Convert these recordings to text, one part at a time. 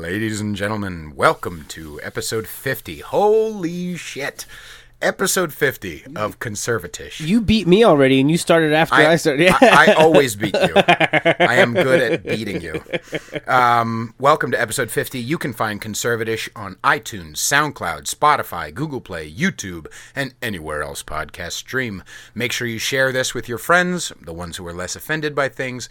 Ladies and gentlemen, welcome to episode 50. Holy shit. Episode 50 of Conservatish. You beat me already, and you started after I started. I always beat you. I am good at beating you. Welcome to episode 50. You can find Conservatish on iTunes, SoundCloud, Spotify, Google Play, YouTube, and anywhere else podcasts stream. Make sure you share this with your friends, the ones who are less offended by things.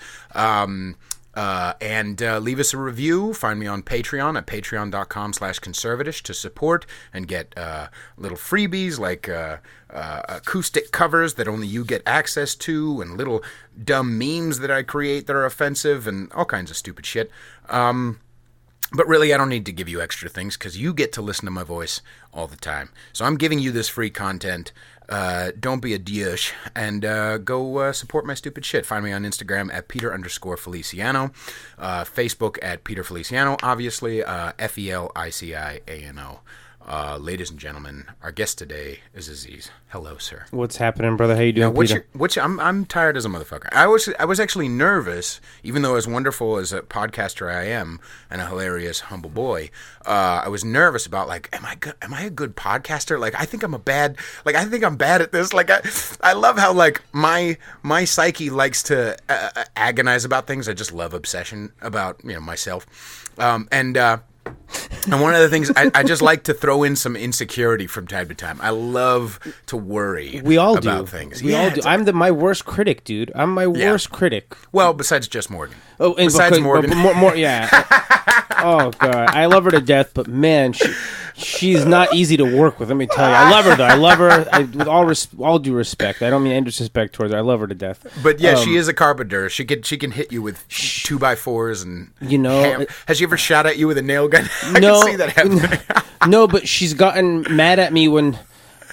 And leave us a review. Find me on Patreon at patreon.com/conservatish to support and get little freebies like acoustic covers that only you get access to, and little dumb memes that I create that are offensive, and all kinds of stupid shit. But really, I don't need to give you extra things because you get to listen to my voice all the time. So I'm giving you this free content. Don't be a douche, and go support my stupid shit. Find me on Instagram at Peter_Feliciano, Facebook at Peter Feliciano, obviously, Feliciano. Ladies and gentlemen, our guest today is Zee Ziz. Hello, sir. What's happening, brother? How you doing, Peter? I'm tired as a motherfucker. I was actually nervous, even though as wonderful as a podcaster I am and a hilarious, humble boy. I was nervous about, like, am I a good podcaster? Like, I think I'm bad at this. Like, I love how, like, my psyche likes to agonize about things. I just love obsession about, myself. And one of the things, I just like to throw in some insecurity from time to time. I love to worry about things. We all do. I'm my worst critic, dude. I'm my worst critic. Well, besides Jess Morgan. Oh, and besides Morgan. More, yeah. Oh, God. I love her to death, but, man, she's not easy to work with, let me tell you. I love her, though. I love her with all due respect. I don't mean any disrespect towards her. I love her to death. But, yeah, she is a carpenter. She can hit you with 2x4s and Has she ever shot at you with a nail gun? I can see that happening. No, but she's gotten mad at me when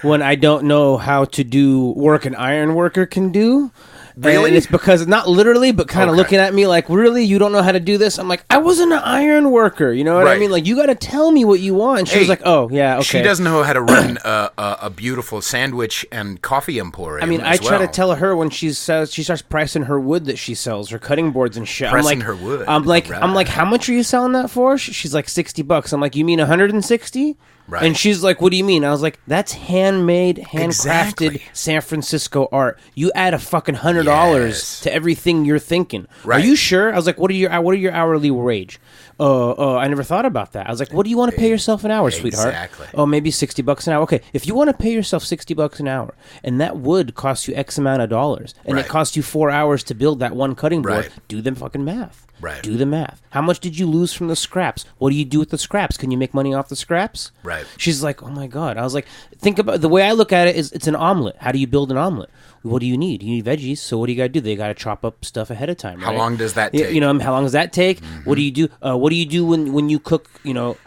I don't know how to do work an iron worker can do. Really? And it's because, not literally, but kind of looking at me like, really? You don't know how to do this? I'm like, I wasn't an iron worker. You know what I mean? Like, you got to tell me what you want. And she was like, oh, yeah, okay. She doesn't know how to run a beautiful sandwich and coffee emporium. I mean, I try to tell her when she starts pricing her wood that she sells, her cutting boards and shit. Her wood. I'm like, how much are you selling that for? She's like, $60. I'm like, you mean 160? Right. And she's like, what do you mean? I was like, that's handmade, handcrafted San Francisco art. You add a fucking $100 to everything you're thinking. Right. Are you sure? I was like, what are your hourly wage? I never thought about that. I was like, what do you want to pay yourself an hour, sweetheart? Exactly. Oh, maybe $60 an hour. Okay, if you want to pay yourself $60 an hour, and that wood costs you X amount of dollars, and it costs you 4 hours to build that one cutting board, do the fucking math. Right. Do the math. How much did you lose from the scraps? What do you do with the scraps? Can you make money off the scraps? Right. She's like, oh my God. I was like, think about the way I look at it is it's an omelet. How do you build an omelet? What do you need? You need veggies. So what do you got to do? They got to chop up stuff ahead of time. Right? How long does that take? How long does that take? Mm-hmm. What do you do? What do you do when you cook,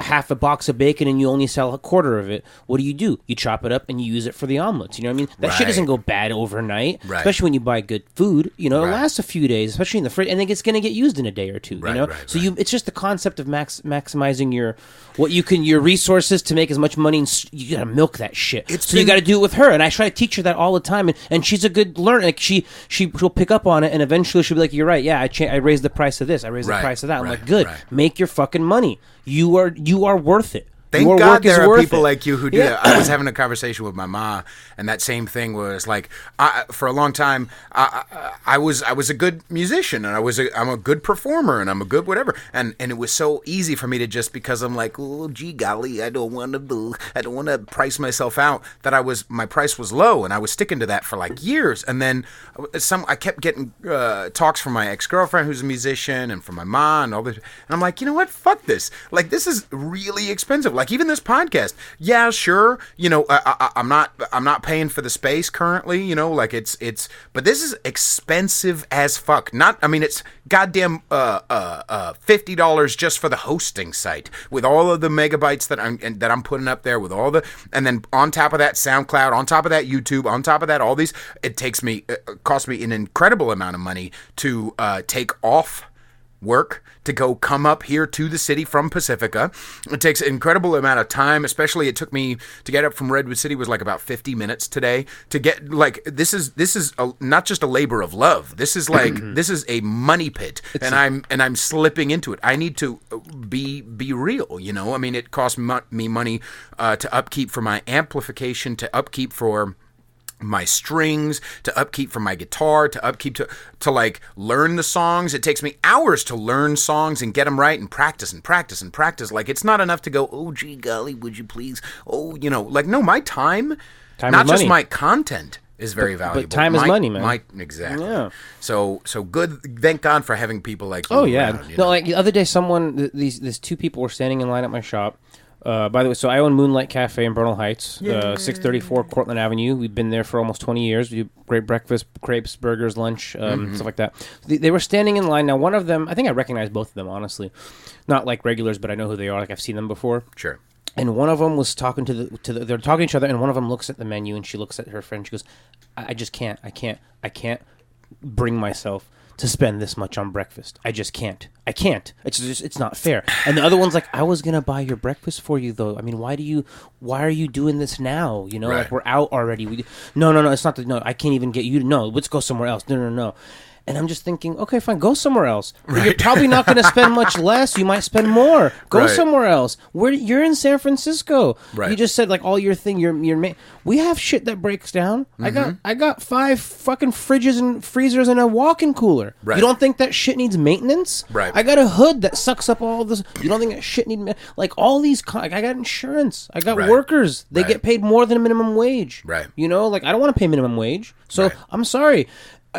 half a box of bacon and you only sell a quarter of it? What do? You chop it up and you use it for the omelets. You know what I mean? That shit doesn't go bad overnight. Right. Especially when you buy good food. It lasts a few days, especially in the fridge, and then it's going to get used in a day or two. So it's just the concept of maximizing your resources to make as much money. And you got to milk that shit. You got to do it with her. And I try to teach her that all the time. And she's a good learner. Like she'll pick up on it, and eventually she'll be like, "You're right. Yeah, I raised the price of this. I raised the price of that." I'm like, "Good. Make your fucking money. You are worth it." Thank God there are people like you who do that. I was having a conversation with my mom, and that same thing was like, for a long time, I was a good musician, and I'm a good performer, and I'm a good whatever, and it was so easy for me to just, because I'm like, oh gee golly, I don't want to price myself out, that my price was low, and I was sticking to that for like years, and then I kept getting talks from my ex-girlfriend who's a musician, and from my mom, and all this, and I'm like, you know what, fuck this, like this is really expensive. Like even this podcast, yeah, sure. I'm not paying for the space currently. Like it's, but this is expensive as fuck. It's goddamn $50 just for the hosting site with all of the megabytes that I'm putting up there with all the, and then on top of that SoundCloud, on top of that YouTube, on top of that all these. It costs me an incredible amount of money to take off work to go come up here to the city from Pacifica. It takes an incredible amount of time, especially it took me to get up from Redwood City was like about 50 minutes today to get like this is not just a labor of love. This is like this is a money pit, and I'm slipping into it. I need to be real, you know. I mean, it costs me money to upkeep for my amplification, to upkeep for my strings, to upkeep for my guitar, to upkeep to like learn the songs. It takes me hours to learn songs and get them right and practice and practice and practice. Like, it's not enough to go, oh, gee golly, would you please? Oh, you know, like, no, my time not just my content is very valuable. But time is money, man. Exactly. Yeah. So good. Thank God for having people like you. Oh, yeah. Around, you no, know? like the other day, these two people were standing in line at my shop. By the way, so I own Moonlight Cafe in Bernal Heights, 634 Cortland Avenue. We've been there for almost 20 years. We do great breakfast, crepes, burgers, lunch, stuff like that. They were standing in line. Now, one of them, I think I recognize both of them, honestly. Not like regulars, but I know who they are. Like, I've seen them before. Sure. And one of them was talking they're talking to each other, and one of them looks at the menu, and she looks at her friend. She goes, I just can't. I can't bring myself to spend this much on breakfast. I just can't. I can't. It's not fair. And the other one's like, I was gonna buy your breakfast for you though. I mean, why are you doing this now? You know, right. Like we're out already. No, it's not no, I can't even get you to let's go somewhere else. No. And I'm just thinking, okay, fine, go somewhere else. Right. You're probably not going to spend much less. You might spend more. Go somewhere else. You're in San Francisco. Right. You just said like all your thing. We have shit that breaks down. I got 5 fucking fridges and freezers and a walk-in cooler. Right. You don't think that shit needs maintenance? Right. I got a hood that sucks up all this. You don't think that shit like all these? I got insurance. I got workers. They get paid more than a minimum wage. Right. You know, like I don't want to pay minimum wage. So I'm sorry.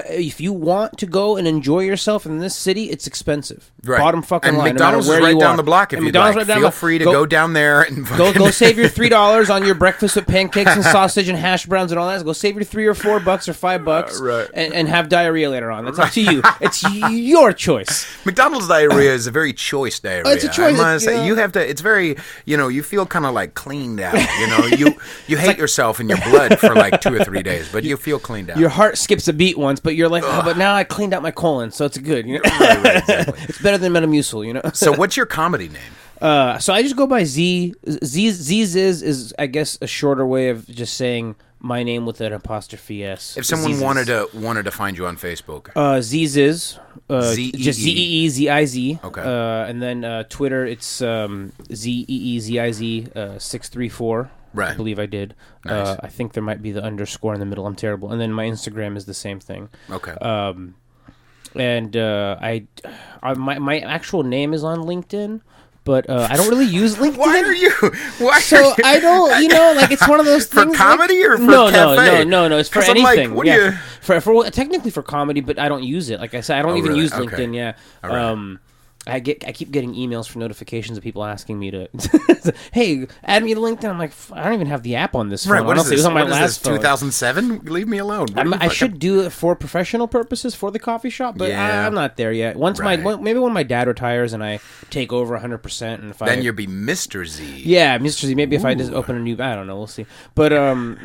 If you want to go and enjoy yourself in this city, it's expensive. Right. Bottom fucking and line. McDonald's no is right down the block if you'd like. Right Feel free to go down there and go save your $3 on your breakfast with pancakes and sausage and hash browns and all that. Go save your $3 or $4 or $5 and have diarrhea later on. That's up to you. It's your choice. McDonald's diarrhea is a very choice diarrhea. It's a choice. I must say, you have to. It's very, you feel kind of like cleaned out. You hate yourself in your blood for like 2 or 3 days, but you feel cleaned out. Your heart skips a beat once, but you're like, but now I cleaned out my colon, so it's good. You know? Right, exactly. It's better than Metamucil, you know. So, what's your comedy name? So I just go by Zee Ziz is I guess a shorter way of just saying my name with an apostrophe S. If someone wanted to find you on Facebook, Zee Ziz, just Zeeziz. Okay. And then Twitter, it's Zeeziz 634. Right. I believe I did. Nice. I think there might be the underscore in the middle. I'm terrible. And then my Instagram is the same thing. Okay. And my actual name is on LinkedIn, but I don't really use LinkedIn. So I don't, like it's one of those things. For comedy or for cafe? No. It's for anything. Like, yeah. For technically for comedy, but I don't use it. Like I said, I don't even use LinkedIn. Okay. Yeah. All right. I keep getting emails for notifications of people asking me to, hey, add me to LinkedIn. I'm like, I don't even have the app on this phone. Right, what is this? It was on my what is last this, phone. 2007? Leave me alone. I should do it for professional purposes for the coffee shop, but I'm not there yet. Maybe when my dad retires and I take over 100%, and then you'll be Mr. Z. Yeah, Mr. Z. Maybe if I just open a new, I don't know, we'll see. But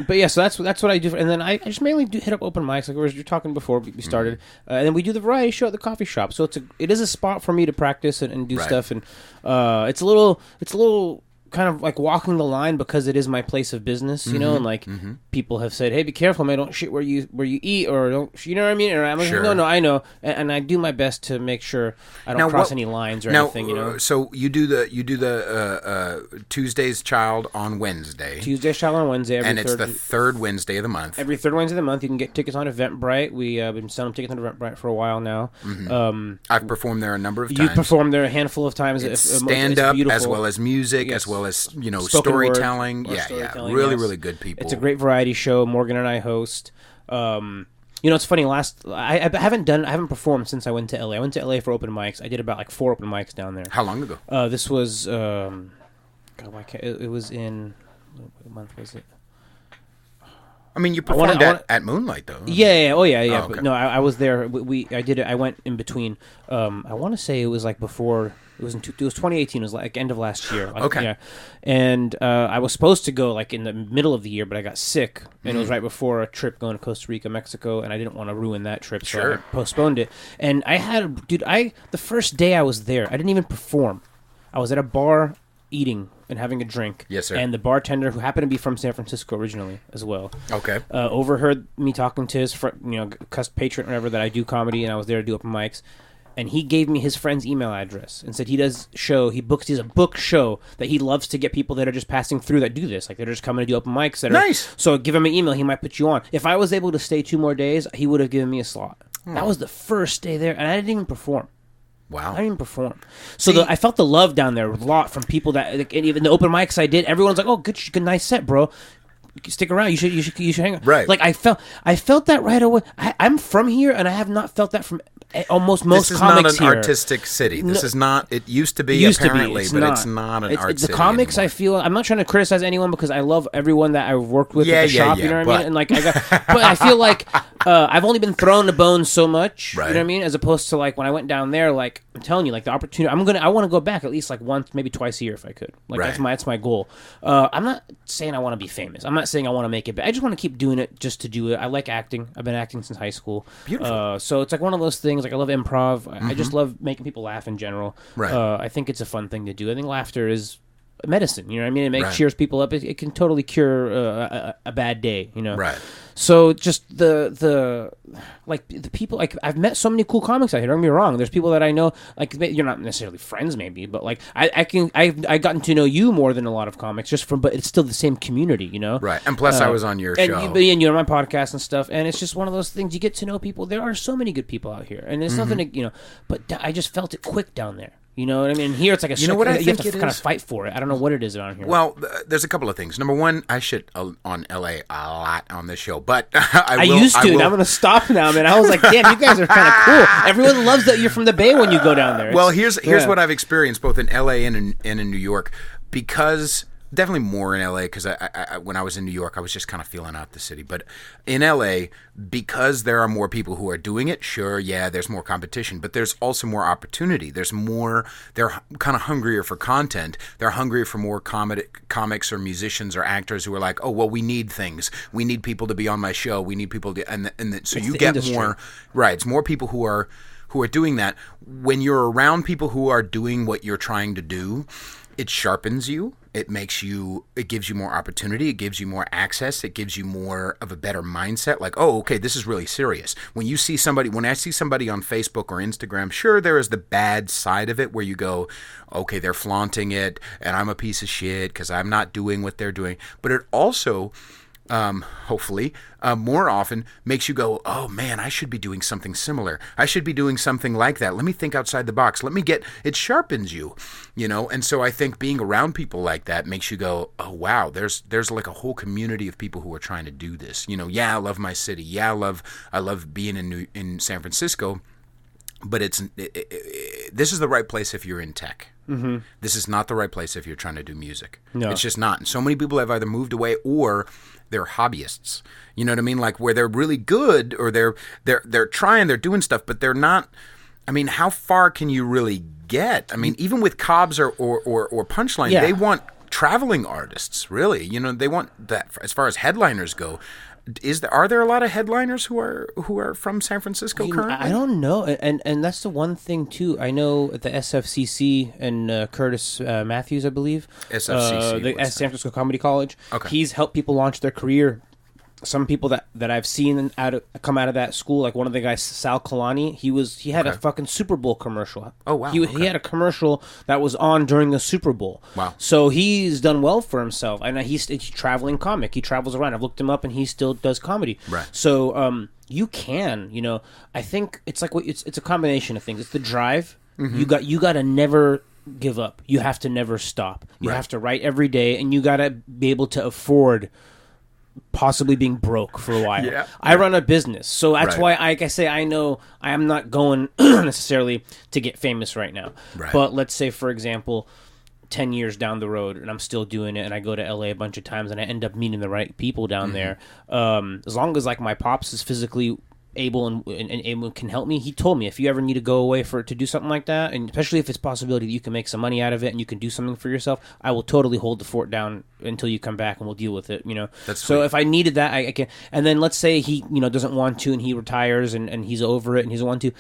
yeah, so that's what I do, and then I just mainly hit up open mics like we were talking before we started, and then we do the variety show at the coffee shop. So it is a spot for me to practice and do stuff, and it's a little kind of like walking the line because it is my place of business, you know, and like people have said, hey, be careful, man, don't shit where you eat, or don't, you know what I mean? Or I'm like, no, I know, and I do my best to make sure I don't cross any lines or anything, you know. So you do the Tuesday's Child on Wednesday. Tuesday's Child on Wednesday, it's the third Wednesday of the month. Every third Wednesday of the month, you can get tickets on Eventbrite. We've been selling tickets on Eventbrite for a while now. I've performed there a number of times. You've performed there a handful of times. It's stand-up as well as music, as well as, storytelling. Storytelling, really good people. It's a great variety show. Morgan and I host. It's funny. I haven't performed since I went to LA. I went to LA for open mics. I did about like 4 open mics down there. How long ago? This was it was in what month was it? I mean, you performed at Moonlight, though. Yeah. Oh, yeah. Oh, okay. But no, I was there. I did it. I went in between. I want to say it was like before It was 2018. It was like end of last year. Like, Okay. Yeah. And I was supposed to go like in the middle of the year, but I got sick, and it was right before a trip going to Costa Rica, Mexico, and I didn't want to ruin that trip, so I postponed it. And the first day I was there, I didn't even perform. I was at a bar eating and having a drink. Yes, sir. And the bartender, who happened to be from San Francisco originally as well, overheard me talking to his friend, patron, whatever, that I do comedy, and I was there to do open mics. And he gave me his friend's email address and said he does he does a book show that he loves to get people that are just passing through that do this. Like, they're just coming to do open mics. Nice. So give him an email. He might put you on. If I was able to stay 2 more days, he would have given me a slot. That was the first day there, and I didn't even perform. Wow. I didn't even perform. So I felt the love down there a lot from people that, like, and even the open mics I did, everyone's like, "Oh, good, nice set, bro. Stick around. You should hang out." Right. Like, I felt that right away. I'm from here, and I have not felt that from almost most comics here. This is not an artistic city. This is not. It used to be, apparently, but it's not an art city. The comics, anymore. I feel. I'm not trying to criticize anyone because I love everyone that I've worked with at the shop. You know what I mean? And like, but I feel like I've only been thrown a bone so much. Right. You know what I mean? As opposed to like when I went down there, like I'm telling you, like the opportunity. I want to go back at least like once, maybe twice a year if I could. Like that's my goal. I'm not saying I want to be famous. I'm not saying I want to make it. But I just want to keep doing it just to do it. I like acting. I've been acting since high school. Beautiful. So it's like one of those things. Like I love improv. I just love making people laugh in general. Right. I think it's a fun thing to do. I think laughter is medicine. You know what I mean? It cheers people up. It can totally cure a bad day. You know. Right. So just the people, like I've met so many cool comics out here. Don't get me wrong. There's people that I know, like you're not necessarily friends maybe, but like I've gotten to know you more than a lot of comics but it's still the same community, you know? Right. And plus I was on your show. And you're on my podcast and stuff, and it's just one of those things, you get to know people. There are so many good people out here, and there's nothing to, but I just felt it quick down there. You know what I mean? Here it's like you have to kind of fight for it. I don't know what it is around here. Well, there's a couple of things. Number one, I shit on LA a lot on this show, but I used to, and I'm going to stop now, man. I was like, damn, you guys are kind of cool. Everyone loves that you're from the Bay when you go down there. Well, here's what I've experienced both in LA and in New York, because definitely more in LA, because I when I was in New York, I was just kind of feeling out the city. But in LA, because there are more people who are doing it, sure, yeah, there's more competition, but there's also more opportunity. There's more. They're kind of hungrier for content. They're hungrier for more comics or musicians or actors who are like, oh, well, we need things. We need people to be on my show. We need people to, so you get industry. More. Right. It's more people who are doing that. When you're around people who are doing what you're trying to do, it sharpens you. It gives you more opportunity. It gives you more access. It gives you more of a better mindset. Like, oh, okay, this is really serious. When I see somebody on Facebook or Instagram, sure, there is the bad side of it where you go, okay, they're flaunting it and I'm a piece of shit because I'm not doing what they're doing. But it also, hopefully, more often makes you go, oh man, I should be doing something similar. I should be doing something like that. Let me think outside the box. It sharpens you, and so I think being around people like that makes you go, oh wow, there's like a whole community of people who are trying to do this. Yeah, I love my city. Yeah, I love being in San Francisco. But this is the right place if you're in tech. Mm-hmm. This is not the right place if you're trying to do music. No. It's just not. And so many people have either moved away or they're hobbyists. You know what I mean? Like where they're really good or they're trying, they're doing stuff, but they're not. I mean, how far can you really get? I mean, even with Cobb's or Punchline, they want traveling artists. Really, they want that as far as headliners go. Are there a lot of headliners who are from San Francisco currently? I don't know, and that's the one thing too. I know at the SFCC and Curtis Matthews, I believe, SFCC, the San Francisco Comedy College. Okay. He's helped people launch their career. Some people that I've seen come out of that school, like one of the guys, Sal Kalani, he had a fucking Super Bowl commercial. Oh wow! He had a commercial that was on during the Super Bowl. Wow! So he's done well for himself. I know he's a traveling comic. He travels around. I've looked him up, and he still does comedy. Right. So you can, I think it's like it's a combination of things. It's the drive. Mm-hmm. You got to never give up. You have to never stop. You have to write every day, and you got to be able to afford possibly being broke for a while. Yeah. I run a business, so that's why I say I know I am not going necessarily to get famous right now. Right. But let's say, for example, 10 years down the road, and I'm still doing it, and I go to LA a bunch of times, and I end up meeting the right people down there. As long as like my pops is physically able and can help me, he told me, if you ever need to go away to do something like that, and especially if it's a possibility that you can make some money out of it and you can do something for yourself, I will totally hold the fort down until you come back and we'll deal with it, you know. That's so sweet. If I needed that, I can. And then let's say he, you know, doesn't want to and he retires and he's over it and he doesn't want to,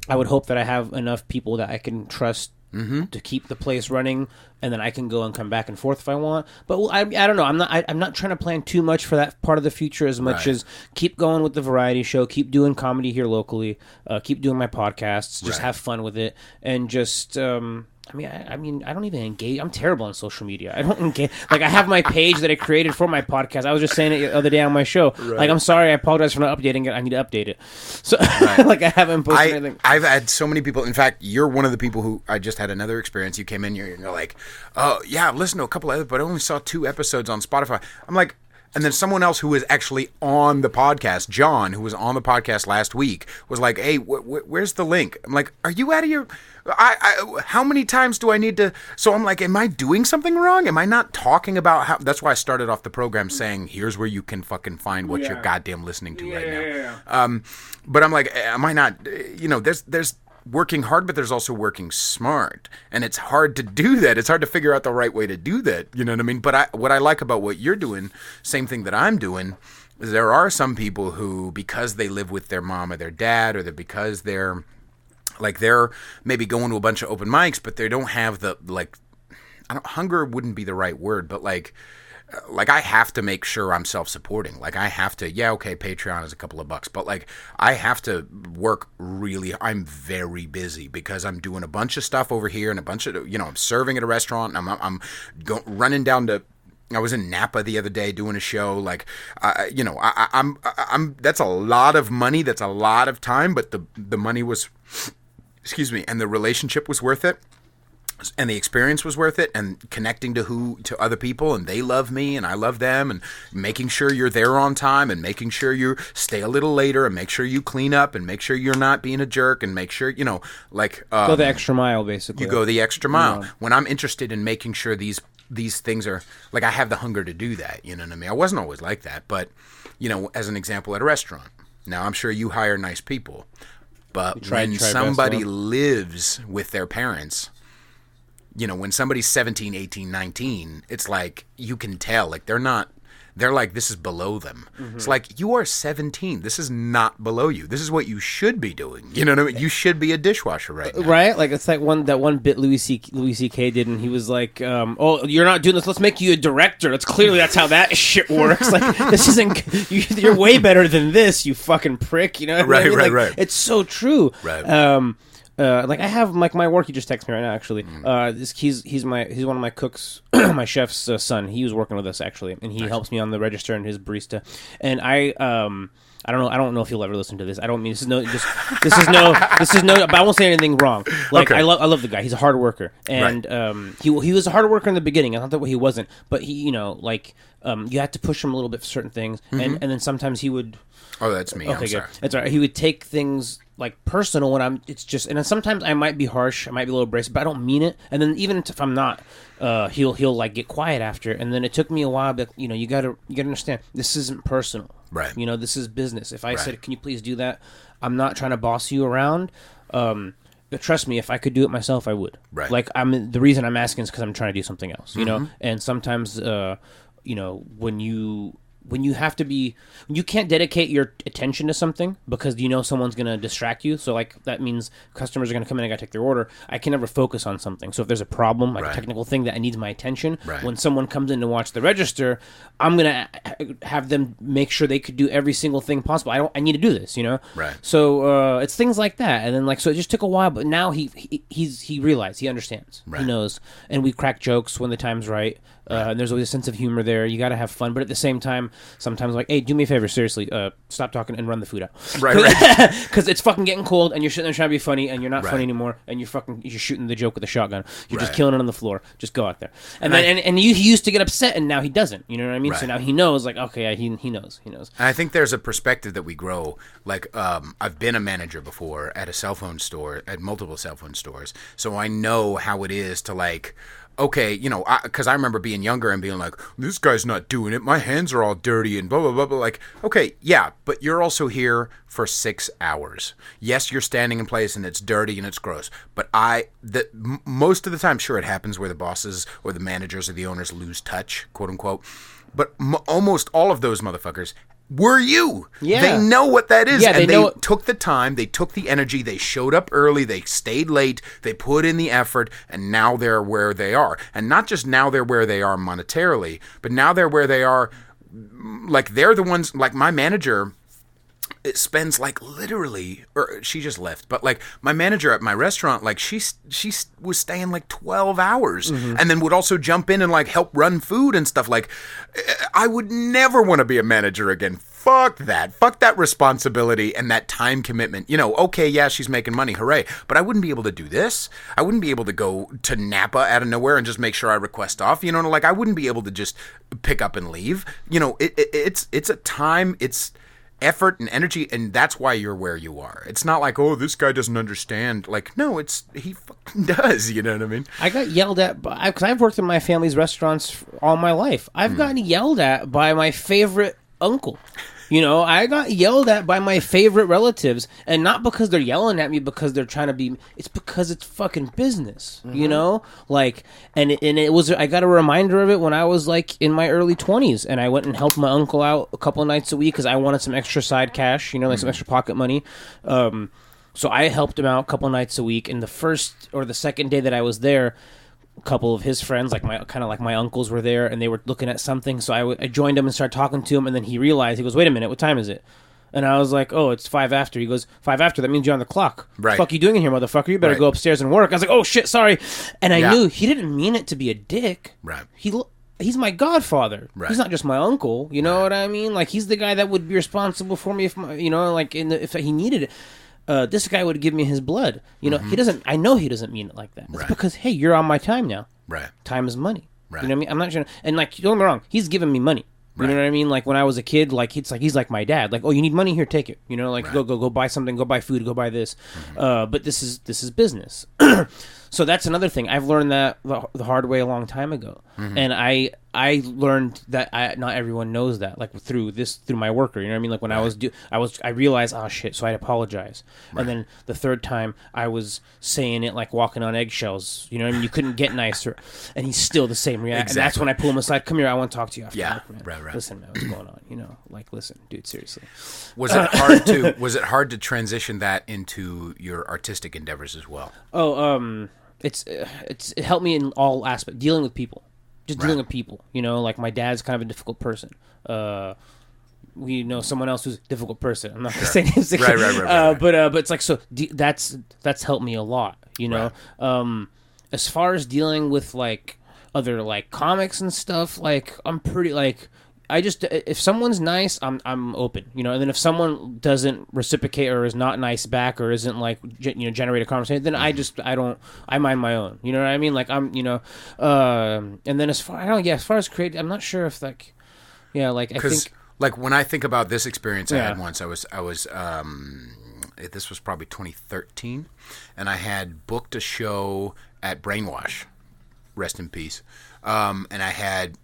I would hope that I have enough people that I can trust to keep the place running, and then I can go and come back and forth if I want. But I don't know. I'm not trying to plan too much for that part of the future as much as keep going with the variety show, keep doing comedy here locally, keep doing my podcasts, just have fun with it, and just. I mean, I don't even engage. I'm terrible on social media. I don't engage. Like, I have my page that I created for my podcast. I was just saying it the other day on my show. Right. Like, I'm sorry. I apologize for not updating it. I need to update it. So, like, I haven't posted anything. I've had so many people. In fact, you're one of the people who I just had another experience. You came in here and you're like, oh, yeah, I've listened to a couple of others, but I only saw 2 episodes on Spotify. I'm like, and then someone else who was actually on the podcast, John, who was on the podcast last week, was like, hey, where's the link? I'm like, are you out of your... how many times do I need to... So I'm like, am I doing something wrong? Am I not talking about how... That's why I started off the program saying, here's where you can fucking find what you're goddamn listening to right now. But I'm like, am I not... You know, there's working hard, but there's also working smart. And it's hard to do that. It's hard to figure out the right way to do that. You know what I mean? But what I like about what you're doing, same thing that I'm doing, is there are some people who, because they live with their mom or their dad, or because they're maybe going to a bunch of open mics, but they don't have the, like, hunger wouldn't be the right word, but like I have to make sure I'm self-supporting. Like, I have to, okay, Patreon is a couple of bucks, but like, I have to work really, I'm very busy because I'm doing a bunch of stuff over here and a bunch of, you know, I'm serving at a restaurant and I'm running down to, I was in Napa the other day doing a show. Like, you know, I'm, that's a lot of money. That's a lot of time, but the money was, excuse me, and the relationship was worth it. And the experience was worth it, and connecting to other people, and they love me and I love them, and making sure you're there on time, and making sure you stay a little later, and make sure you clean up, and make sure you're not being a jerk, and make sure, you know, like... go the extra mile, basically. You go the extra mile. Yeah. When I'm interested in making sure these things are... Like, I have the hunger to do that, you know what I mean? I wasn't always like that, but, you know, as an example, at a restaurant. Now, I'm sure you hire nice people, but when somebody lives with their parents... You know, when somebody's 17, 18, 19, it's like, you can tell, like, they're like, this is below them. Mm-hmm. It's like, you are 17. This is not below you. This is what you should be doing. You know what I mean? You should be a dishwasher right now. Right? Like, it's like that one bit Louis C.K. did, and he was like, oh, you're not doing this. Let's make you a director. That's how that shit works. Like, this isn't, you're way better than this, you fucking prick. You know what I mean? Like, right. It's so true. Right. Like, I have my work. He just texted me right now. Actually, he's one of my cooks, my chef's son. He was working with us actually, and he helps me on the register and his barista. And I don't know if he'll ever listen to this. I don't mean this is no. But I won't say anything wrong. Like, okay. I love the guy. He's a hard worker, and he was a hard worker in the beginning. I thought that he wasn't, but he, you know, like, you had to push him a little bit for certain things, and then sometimes he would. Oh, that's me. Okay, I'm sorry. That's all right. He would take things like personal when it's just, and then sometimes I might be harsh, I might be a little abrasive, but I don't mean it. And then even if I'm not, he'll like get quiet after. And then it took me a while, but you know, you gotta understand, this isn't personal, right? You know, this is business. If I said, can you please do that? I'm not trying to boss you around. Trust me, if I could do it myself, I would. Right. Like, the reason I'm asking is because I'm trying to do something else. You know, and sometimes, you know, when you have to be, you can't dedicate your attention to something because you know someone's going to distract you. So, like, that means customers are going to come in and I got to take their order. I can never focus on something. So if there's a problem, like a technical thing that needs my attention, when someone comes in to watch the register, I'm going to have them make sure they could do every single thing possible. I need to do this, you know? Right. So it's things like that. And then, like, so it just took a while, but now he realized, he understands, he knows. And we crack jokes when the time's right. And there's always a sense of humor there. You got to have fun, but at the same time, sometimes like, hey, do me a favor, seriously, stop talking and run the food out. Right. Because it's fucking getting cold, and you're sitting there trying to be funny, and you're not funny anymore, and you're shooting the joke with a shotgun. You're just killing it on the floor. Just go out there. And then he used to get upset, and now he doesn't. You know what I mean? Right. So now he knows, like, okay, he knows. And I think there's a perspective that we grow. Like, I've been a manager before at a cell phone store, at multiple cell phone stores, so I know how it is to, like, okay, you know, because I remember being younger and being like, this guy's not doing it. My hands are all dirty and blah, blah, blah, blah. Like, okay, yeah, but you're also here for 6 hours. Yes, you're standing in place and it's dirty and it's gross. But most of the time, sure, it happens where the bosses or the managers or the owners lose touch, quote unquote. But almost all of those motherfuckers were you. Yeah. They know what that is. Yeah, and they took the time, they took the energy, they showed up early, they stayed late, they put in the effort, and now they're where they are. And not just now they're where they are monetarily, but now they're where they are, like they're the ones, like my manager spends like literally, or she just left, but like my manager at my restaurant, like she was staying like 12 hours and then would also jump in and like help run food and stuff. Like I would never want to be a manager again. Fuck that responsibility and that time commitment. You know, okay, yeah, she's making money, hooray, but I wouldn't be able to do this. I wouldn't be able to go to Napa out of nowhere and just make sure I request off. You know, like I wouldn't be able to just pick up and leave. You know, it's a time, it's effort and energy, and that's why you're where you are. It's not like, oh, this guy doesn't understand. Like, no, he fucking does. You know what I mean? I got yelled at because I've worked in my family's restaurants all my life. I've gotten yelled at by my favorite uncle. You know, I got yelled at by my favorite relatives, and not because they're yelling at me because they're trying to be. It's because it's fucking business. You know, like, and it was. I got a reminder of it when I was like in my early 20s, and I went and helped my uncle out a couple of nights a week because I wanted some extra side cash. You know, like some extra pocket money. So I helped him out a couple of nights a week, and the first or the second day that I was there, a couple of his friends, like my uncles, were there, and they were looking at something. So I joined him and started talking to him, and then he realized, he goes, "Wait a minute, what time is it?" And I was like, "Oh, it's 5 after." He goes, "5 after? That means you're on the clock. Right. What the fuck are you doing in here, motherfucker? You better go upstairs and work." I was like, "Oh shit, sorry." And I knew he didn't mean it to be a dick. Right. He's my godfather. Right. He's not just my uncle. You know what I mean? Like, he's the guy that would be responsible for me if if he needed it. This guy would give me his blood. You know, he doesn't. I know he doesn't mean it like that. It's because, hey, you're on my time now. Right. Time is money. Right. You know what I mean? I'm not trying to, and like, don't get me wrong, he's giving me money. You know what I mean? Like when I was a kid, like he's like my dad. Like, oh, you need money? Here, take it. You know, like go buy something, go buy food, go buy this. But this is business. So that's another thing. I've learned that the hard way a long time ago, and I learned that not everyone knows that. Like through my worker, you know what I mean? Like when I realized, oh shit, so I'd apologize, and then the third time I was saying it like walking on eggshells. You know what I mean? You couldn't get nicer, and he's still the same reaction. Exactly. And that's when I pull him aside. Come here, I want to talk to you after work, man. Right. Listen, man, what's going on? You know, like listen, dude, seriously. Was it hard to transition that into your artistic endeavors as well? Oh, it helped me in all aspects, dealing with people, dealing with people. You know, like my dad's kind of a difficult person. We know someone else who's a difficult person. I'm not gonna say names. Right. But it's like, so that's helped me a lot. You know, as far as dealing with like other like comics and stuff, like I'm pretty like. I just, if someone's nice, I'm open, you know. And then if someone doesn't reciprocate or is not nice back or isn't like generate a conversation, then I mind my own. You know what I mean? Like I'm, you know. And then as far as creative, I'm not sure if like, I think like when I think about this experience I had once, I was this was probably 2013, and I had booked a show at Brainwash, rest in peace. And I had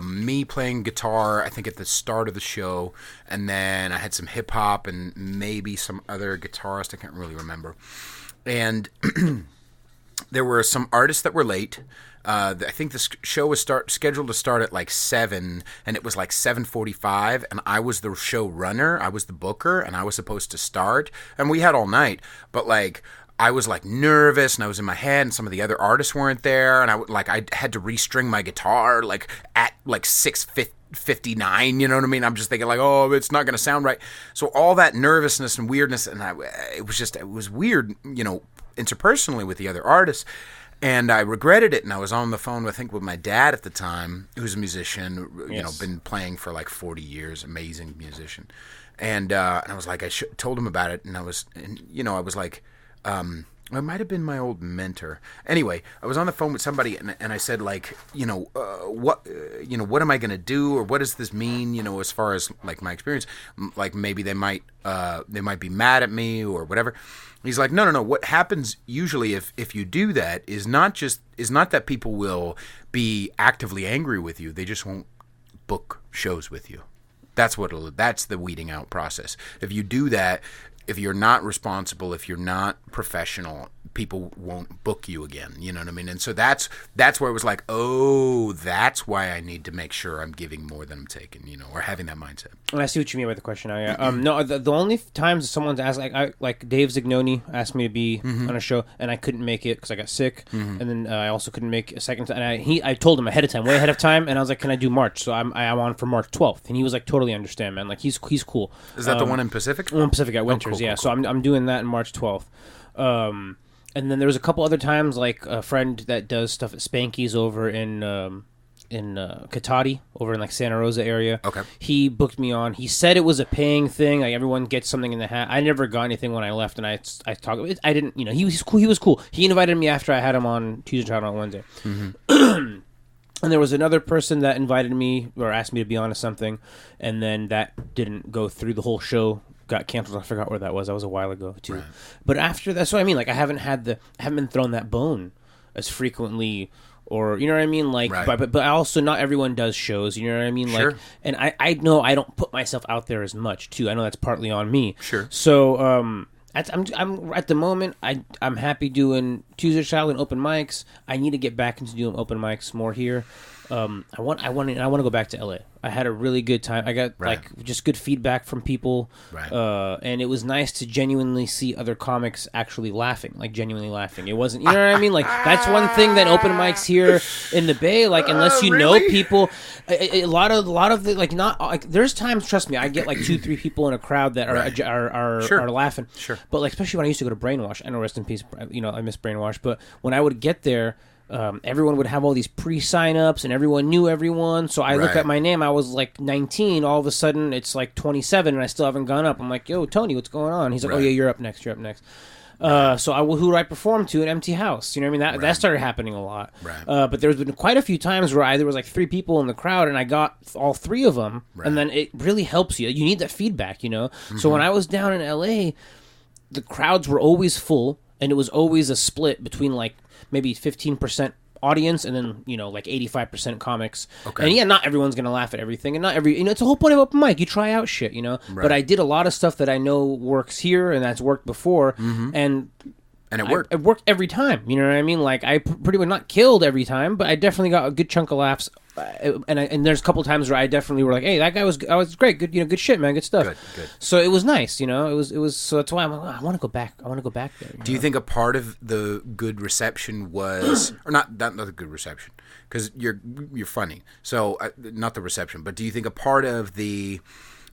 me playing guitar, I think, at the start of the show. And then I had some hip-hop and maybe some other guitarist. I can't really remember. And there were some artists that were late. I think the show was scheduled to start at like 7, and it was like 7:45. And I was the show runner. I was the booker, and I was supposed to start. And we had all night. But like... I was like nervous, and I was in my head, and some of the other artists weren't there, and I had to restring my guitar like at like 6:59. You know what I mean? I'm just thinking like, oh, it's not gonna sound right. So all that nervousness and weirdness, and it was weird, you know, interpersonally with the other artists, and I regretted it. And I was on the phone, I think, with my dad at the time, who's a musician, you know, been playing for like 40 years, amazing musician, and I was like, told him about it, and I was like. It might have been my old mentor. Anyway, I was on the phone with somebody, and I said, like, what am I going to do, or what does this mean, as far as like my experience? Like maybe they might be mad at me or whatever. He's like, no. What happens usually if you do that is not that people will be actively angry with you. They just won't book shows with you. That's the weeding out process. If you do that, if you're not responsible, if you're not professional, people won't book you again. You know what I mean? And so that's where it was like, oh, that's why I need to make sure I'm giving more than I'm taking, or having that mindset. I see what you mean by the question now. Yeah. No, the only times someone's asked, like Dave Zignoni asked me to be on a show, and I couldn't make it because I got sick, and then I also couldn't make a second time. And I told him ahead of time, way ahead of time, and I was like, "Can I do March?" So I'm on for March 12th, and he was like, "Totally understand, man. Like he's cool." Is that the one in Pacific? One in Pacific at Winters, cool. So I'm doing that in March 12th. And then there was a couple other times, like a friend that does stuff at Spanky's over in Katati, over in like Santa Rosa area. Okay. He booked me on. He said it was a paying thing, like everyone gets something in the hat. I never got anything when I left, and I talked. I didn't, he was cool. He was cool. He invited me after I had him on Tuesday, on Wednesday. Mm-hmm. And there was another person that invited me or asked me to be on to something, and then that didn't go through. The whole show got canceled. I forgot where that was. That was a while ago too. Right. But after that's what I mean. Like I haven't been thrown that bone as frequently, or you know what I mean. Like, right. but also not everyone does shows. You know what I mean. Sure. Like, and I know I don't put myself out there as much too. I know that's partly on me. Sure. So I'm at the moment. I'm happy doing Tuesday Child and open mics. I need to get back into doing open mics more here. I want to go back to LA. I had a really good time. I got like just good feedback from people, and it was nice to genuinely see other comics actually laughing, like genuinely laughing. It wasn't, you know what I mean? Like that's one thing that open mics here in the Bay, like unless you know people, a lot of the like not like there's times, trust me, I get like 2-3 people in a crowd that are laughing. Sure. But like especially when I used to go to Brainwash, I know rest in peace, I miss Brainwash, but when I would get there. Everyone would have all these pre-sign-ups, and everyone knew everyone. So I look at my name. I was like 19. All of a sudden, it's like 27, and I still haven't gone up. I'm like, "Yo, Tony, what's going on?" He's like, "Oh yeah, you're up next. You're up next." So who do I perform to? An empty house. You know what I mean? That started happening a lot. Right. But there's been quite a few times where there was like 3 people in the crowd, and I got all 3 of them. Right. And then it really helps you. You need that feedback, Mm-hmm. So when I was down in LA, the crowds were always full, and it was always a split between like maybe 15% audience and then like 85% comics. Okay. And yeah, not everyone's gonna laugh at everything, and not every it's the whole point of open mic. You try out shit, Right. But I did a lot of stuff that I know works here and that's worked before, and it worked. It worked every time. You know what I mean? Like I pretty much not killed every time, but I definitely got a good chunk of laughs. And there's a couple times where I definitely were like, "Hey, that guy was great, good, good shit, man, good stuff." Good. So it was nice, It was. So that's why I'm like, I want to go back. I want to go back there. Do you think a part of the good reception was, or not the good reception, because you're funny, so not the reception, but do you think a part of the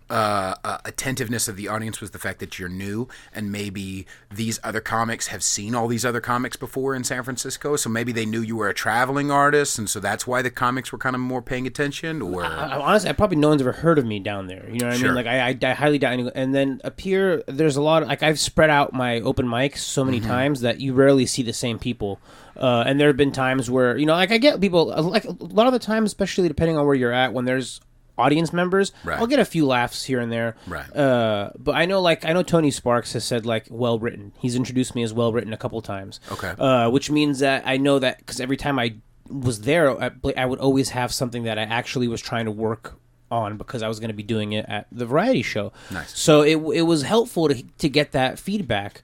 attentiveness of the audience was the fact that you're new, and maybe these other comics have seen all these other comics before in San Francisco, so maybe they knew you were a traveling artist, and so that's why the comics were kind of more paying attention? Or honestly, probably no one's ever heard of me down there. You know what I mean? Like I highly doubt anyone. And then up here, there's a lot of, like I've spread out my open mics so many times that you rarely see the same people. And there have been times where like I get people like a lot of the time, especially depending on where you're at, when there's audience members, I'll get a few laughs here and there. Right. But I know Tony Sparks has said like well written. He's introduced me as well written a couple times. Okay. Which means that I know that because every time I was there, I would always have something that I actually was trying to work on because I was going to be doing it at the variety show. Nice. So it was helpful to get that feedback.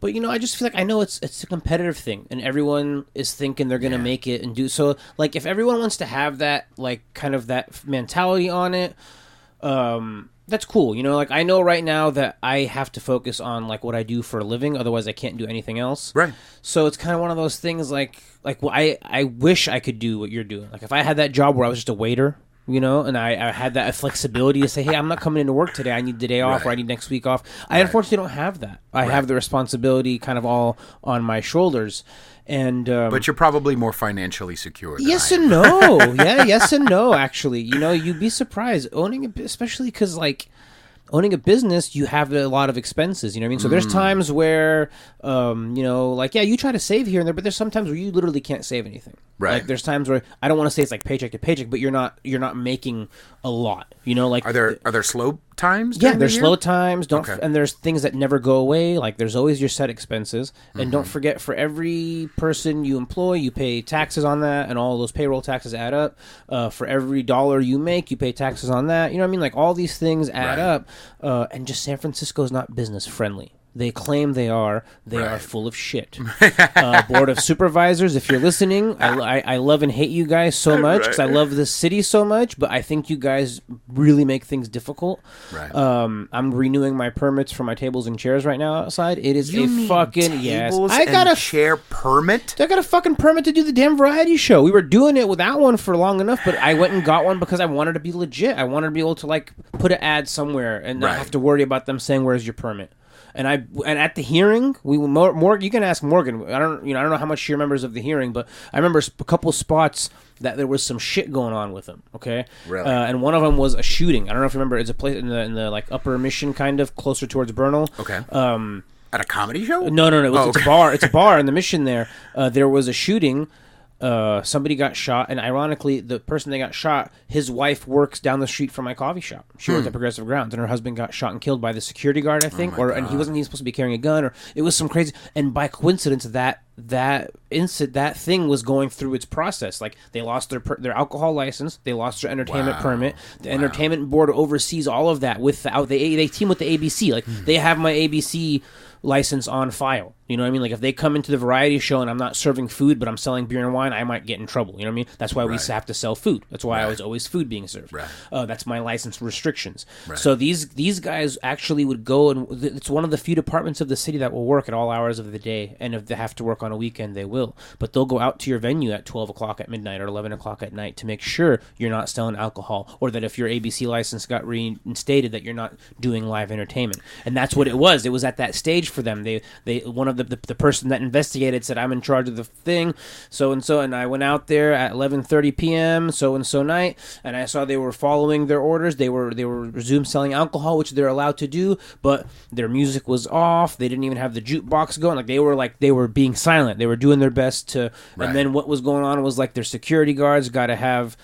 But I just feel like I know it's a competitive thing, and everyone is thinking they're gonna make it and do so. Like if everyone wants to have that, like kind of that mentality on it, that's cool. Like I know right now that I have to focus on like what I do for a living, otherwise I can't do anything else. Right. So it's kind of one of those things like well, I wish I could do what you're doing. Like if I had that job where I was just a waiter. And I had that flexibility to say, hey, I'm not coming into work today. I need the day off or I need next week off. I unfortunately don't have that. I have the responsibility kind of all on my shoulders. And but you're probably more financially secure than yes I am. And no. Yeah, yes and no, actually. You'd be surprised. Owning it, especially because, like, owning a business, you have a lot of expenses. You know what I mean? So there's times where, like, yeah, you try to save here and there, but there's sometimes where you literally can't save anything. Right. Like there's times where I don't want to say it's like paycheck to paycheck, but you're not making a lot. You know, like are there slow times? Yeah, there's slow times. And there's things that never go away. Like there's always your set expenses, and don't forget, for every person you employ, you pay taxes on that, and all those payroll taxes add up. For every dollar you make, you pay taxes on that. You know what I mean? Like all these things add up, and just San Francisco is not business friendly. They claim they are. They are full of shit. Board of Supervisors, if you're listening, I love and hate you guys so much because I love this city so much, but I think you guys really make things difficult. Right. I'm renewing my permits for my tables and chairs right now outside. It is you a fucking I got a chair permit. I got a fucking permit to do the damn variety show. We were doing it without one for long enough, but I went and got one because I wanted to be legit. I wanted to be able to like put an ad somewhere and not have to worry about them saying where's your permit. And at the hearing, you can ask Morgan. I don't know how much she remembers of the hearing, but I remember a couple spots that there was some shit going on with them. Okay, really, and one of them was a shooting. I don't know if you remember. It's a place in the like Upper Mission, kind of closer towards Bernal. Okay. At a comedy show? No. It's a bar. It's a bar in the Mission there. There was a shooting. Somebody got shot, and ironically, the person that got shot, his wife works down the street from my coffee shop. She worked at Progressive Grounds, and her husband got shot and killed by the security guard, I think, and he wasn't even supposed to be carrying a gun, or it was some crazy. And by coincidence, that thing was going through its process. Like they lost their alcohol license, they lost their entertainment permit. The entertainment board oversees all of that they team with the ABC. Like they have my ABC license on file. You know what I mean? Like if they come into the variety show and I'm not serving food, but I'm selling beer and wine, I might get in trouble. You know what I mean? That's why we have to sell food. That's why I was always food being served. Right. That's my license restrictions. Right. So these guys actually would go, and it's one of the few departments of the city that will work at all hours of the day. And if they have to work on a weekend, they will. But they'll go out to your venue at 12 o'clock at midnight or 11 o'clock at night to make sure you're not selling alcohol, or that if your ABC license got reinstated, that you're not doing live entertainment. And that's what it was. It was at that stage for them. They one of the person that investigated said, I'm in charge of the thing, so and so, and I went out there at 11:30 p.m. so and so night, and I saw they were following their orders. They were resumed selling alcohol, which they're allowed to do, but their music was off. They didn't even have the jukebox going. They were being silent. They were doing their best to. Right. And then what was going on was like their security guards got to have.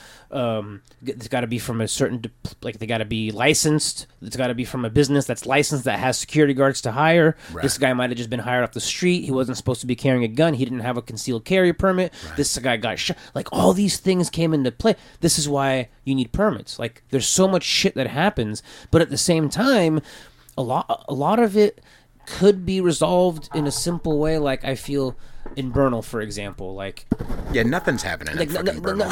It's got to be from a certain, they got to be licensed. It's got to be from a business that's licensed that has security guards to hire. Right. This guy might have just been hired off the street. He wasn't supposed to be carrying a gun. He didn't have a concealed carry permit. Right. This guy got shot. Like all these things came into play. This is why you need permits. Like there's so much shit that happens, but at the same time, a lot of it could be resolved in a simple way. Like I feel in Bernal, for example, like nothing's happening in fucking Bernal.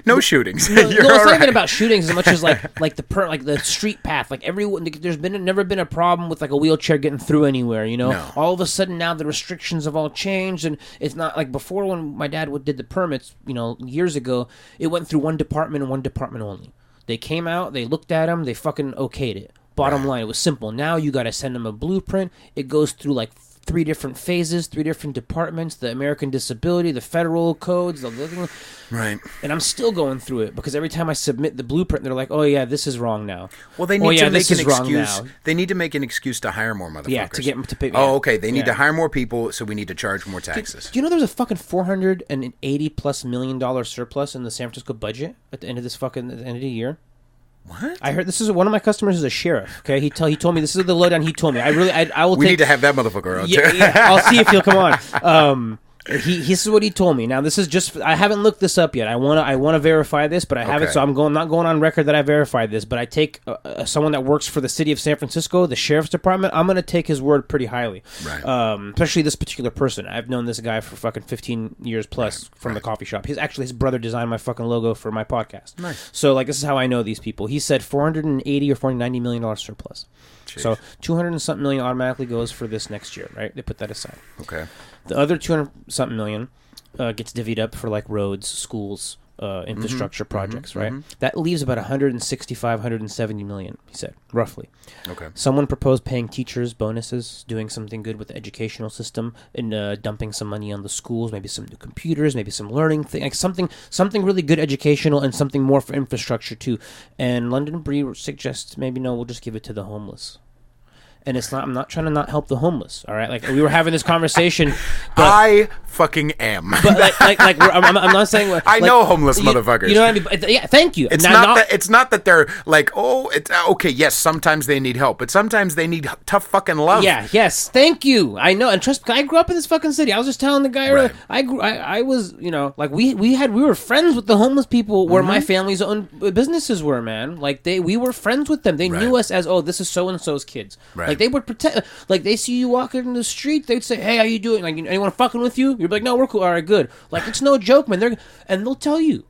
No shootings. No, it's not even about shootings as much as like the street path. Like everyone, there's never been a problem with like a wheelchair getting through anywhere. You know, all of a sudden now the restrictions have all changed, and it's not like before when my dad did the permits. You know, years ago, it went through one department and one department only. They came out, they looked at them, they fucking okayed it. Bottom line, it was simple. Now you got to send them a blueprint. It goes through like 3 different phases, 3 different departments, the American Disability, the federal codes, the living. Right. And I'm still going through it because every time I submit the blueprint, they're like, "Oh yeah, this is wrong now." Well, they need to make an excuse. They need to make an excuse to hire more motherfuckers. Yeah, to get them to pay. Oh, okay. They need to hire more people, so we need to charge more taxes. Do you know there's a fucking $480+ million surplus in the San Francisco budget at the end of the end of the year? What? I heard this is one of my customers is a sheriff. Okay, he told me this is the lowdown. He told me I will. We need to have that motherfucker out there. Yeah, I'll see if he'll come on. This is what he told me. Now this is just I haven't looked this up yet. I want to verify this, but I haven't. So I'm not going on record that I verified this. But I take someone that works for the city of San Francisco, the sheriff's department. I'm going to take his word pretty highly. Right. Especially this particular person. I've known this guy for fucking 15 years plus from the coffee shop. His brother designed my fucking logo for my podcast. Nice. So like this is how I know these people. He said $480 or $490 million surplus. Jeez. So 200 and something million automatically goes for this next year, right? They put that aside. Okay. The other 200 something million gets divvied up for like roads, schools, infrastructure projects, right? That leaves about 165, 170 million, he said, roughly. Okay. Someone proposed paying teachers bonuses, doing something good with the educational system, and dumping some money on the schools, maybe some new computers, maybe some learning thing, like something really good educational and something more for infrastructure too. And London Bree suggests maybe no, we'll just give it to the homeless. And it's not. I'm not trying to not help the homeless. All right, like we were having this conversation. But, I fucking am. But I'm not saying. Like, I know homeless motherfuckers. You know what I mean? Yeah, thank you. It's not that they're like, oh, it's okay. Yes, sometimes they need help, but sometimes they need tough fucking love. Yeah. Yes. Thank you. I know. And trust. I grew up in this fucking city. I was just telling the guy earlier. I was. You know, like we were friends with the homeless people where my family's own businesses were. Man, like we were friends with them. They knew us as, oh, this is so and so's kids. Right. Like they would pretend, like they see you walking in the street, they'd say, "Hey, how you doing? Like, anyone fucking with you?" You're like, "No, we're cool. All right, good." Like it's no joke, man. They'll tell you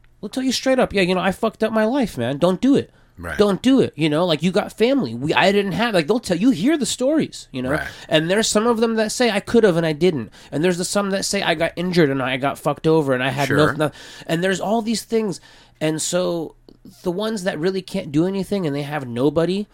straight up, "Yeah, you know, I fucked up my life, man. Don't do it. Right. Don't do it." You know, like you got family. I didn't have. Like they'll tell you. Hear the stories. You know, right. And there's some of them that say I could have and I didn't, and there's some that say I got injured and I got fucked over and I had no. And there's all these things, and so the ones that really can't do anything and they have nobody.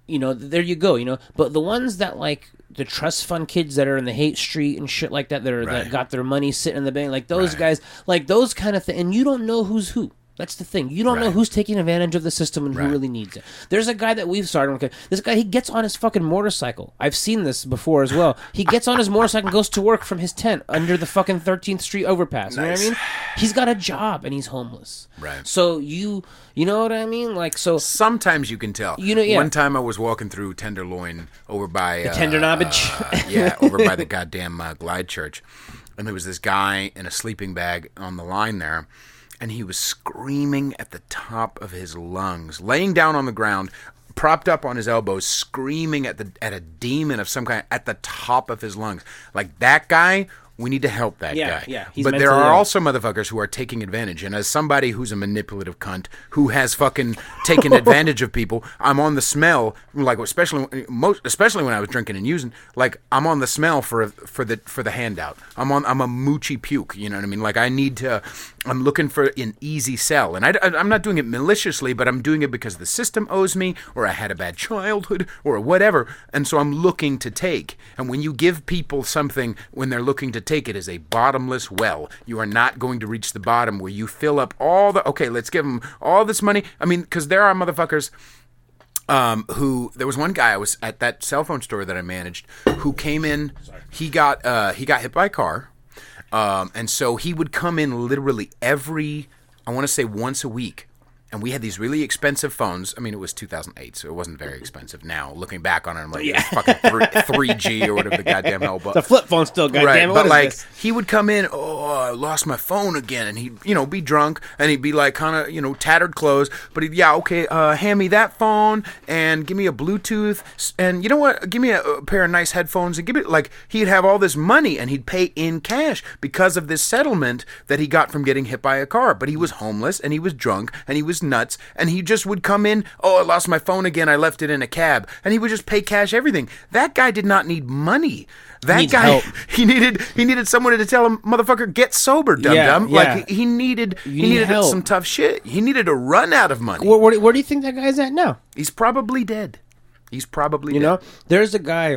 You know, there you go, you know. But the ones that, like, the trust fund kids that are in the hate street and shit like that, that got their money sitting in the bank, like those guys, like those kind of things. And you don't know who's who. That's the thing. You don't know who's taking advantage of the system and who really needs it. There's a guy that we've started. Okay, this guy, he gets on his fucking motorcycle. I've seen this before as well. He gets on his motorcycle and goes to work from his tent under the fucking 13th Street overpass. You know what I mean? He's got a job and he's homeless. Right. So you know what I mean? Like, so sometimes you can tell. You know, yeah. One time I was walking through Tenderloin over by the Tenderknobbage. Over by the goddamn Glide Church, and there was this guy in a sleeping bag on the line there. And he was screaming at the top of his lungs, laying down on the ground, propped up on his elbows, screaming at a demon of some kind at the top of his lungs. Like that guy, we need to help that guy. Yeah, but there are also motherfuckers who are taking advantage. And as somebody who's a manipulative cunt who has fucking taken advantage of people, I'm on the smell. Like especially when I was drinking and using. Like I'm on the smell for the handout. I'm a moochy puke. You know what I mean? Like I'm looking for an easy sell, and I'm not doing it maliciously, but I'm doing it because the system owes me, or I had a bad childhood, or whatever, and so I'm looking to take. And when you give people something when they're looking to take, it is a bottomless well. You are not going to reach the bottom where you fill up okay, let's give them all this money. I mean, because there are motherfuckers who, there was one guy, I was at that cell phone store that I managed, who came in, he got hit by a car. And so he would come in literally I want to say once a week. And we had these really expensive phones. I mean, it was 2008, so it wasn't very expensive. Now, looking back on it, I'm like, it was fucking 3G or whatever the goddamn hell. But the flip phone still, goddamn. Right, but like, he would come in, I lost my phone again. And he'd, be drunk. And he'd be like kind of, tattered clothes. But he'd, hand me that phone and give me a Bluetooth. And you know what? Give me a pair of nice headphones. And give it, like, he'd have all this money and he'd pay in cash because of this settlement that he got from getting hit by a car. But he was homeless and he was drunk and he was nuts, and he just would come in, I lost my phone again, I left it in a cab, and he would just pay cash everything. That guy did not need money. That guy, he needed someone to tell him, motherfucker, get sober, dum-dum. Yeah. Like, he needed some tough shit. He needed a run out of money. Where do you think that guy's at now? He's probably dead. He's probably dead. You know, there's a guy,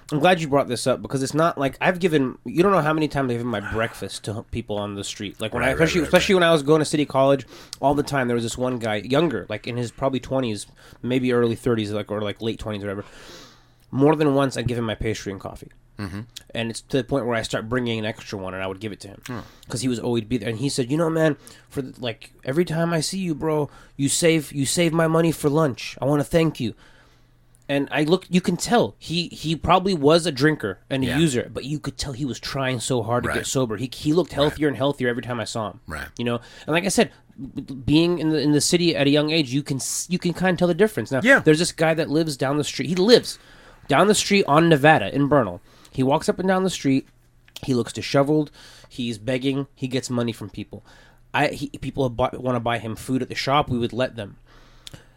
I'm glad you brought this up, because it's not like you don't know how many times I've given my breakfast to people on the street. Like especially when I was going to City College, all the time there was this one guy, younger, like in his probably 20s, maybe early 30s, or late 20s, or whatever. More than once, I'd give him my pastry and coffee. Mm-hmm. And it's to the point where I start bringing an extra one, and I would give it to him because he was always be there. And he said, man, every time I see you, bro, you save my money for lunch. I want to thank you. And you can tell he probably was a drinker and a user, but you could tell he was trying so hard to get sober. He looked healthier and healthier every time I saw him. Right. And like I said, being in the city at a young age, you can kind of tell the difference. Now, there's this guy that lives down the street. He lives down the street on Nevada in Bernal. He walks up and down the street. He looks disheveled. He's begging. He gets money from people. People want to buy him food at the shop. We would let them.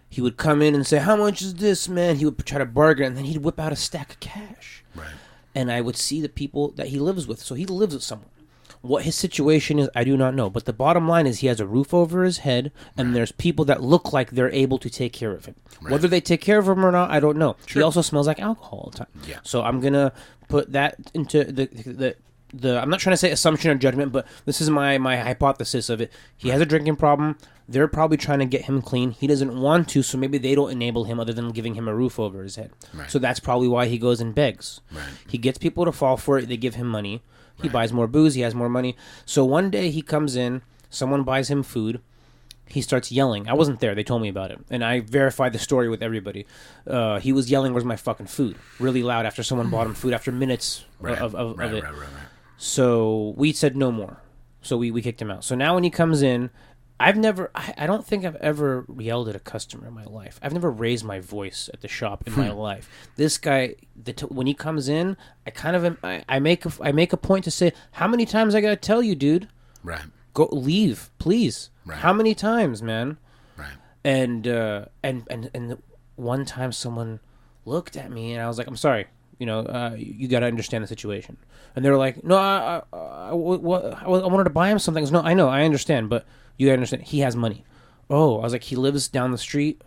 He would come in and say, "How much is this, man?" He would try to bargain, and then he'd whip out a stack of cash. Right. And I would see the people that he lives with. So he lives with someone. What his situation is, I do not know. But the bottom line is he has a roof over his head, and there's people that look like they're able to take care of him. Right. Whether they take care of him or not, I don't know. Sure. He also smells like alcohol all the time. Yeah. So I'm going to put that into the I'm not trying to say assumption or judgment, but this is my hypothesis of it. He has a drinking problem. They're probably trying to get him clean. He doesn't want to, so maybe they don't enable him other than giving him a roof over his head. Right. So that's probably why he goes and begs. Right. He gets people to fall for it. They give him money. He buys more booze. He has more money. So one day he comes in. Someone buys him food. He starts yelling. I wasn't there. They told me about it. And I verified the story with everybody. He was yelling, "Where's my fucking food?" Really loud after someone bought him food after minutes of it. Right. So we said no more. So we kicked him out. So now when he comes in, I don't think I've ever yelled at a customer in my life. I've never raised my voice at the shop in my life. This guy, when he comes in, I make a point to say, how many times I gotta tell you, dude? Right. Go leave, please. Right. How many times, man? Right. And one time someone looked at me and I was like, I'm sorry. You got to understand the situation. And they were like, no, I wanted to buy him something. No, I know, I understand, but you got to understand, he has money. Oh, I was like, he lives down the street.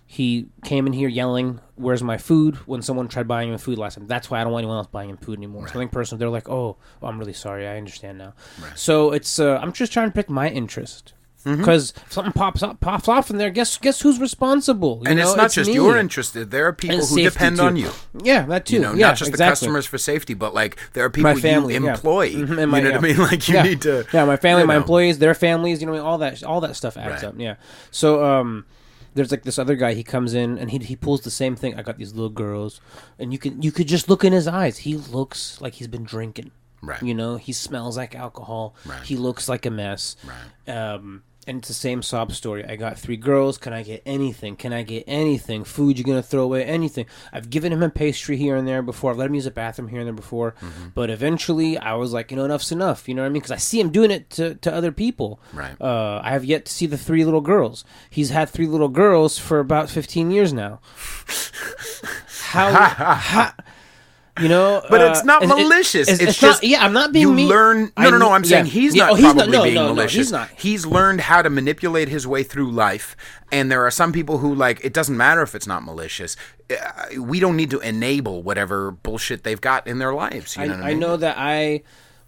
He came in here yelling, "Where's my food?" when someone tried buying him food last time. That's why I don't want anyone else buying him food anymore. Right. Something personal. They're like, oh, I'm really sorry. I understand now. Right. So it's I'm just trying to pick my interest. Because if something pops off in there, guess who's responsible? It's not just your interest. There are people who depend on you. Yeah, that too. Not just the customers for safety, but like there are people you employ. Yeah. You know what I mean? Like you need to. Yeah, my family, my employees, their families. All that stuff adds up. Yeah. So there's like this other guy. He comes in and he pulls the same thing. I got these little girls, and you could just look in his eyes. He looks like he's been drinking. Right. He smells like alcohol. Right. He looks like a mess. Right. And it's the same sob story. I got 3 girls. Can I get anything? Can I get anything? Food you're going to throw away? Anything. I've given him a pastry here and there before. I've let him use a bathroom here and there before. Mm-hmm. But eventually, I was like, enough's enough. You know what I mean? Because I see him doing it to other people. Right. I have yet to see the 3 little girls. He's had 3 little girls for about 15 years now. How but it's not malicious. It's just not, I'm not being mean. Learn. No. I'm saying he's not probably being malicious. He's not. He's learned how to manipulate his way through life, and there are some people who it doesn't matter if it's not malicious. We don't need to enable whatever bullshit they've got in their lives. You know what I mean? I know that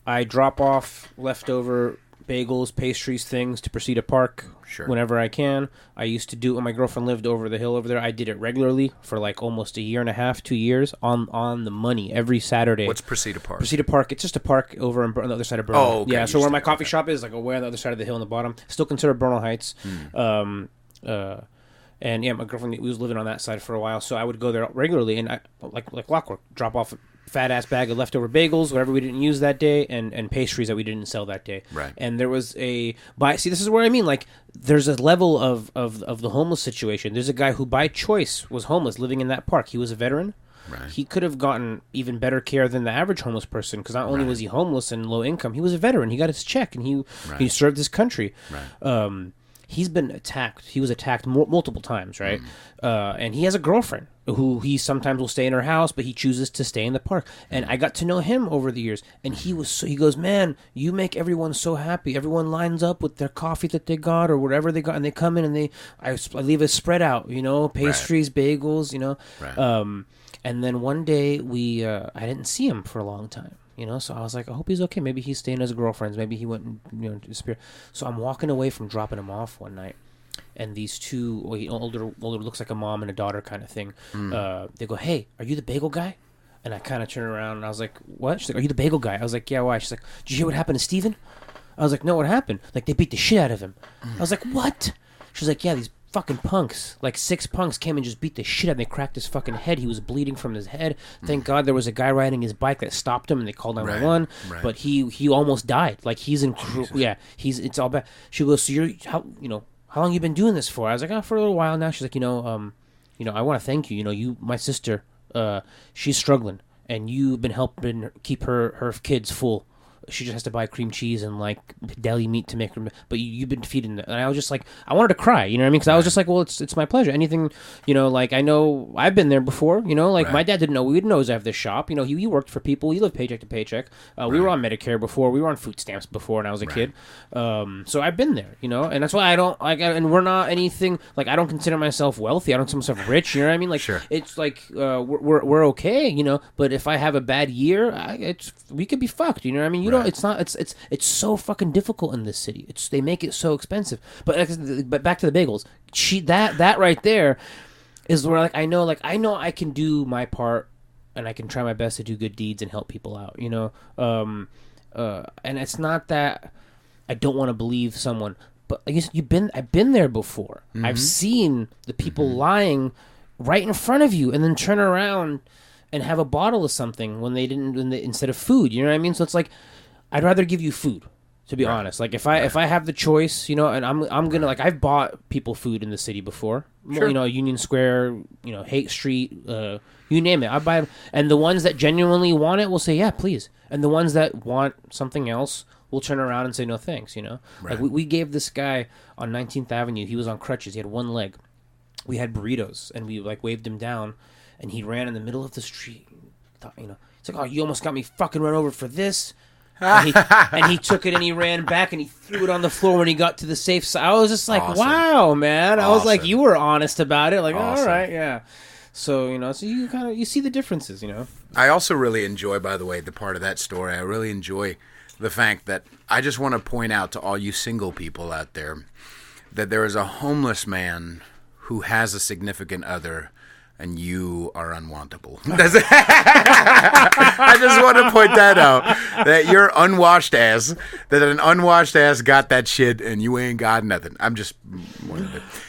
I drop off leftover bagels, pastries, things to Presida Park whenever I can. I used to do it when my girlfriend lived over the hill over there. I did it regularly for almost a year and a half, 2 years on the money every Saturday. What's Presida Park? Presida Park, it's just a park over on the other side of Bernal. Oh, okay. Yeah, so where my coffee shop is, way on the other side of the hill on the bottom. Still considered Bernal Heights. And my girlfriend was living on that side for a while, so I would go there regularly and I like clockwork, drop off fat ass bag of leftover bagels, whatever we didn't use that day, and pastries that we didn't sell that day. Right. And there was see, this is where I mean, there's a level of the homeless situation. There's a guy who by choice was homeless, living in that park. He was a veteran. Right. He could have gotten even better care than the average homeless person, because not only was he homeless and low income, he was a veteran. He got his check and he served his country. Right. He's been attacked. He was attacked multiple times, right? And he has a girlfriend who he sometimes will stay in her house, but he chooses to stay in the park. And I got to know him over the years. And he goes, man, you make everyone so happy. Everyone lines up with their coffee that they got or whatever they got, and they come in and I leave a spread out, pastries, bagels, Right. And then one day I didn't see him for a long time. So I was like, I hope he's okay. Maybe he's staying at his girlfriend's. Maybe he went and disappeared. So I'm walking away from dropping him off one night, and these 2 older looks like a mom and a daughter kind of thing. They go, "Hey, are you the bagel guy?" And I kind of turn around and I was like, "What?" She's like, "Are you the bagel guy?" I was like, "Yeah, why?" She's like, "Did you hear what happened to Steven?" I was like, "No, what happened?" They beat the shit out of him. I was like, "What?" She's like, "Yeah, these fucking punks, 6 punks came and just beat the shit out of him. They cracked his fucking head. He was bleeding from his head. Thank God there was a guy riding his bike that stopped him and they called 911. Right. But he almost died. He's in it's all bad." She goes, "So you're how long you been doing this for?" I was like, "For a little while now." She's like, I want to thank you. My sister, she's struggling and you've been helping keep her kids full. she just has to buy cream cheese and like deli meat to make her. But you've been feeding that, and I was just like, I wanted to cry. You know what I mean? Because I was just like, well, it's my pleasure. Anything, like I know I've been there before. Like my dad didn't know. We didn't know he was at this shop. He worked for people. He lived paycheck to paycheck. We were on Medicare before. We were on food stamps before, when I was a kid. So I've been there. And that's why I don't like. And we're not anything like. I don't consider myself wealthy. I don't consider myself rich. You know what I mean? Like it's like we're okay. But if I have a bad year, we could be fucked. You know what I mean? It's not. It's so fucking difficult in this city. They make it so expensive. But back to the bagels. That right there is where I know I can do my part, and I can try my best to do good deeds and help people out. And it's not that I don't want to believe someone, but I guess I've been there before. Mm-hmm. I've seen the people lying right in front of you, and then turn around and have a bottle of something when they didn't, instead of food. You know what I mean? So it's like, I'd rather give you food, to be honest. Like if I have the choice, and I'm gonna I've bought people food in the city before. Sure. Union Square, Haight Street, you name it. I buy them, and the ones that genuinely want it will say, yeah, please. And the ones that want something else will turn around and say no thanks. Right. Like we gave this guy on 19th Avenue. He was on crutches. He had one leg. We had burritos, and we waved him down, and he ran in the middle of the street. It's like, oh, you almost got me fucking run over for this. And he took it and he ran back and he threw it on the floor when he got to the safe side. I was just like, awesome. Wow, man. I was like, you were honest about it. Like, awesome. All right, yeah. So, so you see the differences, I also really enjoy, by the way, the part of that story. I really enjoy the fact that I just want to point out to all you single people out there that there is a homeless man who has a significant other, and you are unwantable. I just want to point that out. That you're unwashed ass. That an unwashed ass got that shit, and you ain't got nothing. I'm just.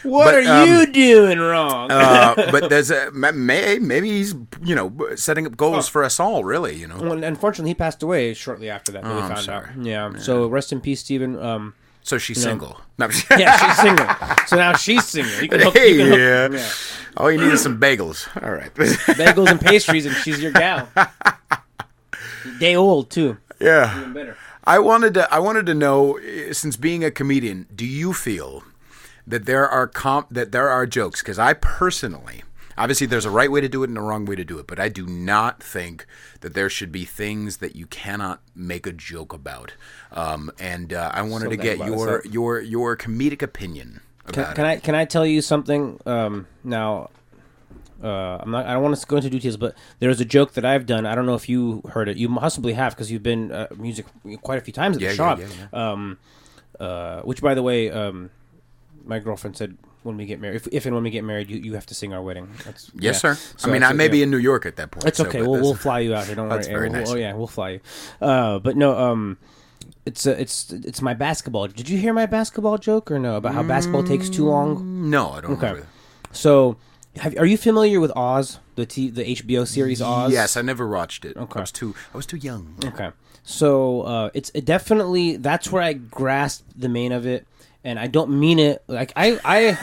What are you doing wrong? But there's maybe he's setting up goals for us all. Really, Well, unfortunately, he passed away shortly after that. We found out. Yeah. So rest in peace, Stephen. So she's single. No, yeah, she's single. So now she's single. You can hook, yeah. All you need is some bagels. All right. Bagels and pastries, and she's your gal. Day old too. Yeah. Even better. I wanted to know, since being a comedian, do you feel that there are jokes? Because I personally, obviously, there's a right way to do it and a wrong way to do it, but I do not think that there should be things that you cannot make a joke about. And I wanted to get your comedic opinion about it. Can I tell you something? Now, I don't want to go into details, but there's a joke that I've done. I don't know if you heard it. You possibly have, because you've been music quite a few times at the shop. Yeah. Which, by the way, my girlfriend said, when we get married, if and when we get married, you have to sing our wedding. Yes, sir. So I may be in New York at that point. It's okay. We'll fly you out here. Don't worry. That's very nice. Oh yeah, we'll fly you. But no, it's my basketball. Did you hear my basketball joke or no? About how basketball takes too long? No, I don't. Okay. Remember. So, are you familiar with Oz, the HBO series Oz? Yes, I never watched it. Okay. I was too young. Okay. So it definitely, that's where I grasped the main of it. And I don't mean it like I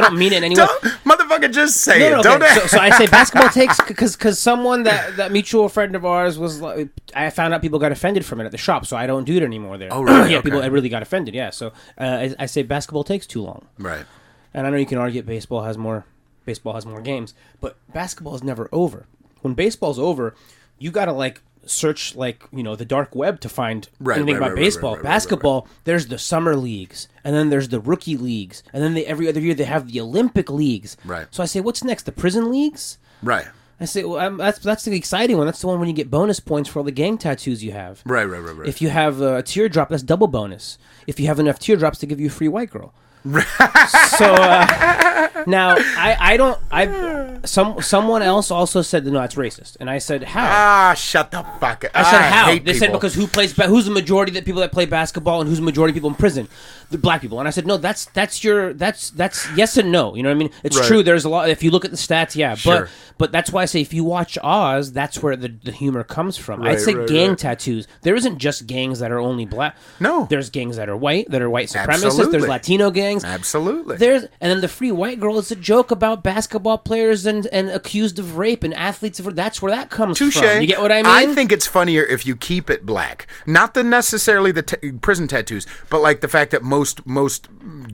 don't mean it in any way. Motherfucker, just say it. Don't. So I say basketball takes because someone that mutual friend of ours was like, I found out people got offended from it at the shop, so I don't do it anymore there. Oh really? Yeah, okay. People really got offended. Yeah, so I say basketball takes too long. Right. And I know you can argue baseball has more games, but basketball is never over. When baseball's over, you gotta search the dark web to find anything about baseball. Basketball, there's the summer leagues, and then there's the rookie leagues, and then every other year they have the Olympic leagues. Right. So I say, what's next? The prison leagues? Right. I say, well, that's the exciting one. That's the one when you get bonus points for all the gang tattoos you have. Right. If you have a teardrop, that's double bonus. If you have enough teardrops to give you a free white girl. So now someone else also said no, that's racist, and I said how? Shut the fuck up. I said how? They said because who's the majority of the people that play basketball, and who's the majority of people in prison? The black people. And I said no, that's yes and no. You know what I mean? It's true. There's a lot. If you look at the stats, yeah, sure. But that's why I say if you watch Oz, that's where the humor comes from. I'd say gang tattoos. There isn't just gangs that are only black. No, there's gangs that are white supremacists. Absolutely. There's Latino gangs. gangs. Absolutely. And then the free white girl is a joke about basketball players and accused of rape and athletes. That's where that comes from. You get what I mean? I think it's funnier if you keep it black. Not necessarily the prison tattoos, but like the fact that most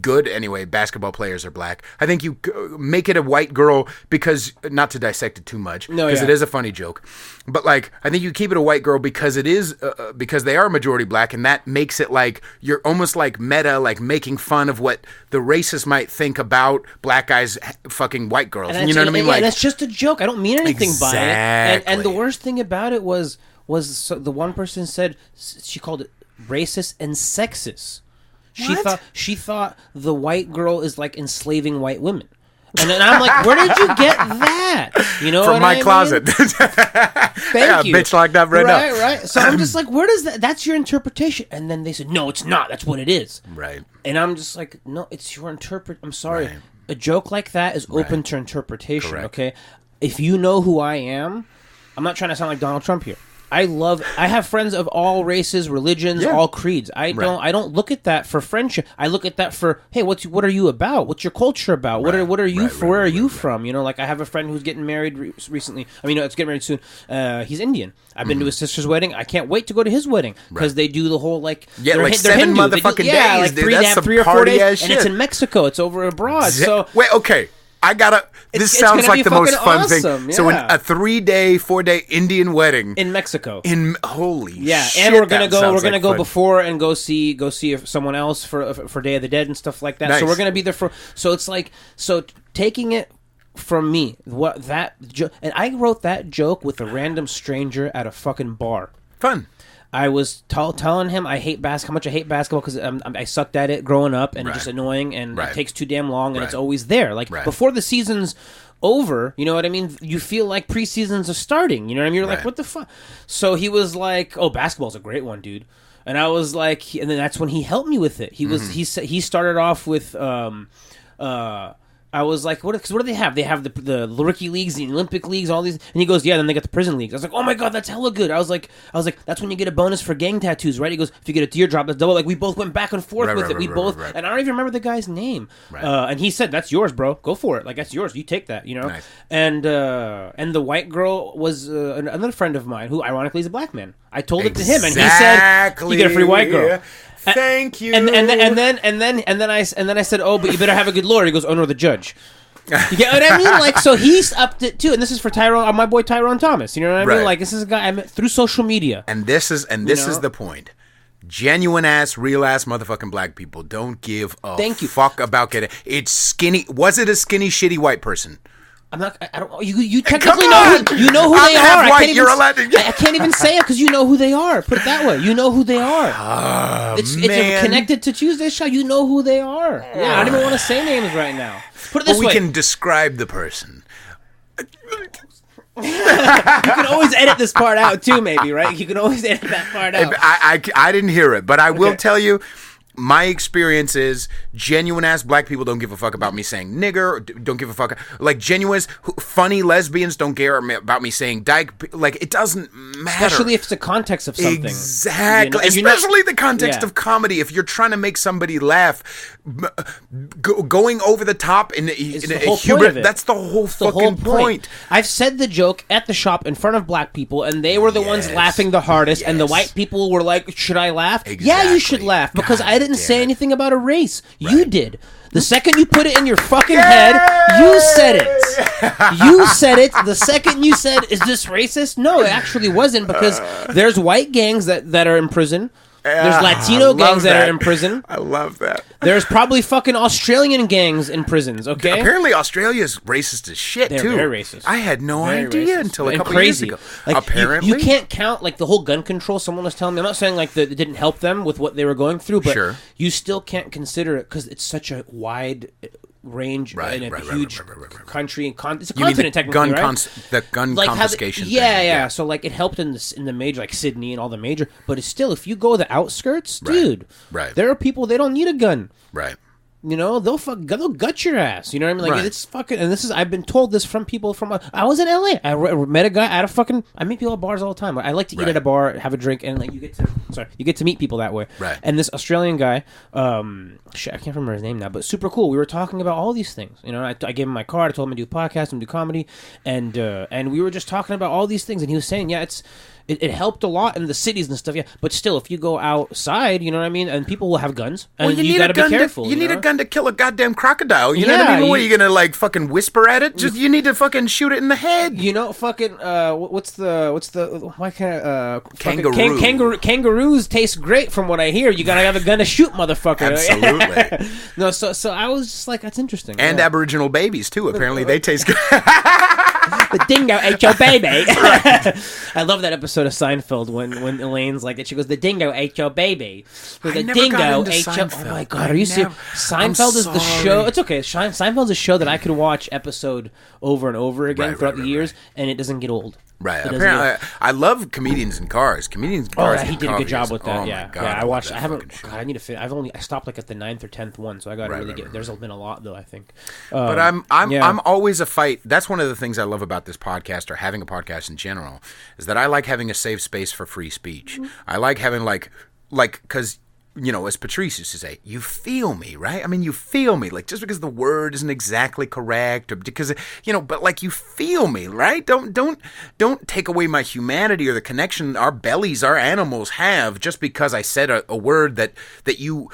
good, anyway, basketball players are black. I think you make it a white girl because, not to dissect it too much, because it is a funny joke. But like, I think you keep it a white girl because it is because they are majority black, and that makes it like you're almost like meta, like making fun of what the racists might think about black guys fucking white girls. You know what I mean? Like, that's just a joke. I don't mean anything by it. And the worst thing about it was the one person said she called it racist and sexist. She thought the white girl is like enslaving white women. And then I'm like, where did you get that? You know, from my closet. Thank you. Bitch locked up right now. Right. So I'm just like, where does that? That's your interpretation. And then they said, no, it's not. That's what it is. Right. And I'm just like, no, it's your I'm sorry. Right. A joke like that is open to interpretation. Correct. Okay. If you know who I am, I'm not trying to sound like Donald Trump here. I have friends of all races, religions, all creeds. I don't look at that for friendship. I look at that for, hey, what are you about? What's your culture about? What are you where are you from? You know, like I have a friend who's getting married recently. I mean, it's getting married soon. He's Indian. I've been to his sister's wedding. I can't wait to go to his wedding because they do the whole like like 7 motherfucking days. Yeah, like three or 4 days, and it's in Mexico. It's over abroad. So wait, okay. This sounds like the most fun awesome. thing. So a 3-day, 4-day Indian wedding in Mexico. Holy shit! And we're gonna go. We're gonna go before and go see someone else for Day of the Dead and stuff like that. Nice. So we're gonna be there for. So it's like taking it from me. And I wrote that joke with a random stranger at a fucking bar. Fun. I was telling him I hate how much I hate basketball because I sucked at it growing up and it's just annoying and it takes too damn long and it's always there. Like before the season's over, you know what I mean? You feel like preseasons are starting. You know what I mean? You're like, what the fuck? So he was like, "Oh, basketball's a great one, dude." And I was like, and then that's when he helped me with it. He started off with I was like, what do they have? They have the rookie leagues, the Olympic leagues, all these. And he goes, yeah, then they got the prison leagues. I was like, oh my God, that's hella good. I was like, that's when you get a bonus for gang tattoos, right? He goes, if you get a teardrop, that's double. Like, we both went back and forth with it. We both, and I don't even remember the guy's name. Right. And he said, that's yours, bro. Go for it. Like, that's yours. You take that, you know? Nice. And the white girl was another friend of mine who, ironically, is a black man. I told it to him, and he said, you get a free white girl. Thank you. And then I said, oh, but you better have a good lawyer. He goes, oh no, the judge. You get what I mean? Like, so he's upped it too, and this is for my boy Tyrone Thomas. You know what I mean? Like, this is a guy I met through social media. And this is the point. Genuine ass, real ass motherfucking black people don't give a fuck about getting. It's skinny. Was it a skinny, shitty white person? I don't. You technically know who they are. I can't even say it because you know who they are. Put it that way. You know who they are. It's connected to Tuesday's show. You know who they are. Yeah, I don't even want to say names right now. Put it this way. We can describe the person. You can always edit this part out too, maybe, right? You can always edit that part out. I didn't hear it, but I will tell you. My experience is genuine ass black people don't give a fuck about me saying nigger, or don't give a fuck. Like genuine, funny lesbians don't care about me saying dyke. Like it doesn't matter. Especially if it's the context of something. Exactly. You know? Especially the context of comedy. If you're trying to make somebody laugh, going over the top in a humor, that's the whole fucking point. I've said the joke at the shop in front of black people, and they were the ones laughing the hardest, and the white people were like, should I laugh? Exactly. Yeah, you should laugh, because I didn't say anything about a race. You did. The second you put it in your fucking head, you said it. You said it. The second you said, is this racist? No, it actually wasn't, because there's white gangs that are in prison. There's Latino gangs that are in prison. I love that. There's probably fucking Australian gangs in prisons, okay? Apparently Australia's racist as shit, too. They're very racist. I had no idea until a couple years ago. Like, apparently. You can't count, like, the whole gun control. Someone was telling me, I'm not saying, like, that it didn't help them with what they were going through, but you still can't consider it because it's such a wide range in a huge country. And it's a continent, technically, right? The gun confiscation thing. Yeah. So, like, it helped in the major, like Sydney and all the major. But it's still, if you go the outskirts, dude, there are people, they don't need a gun. Right. they'll gut your ass. You know what I mean? Like Right. it's fucking. And I've been told this from people from. I was in LA. I met a guy at a fucking. I meet people at bars all the time. I like to eat Right. at a bar, have a drink, and like you get to meet people that way. Right. And this Australian guy, shit, I can't remember his name now, but super cool. We were talking about all these things. You know, I gave him my card. I told him to do a podcast and do comedy, and we were just talking about all these things. And he was saying, yeah, it helped a lot in the cities and stuff, yeah. But still, if you go outside, you know what I mean, and people will have guns, and well, you got to be careful. You need a gun to kill a goddamn crocodile. You know what I mean? What are you gonna like fucking whisper at it? Just you need to fucking shoot it in the head. You know, fucking what's the why can't kangaroo? Kangaroos taste great from what I hear. You gotta have a gun to shoot, motherfucker. Absolutely. No, so I was just like, that's interesting. And Aboriginal babies too. Apparently, they taste good. The dingo ate your baby. I love that episode of Seinfeld when Elaine's like it. She goes, "The dingo ate your baby." The dingo ate your. Oh my god, are you serious? Seinfeld is the show. It's okay. Seinfeld's a show that I could watch episode over and over again throughout the years, and it doesn't get old. Right. Apparently, I love comedians in cars. Comedians in cars. Oh, he did a good job with that. Oh yeah, my God, yeah. I watched. I haven't. show. God, I need to. I stopped like at the 9th or 10th one, so I got to really get. There's been a lot though. I think. But I'm always a fight. That's one of the things I love about this podcast, or having a podcast in general, is that I like having a safe space for free speech. Mm-hmm. I like having like because. You know, as Patrice used to say, you feel me, right? I mean, you feel me. Like, just because the word isn't exactly correct, or because, but like, you feel me, right? Don't take away my humanity or the connection our bellies, our animals have, just because I said a word that you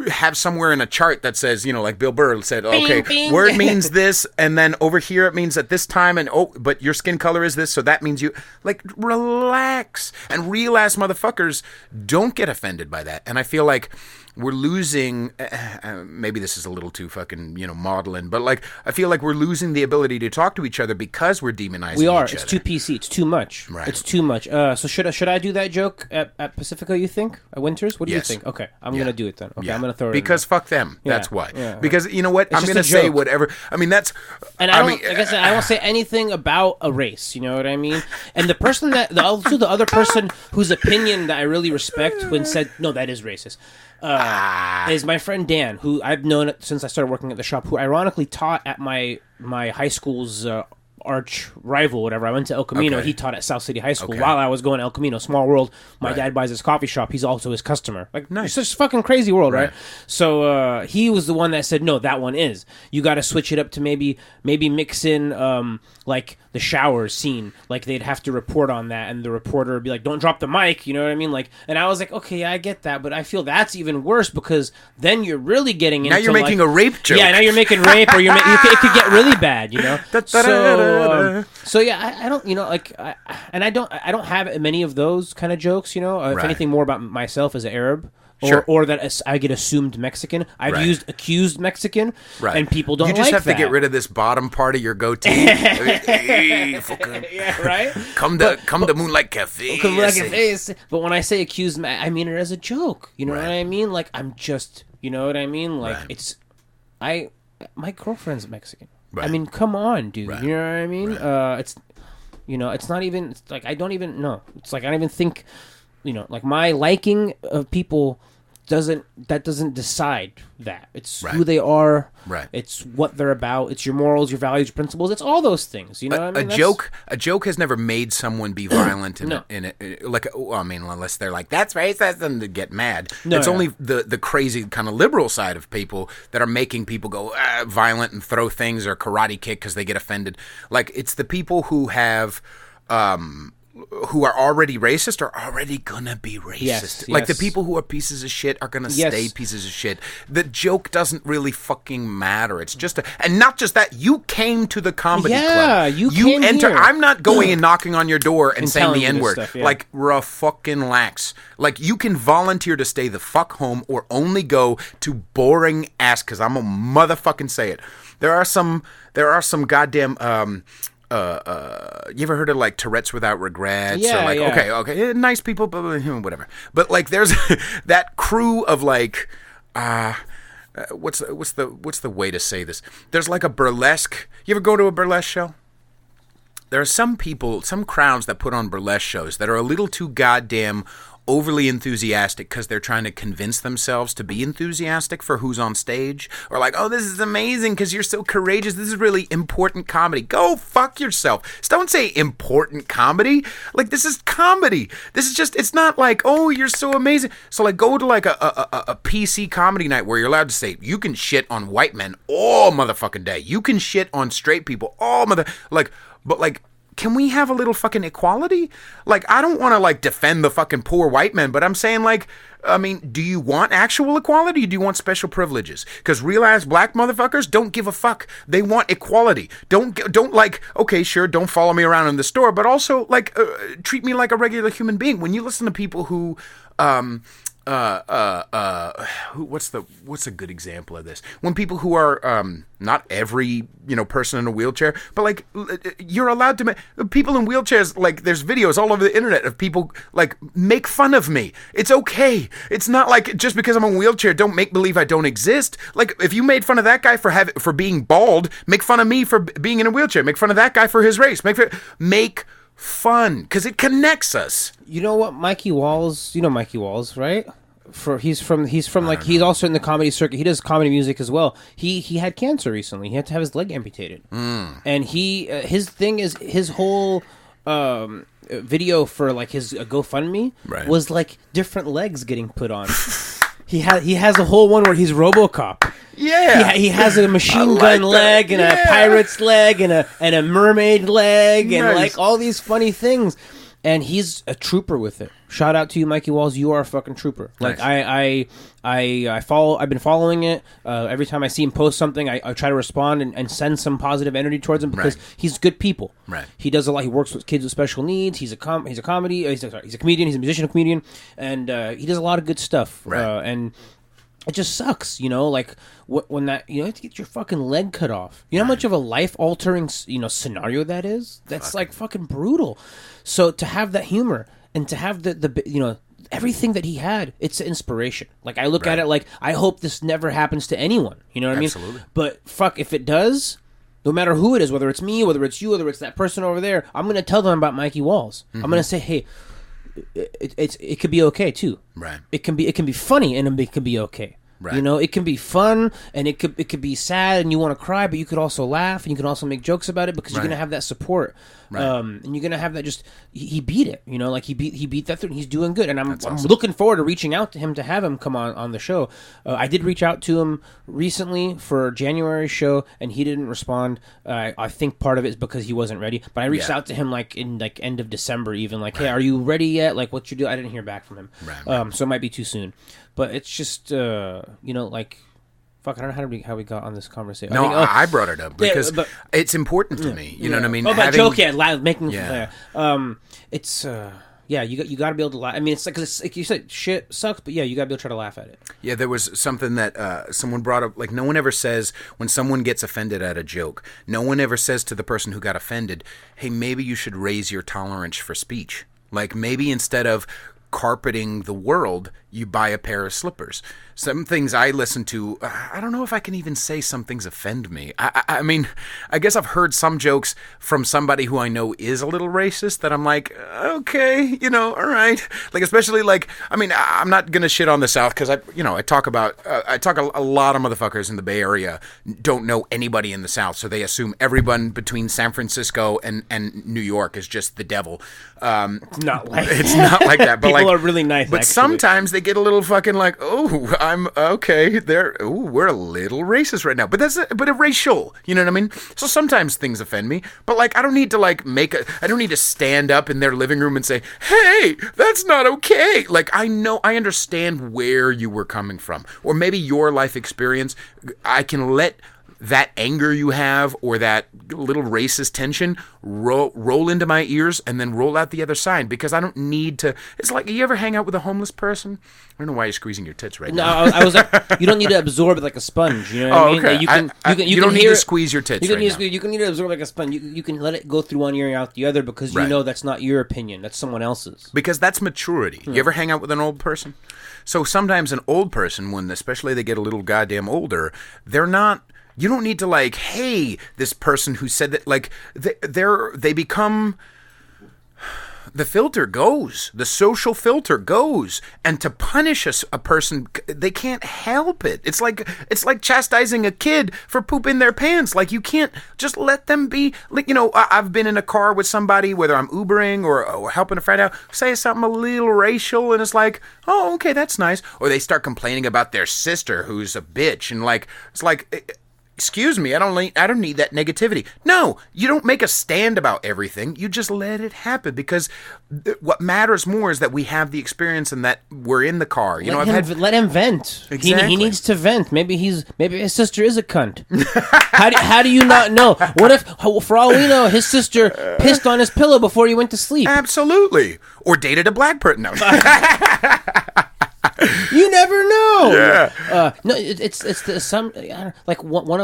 have somewhere in a chart that says, like Bill Burr said, okay, bing. Word means this, and then over here it means at this time, and but your skin color is this, so that means you, like, relax. And real ass motherfuckers don't get offended by that. And I feel like we're losing, maybe this is a little too fucking, maudlin, but like, I feel like we're losing the ability to talk to each other because we're demonizing each other. It's too PC. It's too much. Right. It's too much. So should I do that joke at Pacifica, you think? At Winters? What do you think? Okay, I'm going to do it then. Okay, I'm going to throw it because in fuck them. That's why. Yeah. Because you know what? I'm going to say whatever. I mean, that's... And like I said, I won't say anything about a race, you know what I mean? And the person the other person whose opinion that I really respect when said, no, that is racist, is my friend Dan, who I've known since I started working at the shop, who ironically taught at my high school's arch rival, whatever. I went to El Camino. Okay. He taught at South City High School while I was going to El Camino. Small world. My dad buys his coffee shop. He's also his customer. Like, nice. It's such a fucking crazy world, right? So he was the one that said, no, that one is. You got to switch it up to maybe mix in like the shower scene. Like they'd have to report on that, and the reporter would be like, don't drop the mic. You know what I mean? Like, and I was like, okay, yeah, I get that, but I feel that's even worse because then you're really getting into now you're making a rape joke. Yeah, now you're making rape, or it could get really bad, So yeah, I don't, I don't have many of those kind of jokes, If anything, more about myself as an Arab. Or that I get assumed Mexican. I've used accused Mexican, and people don't like that. You just have to get rid of this bottom part of your goatee. Yeah, right? Come to Moonlight Cafe. But when I say accused, I mean it as a joke. You know what I mean? Like, I'm just, you know what I mean? Like, my girlfriend's Mexican. Right. I mean, come on, dude. Right. You know what I mean? Right. It's not even, it's like, I don't even know. It's like, I don't even think, like my liking of people doesn't decide that. It's who they are. Right. It's what they're about. It's your morals, your values, your principles. It's all those things. You know what I mean? A joke has never made someone be violent in it. Like, I mean, unless they're like, that's racist, and they get mad. No, it's only the crazy kind of liberal side of people that are making people go violent and throw things or karate kick because they get offended. Like, it's the people who have... who are already racist are already gonna be racist. Yes, like the people who are pieces of shit are gonna stay pieces of shit. The joke doesn't really fucking matter. It's just and not just that. You came to the comedy club. Yeah, you came enter. Here. I'm not going and knocking on your door and saying the N-word. Stuff, yeah. Like, fucking lax. Like, you can volunteer to stay the fuck home or only go to boring ass. Because I'm a motherfucking say it. There are some goddamn. You ever heard of like Tourette's without regrets? Yeah, or like, okay, nice people, but whatever. But like, there's that crew of like, what's the way to say this? There's like a burlesque. You ever go to a burlesque show? There are some crowds that put on burlesque shows that are a little too goddamn overly enthusiastic because they're trying to convince themselves to be enthusiastic for who's on stage, or like, oh, this is amazing because you're so courageous. This is really important comedy. Go fuck yourself. Just don't say important comedy. Like, this is comedy. This is just, it's not like, oh, you're so amazing. So like, go to like a PC comedy night where you're allowed to say, you can shit on white men all motherfucking day. You can shit on straight people all but like, can we have a little fucking equality? Like, I don't want to like defend the fucking poor white men, but I'm saying like, I mean, do you want actual equality or do you want special privileges? Because real ass black motherfuckers don't give a fuck. They want equality. Don't like, okay, sure, don't follow me around in the store, but also like treat me like a regular human being. When you listen to people who, what's a good example of this? When people who are not every person in a wheelchair, but like you're allowed to people in wheelchairs, like there's videos all over the internet of people like make fun of me. It's okay. It's not like just because I'm in a wheelchair, don't make believe I don't exist. Like if you made fun of that guy for being bald, make fun of me for being in a wheelchair. Make fun of that guy for his race. Make fun, because it connects us. You know what, Mikey Walls? You know Mikey Walls, right? He's also in the comedy circuit. He does comedy music as well. He had cancer recently. He had to have his leg amputated, and his thing is his whole video for like his GoFundMe was like different legs getting put on. He has a whole one where he's RoboCop. Yeah, he has a machine gun leg and a pirate's leg and a mermaid leg and like all these funny things, and he's a trooper with it. Shout out to you, Mikey Walls. You are a fucking trooper. Nice. Like I've been following it. Every time I see him post something, I try to respond and send some positive energy towards him because he's good people. Right. He does a lot. He works with kids with special needs. He's a comedian. He's a comedian. He's a musician, a comedian, and he does a lot of good stuff. Right. And it just sucks, like when that you have to get your fucking leg cut off. You know how much of a life altering scenario that is. That's like fucking brutal. So to have that humor and to have the everything that he had, it's an inspiration. Like I look at it like I hope this never happens to anyone. You know what I mean? Absolutely. But fuck, if it does, no matter who it is, whether it's me, whether it's you, whether it's that person over there, I'm gonna tell them about Mikey Walls. I'm gonna say, hey, it could be okay too. Right. It can be funny and it can be okay. Right. It can be fun and it could be sad and you want to cry, but you could also laugh and you can also make jokes about it because you're gonna have that support. Right. And you're gonna have that. Just he beat it. Like he beat that through. And he's doing good. And I'm looking forward to reaching out to him to have him come on the show. I did reach out to him recently for January's show and he didn't respond. I think part of it is because he wasn't ready. But I reached out to him like in like end of December even. Like, hey, are you ready yet? Like, what you do? I didn't hear back from him. Right. So it might be too soon. But it's just, like, fuck, I don't know how we got on this conversation. No, I brought it up because it's important to me. You know what I mean? Oh, but joking, making it's, you got to be able to laugh. I mean, it's like you said, shit sucks, but you got to be able to try to laugh at it. Yeah, there was something that someone brought up, like, no one ever says, when someone gets offended at a joke, no one ever says to the person who got offended, hey, maybe you should raise your tolerance for speech. Like, maybe instead of carpeting the world, you buy a pair of slippers. Some things I listen to, I don't know if I can even say some things offend me. I mean, I guess I've heard some jokes from somebody who I know is a little racist that I'm like, okay, all right. Like, especially like, I mean, I'm not going to shit on the South because I talk a lot of motherfuckers in the Bay Area don't know anybody in the South. So they assume everyone between San Francisco and New York is just the devil. It's not like that. But people are really nice. But actually. Sometimes they get a little fucking like, oh, I'm okay. We're a little racist right now. But but a racial, you know what I mean? So sometimes things offend me. But like, I don't need to I don't need to stand up in their living room and say, hey, that's not okay. Like, I understand where you were coming from, or maybe your life experience. I can let that anger you have or that little racist tension roll into my ears and then roll out the other side, because I don't need to. It's like, you ever hang out with a homeless person? I don't know why you're squeezing your tits right now. No, I was like, you don't need to absorb it like a sponge. You know what I mean? Okay. Like you don't need to squeeze your tits. You can need to absorb like a sponge. You can let it go through one ear and out the other because you know that's not your opinion. That's someone else's. Because that's maturity. You ever hang out with an old person? So sometimes an old person, when especially they get a little goddamn older, they're not. You don't need to like, hey, this person who said that, like, they become, the filter goes. The social filter goes. And to punish a person, they can't help it. It's like chastising a kid for pooping their pants. Like, you can't just let them be. Like, I've been in a car with somebody, whether I'm Ubering or helping a friend out, say something a little racial, and it's like, oh, okay, that's nice. Or they start complaining about their sister who's a bitch, and it's like, excuse me, I don't need that negativity. No, you don't make a stand about everything. You just let it happen, because what matters more is that we have the experience and that we're in the car. Let him vent. Exactly. He needs to vent. Maybe his sister is a cunt. How do you not know? What if, for all we know, his sister pissed on his pillow before he went to sleep? Absolutely. Or dated a black person. No. You never know. Yeah. No,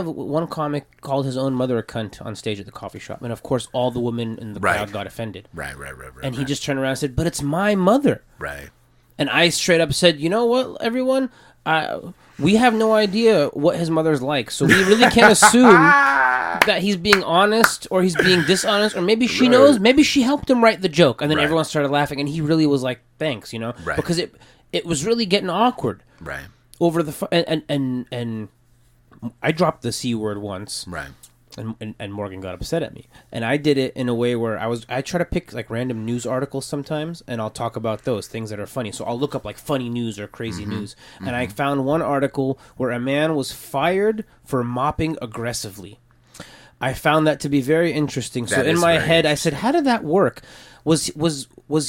one comic called his own mother a cunt on stage at the coffee shop, and of course all the women in the crowd got offended. Right. And he just turned around and said, "But it's my mother." Right. And I straight up said, "You know what, everyone? We have no idea what his mother's like, so we really can't assume that he's being honest or he's being dishonest, or maybe she knows, maybe she helped him write the joke." And then everyone started laughing, and he really was like, "Thanks," because it was really getting awkward. Right. Over the and I dropped the C word once. Right. And Morgan got upset at me. And I did it in a way where I try to pick like random news articles sometimes, and I'll talk about those things that are funny. So I'll look up like funny news or crazy news. And I found one article where a man was fired for mopping aggressively. I found that to be very interesting. So in my head I said, how did that work? Was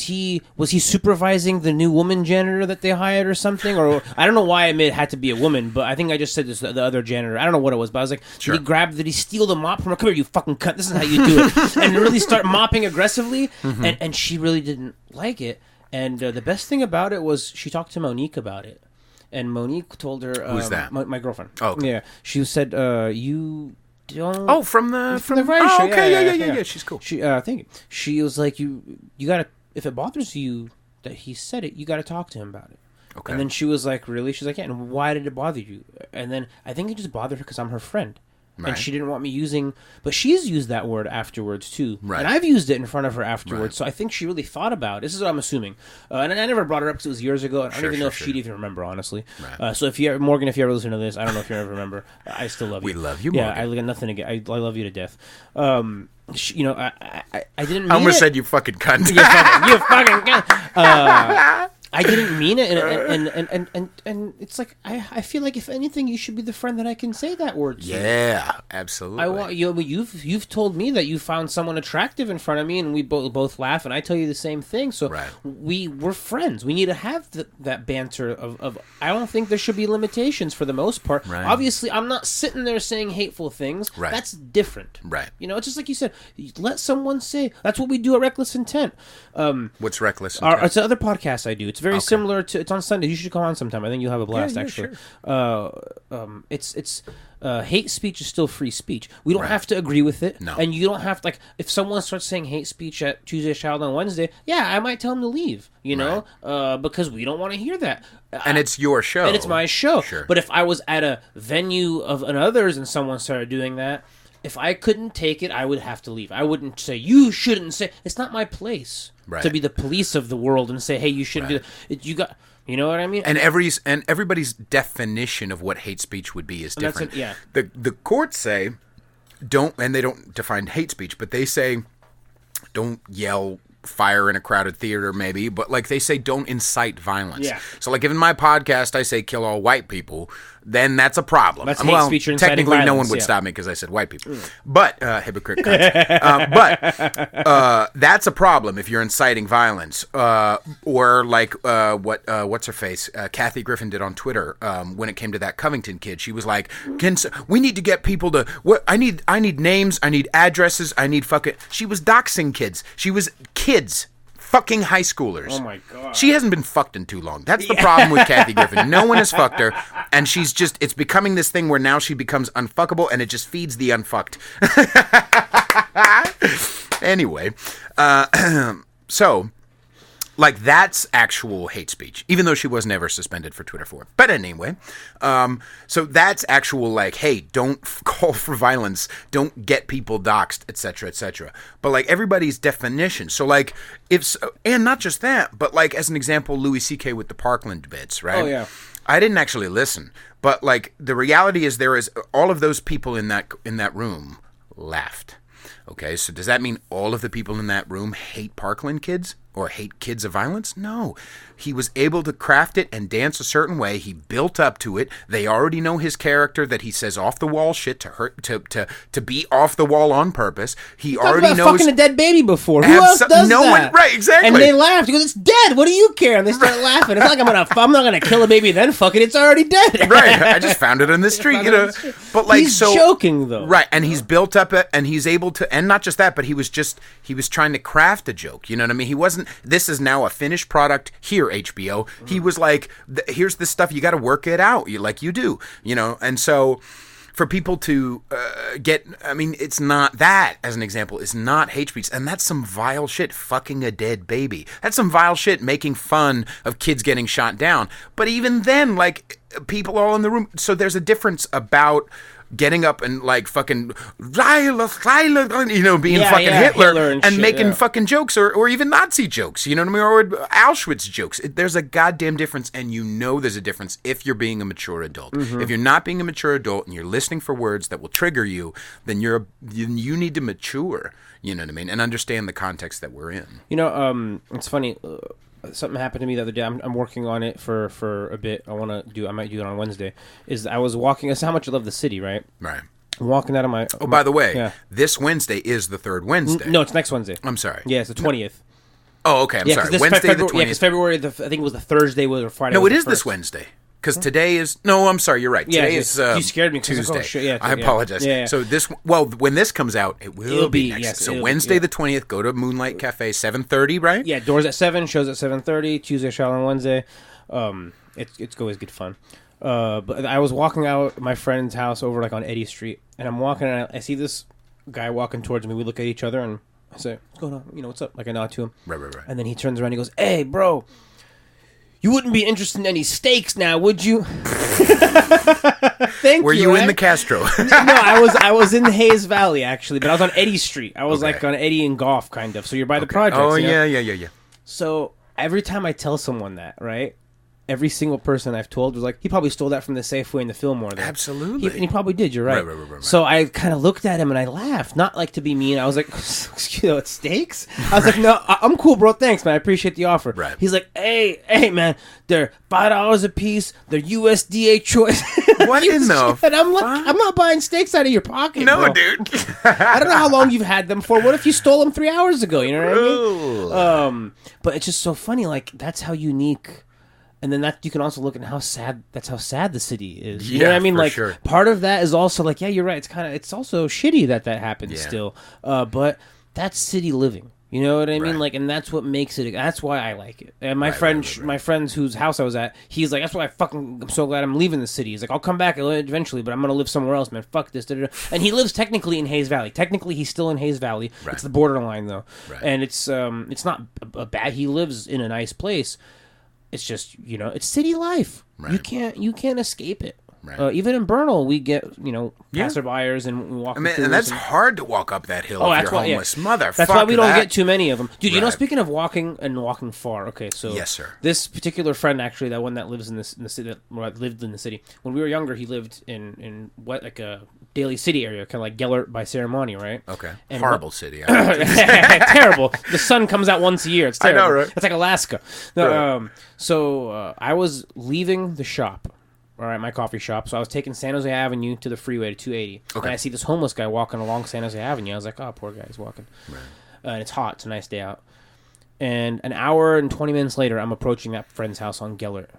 he supervising the new woman janitor that they hired or something? Or I don't know why it had to be a woman, but I think I just said this the other janitor. I don't know what it was, but I was like, did he steal the mop from her? Come here, you fucking cunt. This is how you do it. And really start mopping aggressively. And she really didn't like it. And the best thing about it was she talked to Monique about it. And Monique told her... Who's that? My girlfriend. Oh, okay. Yeah. She said, you... don't. Oh, from the writing show. Okay, yeah. She's cool. Thank you. She was like, you gotta, if it bothers you that he said it, you gotta talk to him about it. Okay. And then she was like, really? She's like, yeah. And why did it bother you? And then I think it just bothered her because I'm her friend. Right. And she didn't want me using, but she's used that word afterwards too. Right. And I've used it in front of her afterwards. Right. So I think she really thought about it. This is what I'm assuming. And I never brought her up because it was years ago. And I don't even know if she'd even remember, honestly. Right. So Morgan, if you ever listen to this, I don't know if you ever remember. I still love you. We love you, Morgan. Yeah, I got nothing against. I love you to death. I didn't mean I almost it. said you fucking cunt. You fucking cunt. I didn't mean it, and it's like I feel like if anything, you should be the friend that I can say that word to. Yeah, absolutely. I want you've told me that you found someone attractive in front of me, and we both laugh, and I tell you the same thing. So we're friends. We need to have that banter of. I don't think there should be limitations for the most part. Right. Obviously, I'm not sitting there saying hateful things. Right. That's different. Right. It's just like you said. Let someone say. That's what we do at Reckless Intent. What's Reckless Intent? It's another podcast I do. It's very similar to. It's on Sunday. You should come on sometime. I think you'll have a blast. Actually, sure. It's hate speech is still free speech. We don't have to agree with it, and you don't have to, like, if someone starts saying hate speech at Tuesday's Child on Wednesday, I might tell them to leave. Because we don't want to hear that. And it's your show, and it's my show. Sure. But if I was at a venue of another's and someone started doing that, if I couldn't take it, I would have to leave. I wouldn't say, you shouldn't say. It's not my place to be the police of the world and say, hey, you shouldn't do that. You got, you know what I mean? And everybody's definition of what hate speech would be is different. The courts say they don't define hate speech, but they say don't yell fire in a crowded theater, maybe, but like they say don't incite violence. Yeah. So like if in my podcast I say kill all white people, then that's a problem. That's hate speech or inciting technically violence, no one would stop me because I said white people. But hypocrite cunts. But that's a problem if you're inciting violence. Or like what's her face? Kathy Griffin did on Twitter when it came to that Covington kid. She was like, we need to get people to I need names, I need addresses, I need fucking. She was doxing kids. She was kids. Fucking high schoolers. Oh my god. She hasn't been fucked in too long. That's the problem with Kathy Griffin. No one has fucked her, and it's becoming this thing where now she becomes unfuckable, and it just feeds the unfucked. Anyway, so Like, that's actual hate speech, even though she was never suspended for Twitter for it. But anyway, so that's actual, like, hey, don't call for violence, don't get people doxxed, etc., etc. But, like, everybody's definition. So, like, and not just that, but, like, as an example, Louis C.K. with the Parkland bits, right? Oh, yeah. I didn't actually listen, but, like, the reality is all of those people in that room laughed. Okay, so does that mean all of the people in that room hate Parkland kids or hate kids of violence? No. He was able to craft it and dance a certain way. He built up to it. They already know his character, that he says off the wall shit to hurt, to be off the wall on purpose. He already knows. Fucking a dead baby before. Who else does no that? One, right, exactly. And they laughed. He goes, "It's dead. What do you care?" And they start laughing. It's like I'm not gonna kill a baby then. Fuck it. It's already dead. Right. I just found it in the street. But like, he's joking though. Right, and he's built up and he's able to, and not just that, but he was trying to craft a joke. You know what I mean? He wasn't. This is now a finished product. Here, HBO. He was like, here's this stuff, you got to work it out, you do, and so for people to it's not that, as an example, is not hate speech, and that's some vile shit. Fucking a dead baby, that's some vile shit. Making fun of kids getting shot down, but even then, like, people all in the room. So there's a difference about getting up and like fucking being fucking Hitler and making fucking jokes or even Nazi jokes, you know what I mean, or Auschwitz jokes. There's a goddamn difference, and there's a difference if you're being a mature adult. Mm-hmm. If you're not being a mature adult and you're listening for words that will trigger you, then you need to mature, you know what I mean, and understand the context that we're in. It's funny. Something happened to me the other day. I'm working on it for a bit. I might do it on Wednesday. I was walking. That's how much I love the city, right? Right. I'm walking out of my. Oh, by the way, this Wednesday is the third Wednesday. No, it's next Wednesday. I'm sorry. Yeah, it's the 20th. Oh, okay. I'm sorry. Wednesday the 20th. Yeah, because February. I think it was the Thursday or Friday. No, it is this Wednesday. Because today is... No, I'm sorry, you're right. Today is you scared me Tuesday. Like, oh, shit, I apologize. Yeah. So when this comes out, it'll be next. Yes, so Wednesday the 20th, go to Moonlight Cafe, 7:30, right? Yeah, doors at 7, shows at 7:30, Tuesday, show on Wednesday. It's always good fun. But I was walking out of my friend's house over like on Eddy Street, and I'm walking, and I see this guy walking towards me. We look at each other, and I say, "What's going on? What's up?" Like, I nod to him. Right. And then he turns around and he goes, "Hey, bro, you wouldn't be interested in any steaks now, would you?" Were you in the Castro? No, I was in Hayes Valley, actually, but I was on Eddy Street. I was like on Eddy and Goff, kind of. So you're by the projects. Oh, yeah. So every time I tell someone that, right, every single person I've told was like, he probably stole that from the Safeway in the Fillmore. There. Absolutely. And he probably did, you're right. Right. So I kind of looked at him and I laughed. Not like to be mean. I was like, it's steaks? I was like, no, I'm cool, bro. Thanks, man. I appreciate the offer. Right. He's like, hey, man, they're $5 a piece. They're USDA choice. What in the... And I'm like, I'm not buying steaks out of your pocket, no, bro. dude. I don't know how long you've had them for. What if you stole them 3 hours ago? You know what I mean? But it's just so funny. Like, that's how unique... And then that you can also look at how sad the city is. You know what I mean? Like, sure. Part of that is also like, yeah, you're right. It's also shitty that happens still. But that's city living. You know what I mean? Like, and that's what makes it. That's why I like it. And my friends whose house I was at, he's like, that's why I'm so glad I'm leaving the city. He's like, I'll come back eventually, but I'm gonna live somewhere else, man. Fuck this. And he lives technically in Hayes Valley. Technically, he's still in Hayes Valley. Right. It's the borderline though, and it's not a bad. He lives in a nice place. It's just, it's city life. Right. You can't escape it. Right. Even in Bernal, we get, passerbyers and we walk. And that's hard to walk up that hill if you're homeless. Motherfucker. That's why we don't get too many of them. Dude, speaking of walking and walking far, okay, so yes, sir. This particular friend, actually, that one that lives in the city, that lived in the city. When we were younger, he lived in what, like a Daly City area, kind of like Gellert by Ceremony, right? Okay. And horrible city. Terrible. The sun comes out once a year. It's terrible. I know, right? It's like Alaska. Right. So I was leaving the shop. All right, my coffee shop. So I was taking San Jose Avenue to the freeway to 280. Okay. And I see this homeless guy walking along San Jose Avenue. I was like, oh, poor guy, he's walking. Right. And it's hot. It's a nice day out. And an hour and 20 minutes later, I'm approaching that friend's house on Gellert.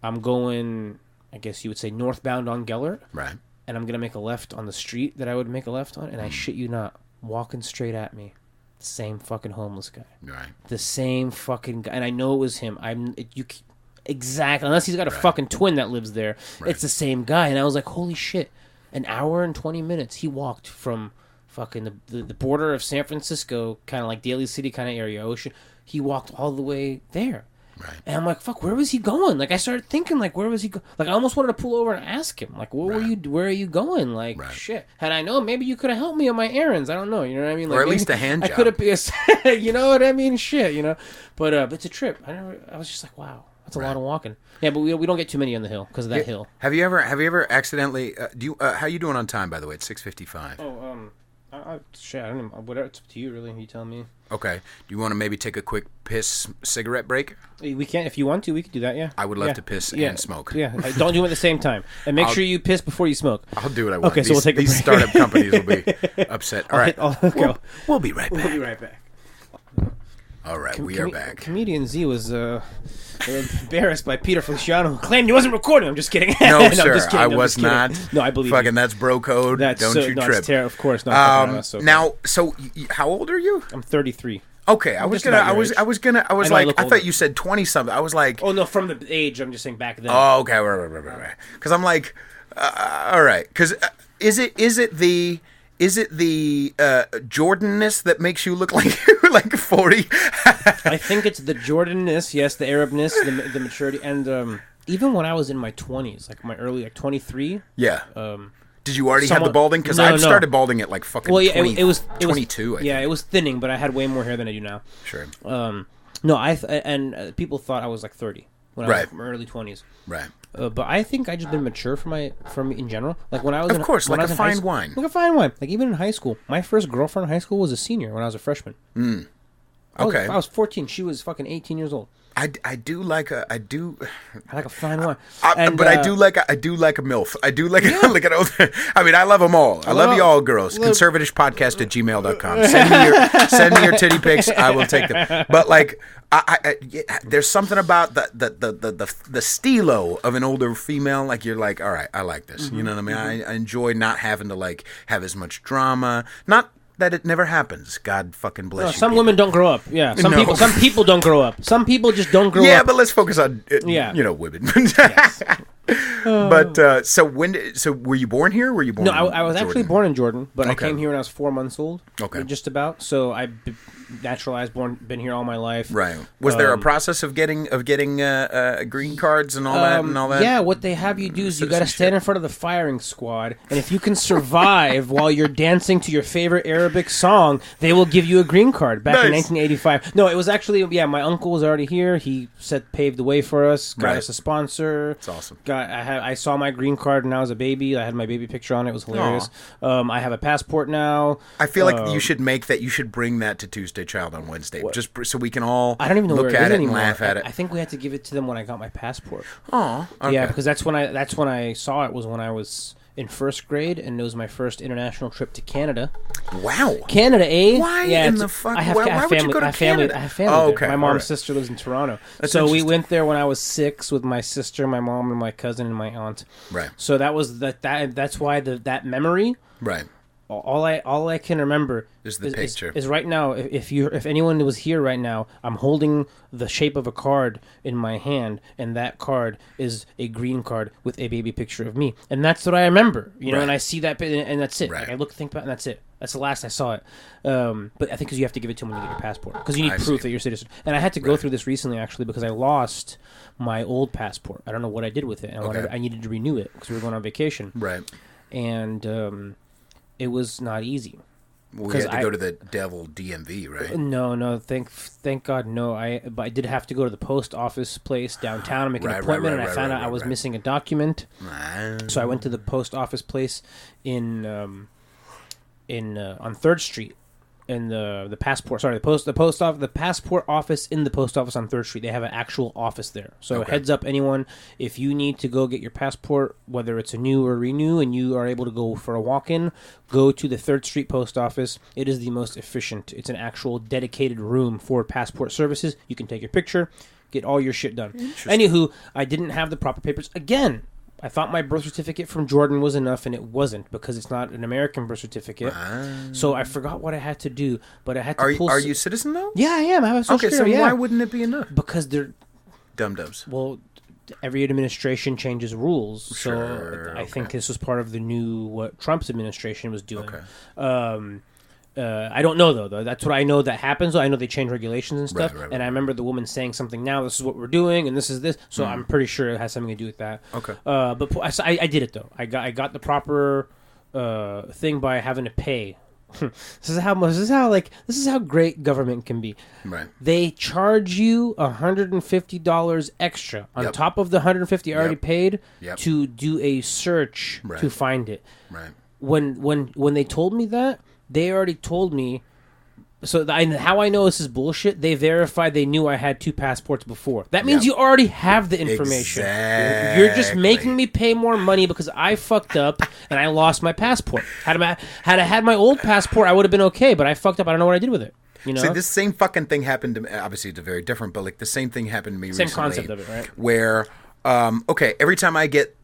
I'm going, I guess you would say, northbound on Gellert. Right. And I'm going to make a left on the street that I would make a left on. And I shit you not, walking straight at me, the same fucking homeless guy. Right. The same fucking guy. And I know it was him. Exactly. Unless he's got a fucking twin that lives there. Right. It's the same guy. And I was like, holy shit. An hour and 20 minutes. He walked from fucking the border of San Francisco, kind of like Daly City kind of area, Ocean, he walked all the way there. Right. And I'm like, fuck, where was he going? Like, I started thinking, like, where was he going? Like, I almost wanted to pull over and ask him, like, where are you going? Like, shit. Had I known, maybe you could have helped me on my errands. I don't know. You know what I mean? Like, or at least a hand job. I could have been, you know what I mean? Shit, you know? But it's a trip. I was just like, wow, that's a lot of walking. Yeah, but we don't get too many on the hill because of that hill. Have you ever accidentally, how you doing on time, by the way? It's 6:55. Shit, I don't know. Whatever, it's up to you, really. You tell me. Okay. Do you want to maybe take a quick piss cigarette break? We can, if you want to, we could do that, yeah. I would love to piss and smoke. Yeah, don't do it at the same time. And make sure you piss before you smoke. I'll do what I want. Okay, so we'll take a break. These startup companies will be upset. All right. We'll be right back. We'll be right back. All right, we are back. Comedian Zee was embarrassed by Peter Feliciano, who claimed he wasn't recording. I'm just kidding. No, sir, just kidding. I was not. No, I believe fucking, that's bro code. Don't you trip. Of course not. Now, so how old are you? I'm 33. Okay, I was like, I thought you said 20 something. I was like, oh no, from the age. I'm just saying back then. Oh, okay, right. Because I'm like, all right. Because is it the Jordanness that makes you look like you're like 40? I think it's the Jordanness, yes, the Arabness, the maturity, and even when I was in my 20s, like my early, like 23. Yeah. Did you already have the balding? Because I started balding at like fucking 22. Yeah, it was thinning, but I had way more hair than I do now. Sure. No, people thought I was like 30 when I was in my early 20s. Right. But I think I just been mature for me in general. Like when I was, like a fine wine. Like a fine wine. Like even in high school, my first girlfriend in high school was a senior when I was a freshman. Okay. I was 14. She was fucking 18 years old. I like a fine wine. But I do like a MILF. I do like an old. I mean, I love them all. I love you all, girls. Conservatishpodcast@gmail.com. Send me your titty pics. I will take them. But like, there's something about the stilo of an older female. Like you're like, all right, I like this. You know what I mean? I enjoy not having to like have as much drama. Not that it never happens. God fucking bless you. Some people. women don't grow up. Yeah. Some people don't grow up. Some people just don't grow up. Yeah, but let's focus on women. Yes. But so were you born here? Or were you born? No, I was actually born in Jordan, but I came here when I was 4 months old. Okay, just about. So I naturalized, been here all my life. Right. Was there a process of getting green cards and all that? Yeah. What they have you do is you got to stand in front of the firing squad, and if you can survive while you're dancing to your favorite Arabic song, they will give you a green card. Back in 1985. No, it was actually my uncle was already here. He paved the way for us. Got us a sponsor. That's awesome. I saw my green card when I was a baby. I had my baby picture on it. It was hilarious. I have a passport now. I feel like you should bring that to Tuesday Child on Wednesday, just so we can all I don't even know look where at it anymore. and laugh at it. I think we had to give it to them when I got my passport. Oh, okay. Yeah, because that's when I saw it was when I was in first grade, and it was my first international trip to Canada. Wow, Canada, eh? Why in the fuck? Why would you go to Canada? I have family. Oh, okay. My mom's sister lives in Toronto, so we went there when I was 6 with my sister, my mom, and my cousin and my aunt. Right. So that was that's why that memory. Right. All I can remember is the picture. Is right now. If anyone was here right now, I'm holding the shape of a card in my hand, and that card is a green card with a baby picture of me, and that's what I remember. You know, and I see that, and that's it. Right. Like I think about, and that's it. That's the last I saw it. But I think because you have to give it to them when you get your passport, because you need proof that you're a citizen. And I had to go through this recently actually because I lost my old passport. I don't know what I did with it, and I needed to renew it because we were going on vacation. Right. And it was not easy. We had to go to the devil DMV, right? No. Thank God, no. But I did have to go to the post office place downtown and make an appointment, and I found out I was missing a document. So I went to the post office place on 3rd Street. In the passport, the passport office in the post office on 3rd Street. They have an actual office there. So heads up, anyone, if you need to go get your passport, whether it's a new or renew, and you are able to go for a walk-in, go to the 3rd Street post office. It is the most efficient. It's an actual dedicated room for passport services. You can take your picture, get all your shit done. Anywho, I didn't have the proper papers again. I thought my birth certificate from Jordan was enough, and it wasn't because it's not an American birth certificate. So I forgot what I had to do, but I had to Are you a citizen, though? Yeah, I am. I have a social security. So why wouldn't it be enough? Because they're... Dum-dums. Well, every administration changes rules. So I think this was part of the new... what Trump's administration was doing. I don't know though. That's what I know that happens. I know they change regulations and stuff. Right. And I remember the woman saying something. Now this is what we're doing, and this is this. So I'm pretty sure it has something to do with that. Okay. But I did it though. I got the proper thing by having to pay. This is how great government can be. Right. They charge you $150 extra on top of the $150 I already paid to do a search to find it. Right. When they told me that, they already told me. So how I know this is bullshit, they verified they knew I had 2 passports before. That means you already have the information. Exactly. You're just making me pay more money because I fucked up and I lost my passport. Had I had my old passport, I would have been okay, but I fucked up. I don't know what I did with it. You know? See, this same fucking thing happened to me. Obviously, it's very different, but like the same thing happened to me recently. Same concept of it, right? Where, every time I get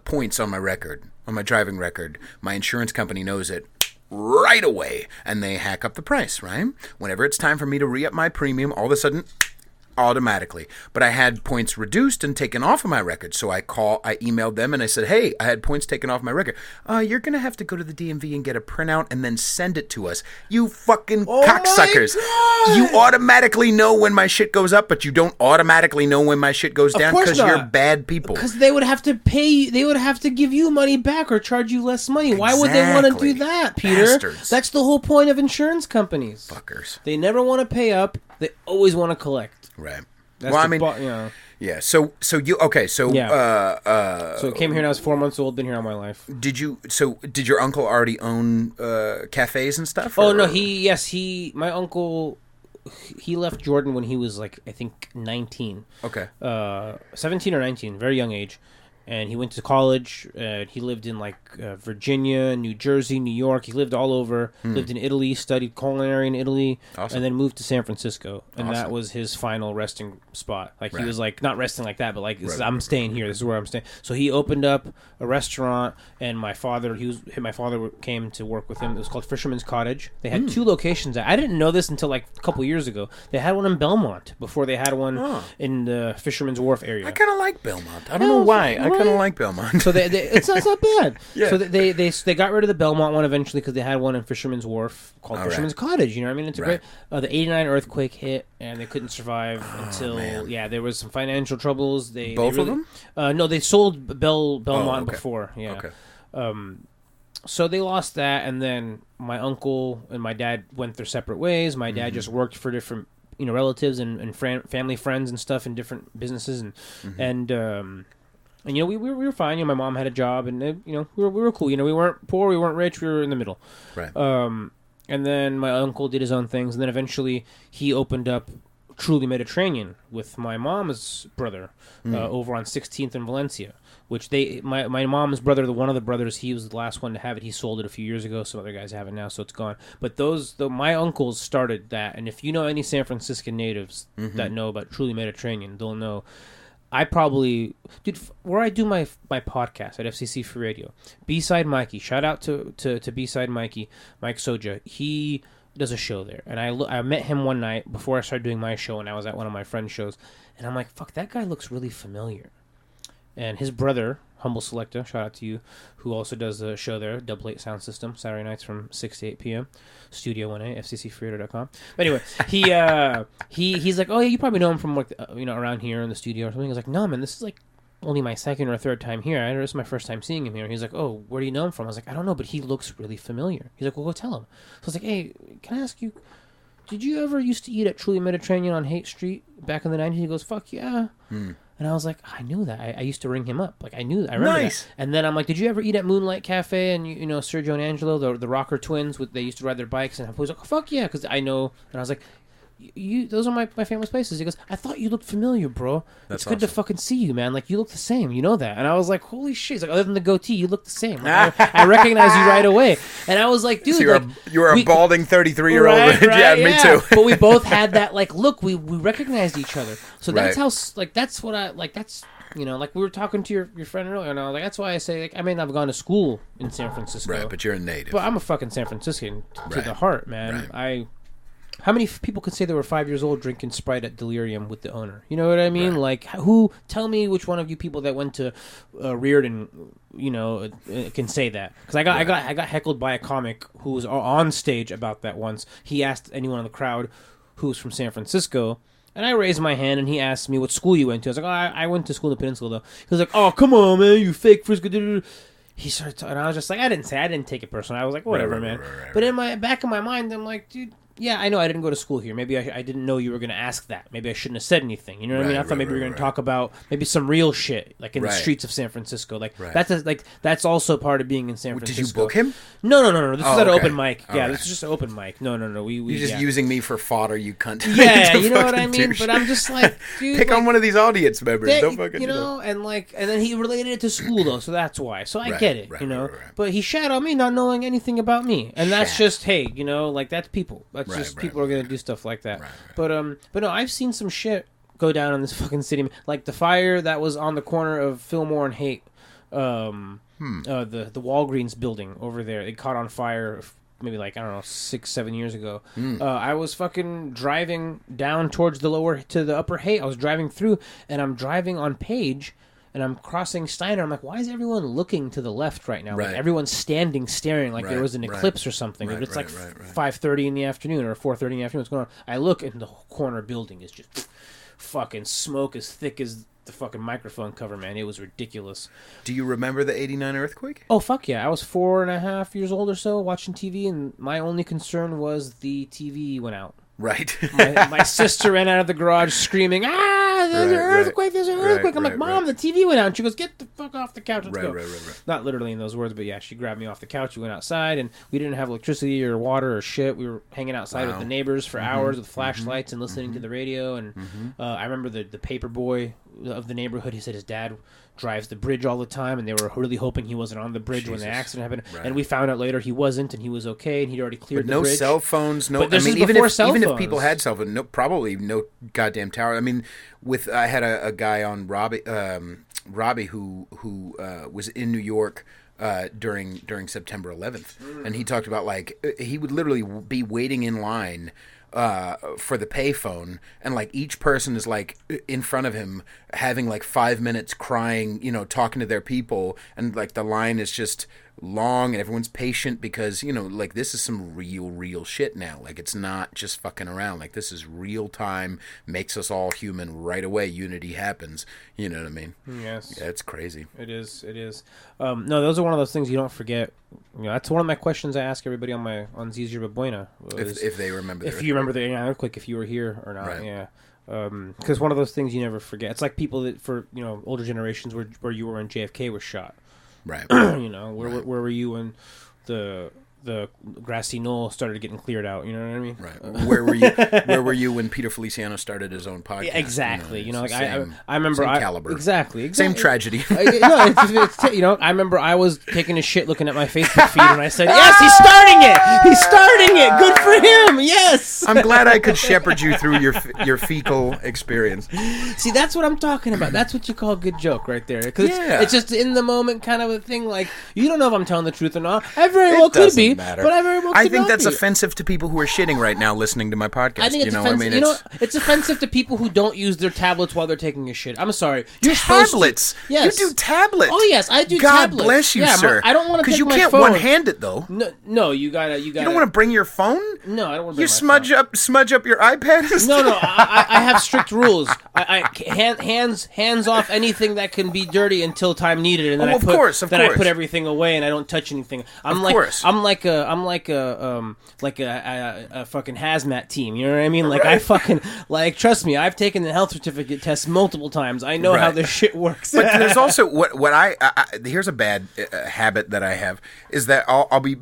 points on my record, on my driving record, my insurance company knows it right away, and they hack up the price, right? Whenever it's time for me to re-up my premium, all of a sudden, automatically. But I had points reduced and taken off of my record, so I emailed them, and I said, hey, I had points taken off my record. You're going to have to go to the DMV and get a printout and then send it to us. You fucking cocksuckers. You automatically know when my shit goes up, but you don't automatically know when my shit goes down because you're bad people. Because they would have to pay, they would have to give you money back or charge you less money. Why would they want to do that, Peter? Bastards. That's the whole point of insurance companies. Fuckers. They never want to pay up. They always want to collect. Right. That's yeah. So you okay? So so I came here when I was 4 months old. Been here all my life. Did your uncle already own cafes and stuff? Oh no, my uncle. He left Jordan when he was like I think 19. Okay. 17 or 19, very young age. And he went to college. He lived in like Virginia, New Jersey, New York. He lived all over. Lived in Italy, studied culinary in Italy, and then moved to San Francisco. And that was his final resting spot. Like he was like not resting like that, but like I'm staying here. This is where I'm staying. So he opened up a restaurant, and my father came to work with him. It was called Fisherman's Cottage. They had 2 locations. I didn't know this until like a couple years ago. They had one in Belmont before they had one in the Fisherman's Wharf area. I kind of like Belmont. I don't know why. I kind of like Belmont. So it's not bad. Yeah. So they got rid of the Belmont one eventually because they had one in Fisherman's Wharf called Fisherman's Cottage. You know what I mean? It's a great. The '89 earthquake hit and they couldn't survive until there was some financial troubles. Both of them? No, they sold Belmont before. Yeah. Okay. So they lost that, and then my uncle and my dad went their separate ways. My dad just worked for different relatives and family friends and stuff in different businesses and we were fine. My mom had a job, and we were cool. We weren't poor, we weren't rich, we were in the middle. Right. And then my uncle did his own things, and then eventually he opened up Truly Mediterranean with my mom's brother over on 16th in Valencia. Which my mom's brother, one of the brothers, he was the last one to have it. He sold it a few years ago. Some other guys have it now, so it's gone. But my uncles started that, and if you know any San Franciscan natives that know about Truly Mediterranean, they'll know. I probably, where I do my podcast at FCC Free Radio, B-Side Mikey, shout out to B-Side Mikey, Mike Soja. He does a show there, and I met him one night before I started doing my show, and I was at one of my friend's shows, and I'm like, fuck, that guy looks really familiar. And his brother, Humble Selecta, shout out to you, who also does the show there, Double 8 Sound System, Saturday nights from 6 to 8 p.m., Studio 1A, FCCFreeRadio.com. But anyway, he's like, oh yeah, you probably know him from like around here in the studio or something. I was like, no man, this is like only my second or third time here. This is my first time seeing him here. He's like, oh, where do you know him from? I was like, I don't know, but he looks really familiar. He's like, well, go tell him. So I was like, hey, can I ask you, did you ever used to eat at Truly Mediterranean on Haight Street back in the 90s? He goes, fuck yeah. And I was like, I knew that. I used to ring him up. Like, I knew that. I remember that. And then I'm like, did you ever eat at Moonlight Cafe? And, Sergio and Angelo, the rocker twins, they used to ride their bikes. And I was like, oh, fuck yeah, because I know. And I was like, those are my famous places. He goes, I thought you looked familiar, bro. It's good to fucking see you, man. Like, you look the same. You know that. And I was like, holy shit. He's like, other than the goatee, you look the same. Like, I recognize you right away. And I was like, dude. So you're a balding 33-year-old. Right, yeah, me too. But we both had that, like, look, we recognized each other. So that's how, like, that's what I, like, that's, like we were talking to your friend earlier, and I was like, that's why I say, like, I may not have gone to school in San Francisco. Right, but you're a native. But I'm a fucking San Franciscan to the heart, man. Right. How many people could say they were 5 years old drinking Sprite at Delirium with the owner? You know what I mean? Like, tell me which one of you people that went to Reardon, can say that. Because I got heckled by a comic who was on stage about that once. He asked anyone in the crowd who's from San Francisco, and I raised my hand, and he asked me what school you went to. I was like, I went to school in the Peninsula, though. He was like, oh, come on, man, you fake Frisco. He started talking, and I was just like, I didn't take it personally. I was like, whatever, man. But in my back of my mind, I'm like, dude, yeah, I know I didn't go to school here. Maybe I didn't know you were going to ask that. Maybe I shouldn't have said anything. You know what I mean? I thought maybe we were going to talk about maybe some real shit, like in the streets of San Francisco. Like that's also part of being in San Francisco. Did you book him? No. This was at an open mic. Yeah, this is just an open mic. No. You're just using me for fodder, you cunt. Yeah, you know what I mean? But I'm just like, dude. Pick on one of these audience members. Don't fucking, and then he related it to school, though, so that's why. So I get it, But he shat on me not knowing anything about me. And that's just, hey, that's people. That's just people are going to do stuff like that. But no, I've seen some shit go down in this fucking city. Like the fire that was on the corner of Fillmore and Haight, the Walgreens building over there. It caught on fire maybe 6-7 years ago. I was fucking driving down towards the upper Haight. I was driving through, and I'm driving on Page, and I'm crossing Steiner. I'm like, why is everyone looking to the left right now? Like everyone's standing, staring like there was an eclipse or something. It's like 5:30 in the afternoon or 4:30 in the afternoon. What's going on? I look, and the corner building is just fucking smoke as thick as the fucking microphone cover, man. It was ridiculous. Do you remember the 89 earthquake? Oh, fuck yeah. I was 4.5 years old or so watching TV, and my only concern was the TV went out. Right. my sister ran out of the garage screaming, there's an earthquake, there's an earthquake. I'm like, Mom, the TV went out. And she goes, get the fuck off the couch, let's go. Not literally in those words, but yeah, she grabbed me off the couch. We went outside, and we didn't have electricity or water or shit. We were hanging outside with the neighbors for hours with flashlights and listening to the radio. And I remember the paper boy of the neighborhood, he said his dad drives the bridge all the time, and they were really hoping he wasn't on the bridge when the accident happened. And we found out later he wasn't, and he was okay, and he'd already cleared the bridge. No cell phones, no. But this is before cell phones. Even if people had cell phones, probably no goddamn tower. I mean, I had a guy on Robbie who was in New York during September 11th, and he talked about he would literally be waiting in line for the payphone, and each person is in front of him having 5 minutes crying, talking to their people, and the line is just long, and everyone's patient because this is some real shit now. It's not just fucking around. This is real time, makes us all human right away. Unity happens. You know what I mean? Yes. Yeah, it's crazy. It is. No, those are one of those things you don't forget. That's one of my questions I ask everybody on Zee Ziz Buena. If they remember the earthquake. You remember the earthquake, if you were here or not. Right. Yeah. Because one of those things you never forget. It's like people that for older generations where you were when JFK was shot. Right. Where were you when the grassy knoll started getting cleared out? You know what I mean? Right. Where were you when Peter Feliciano started his own podcast? Yeah, exactly. I remember same caliber. Exactly. Same tragedy. I remember I was taking a shit looking at my Facebook feed, and I said, "Yes, he's starting it. He's starting it. Good for him. Yes." I'm glad I could shepherd you through your fecal experience. See, that's what I'm talking about. That's what you call a good joke right there. Because it's just in the moment kind of a thing. You don't know if I'm telling the truth or not. I very well could be. Matter. But I very well I think that's offensive to people who are shitting right now listening to my podcast. I think it's offensive. It's offensive to people who don't use their tablets while they're taking a shit. I'm sorry. You're tablets? Yes. You do tablets? Oh yes, I do. God tablets. Bless you, sir. I don't want to take my phone. Because you can't one-hand it though. No, you gotta. You don't want to bring your phone? No, I don't want to. You smudge up your iPad? No. I have strict rules. Hands off anything that can be dirty until time needed, and then I put everything away and I don't touch anything. I'm like a fucking hazmat team. You know what I mean? I fucking trust me. I've taken the health certificate test multiple times. I know how this shit works. But there's also what I here's a bad habit that I have is that I'll be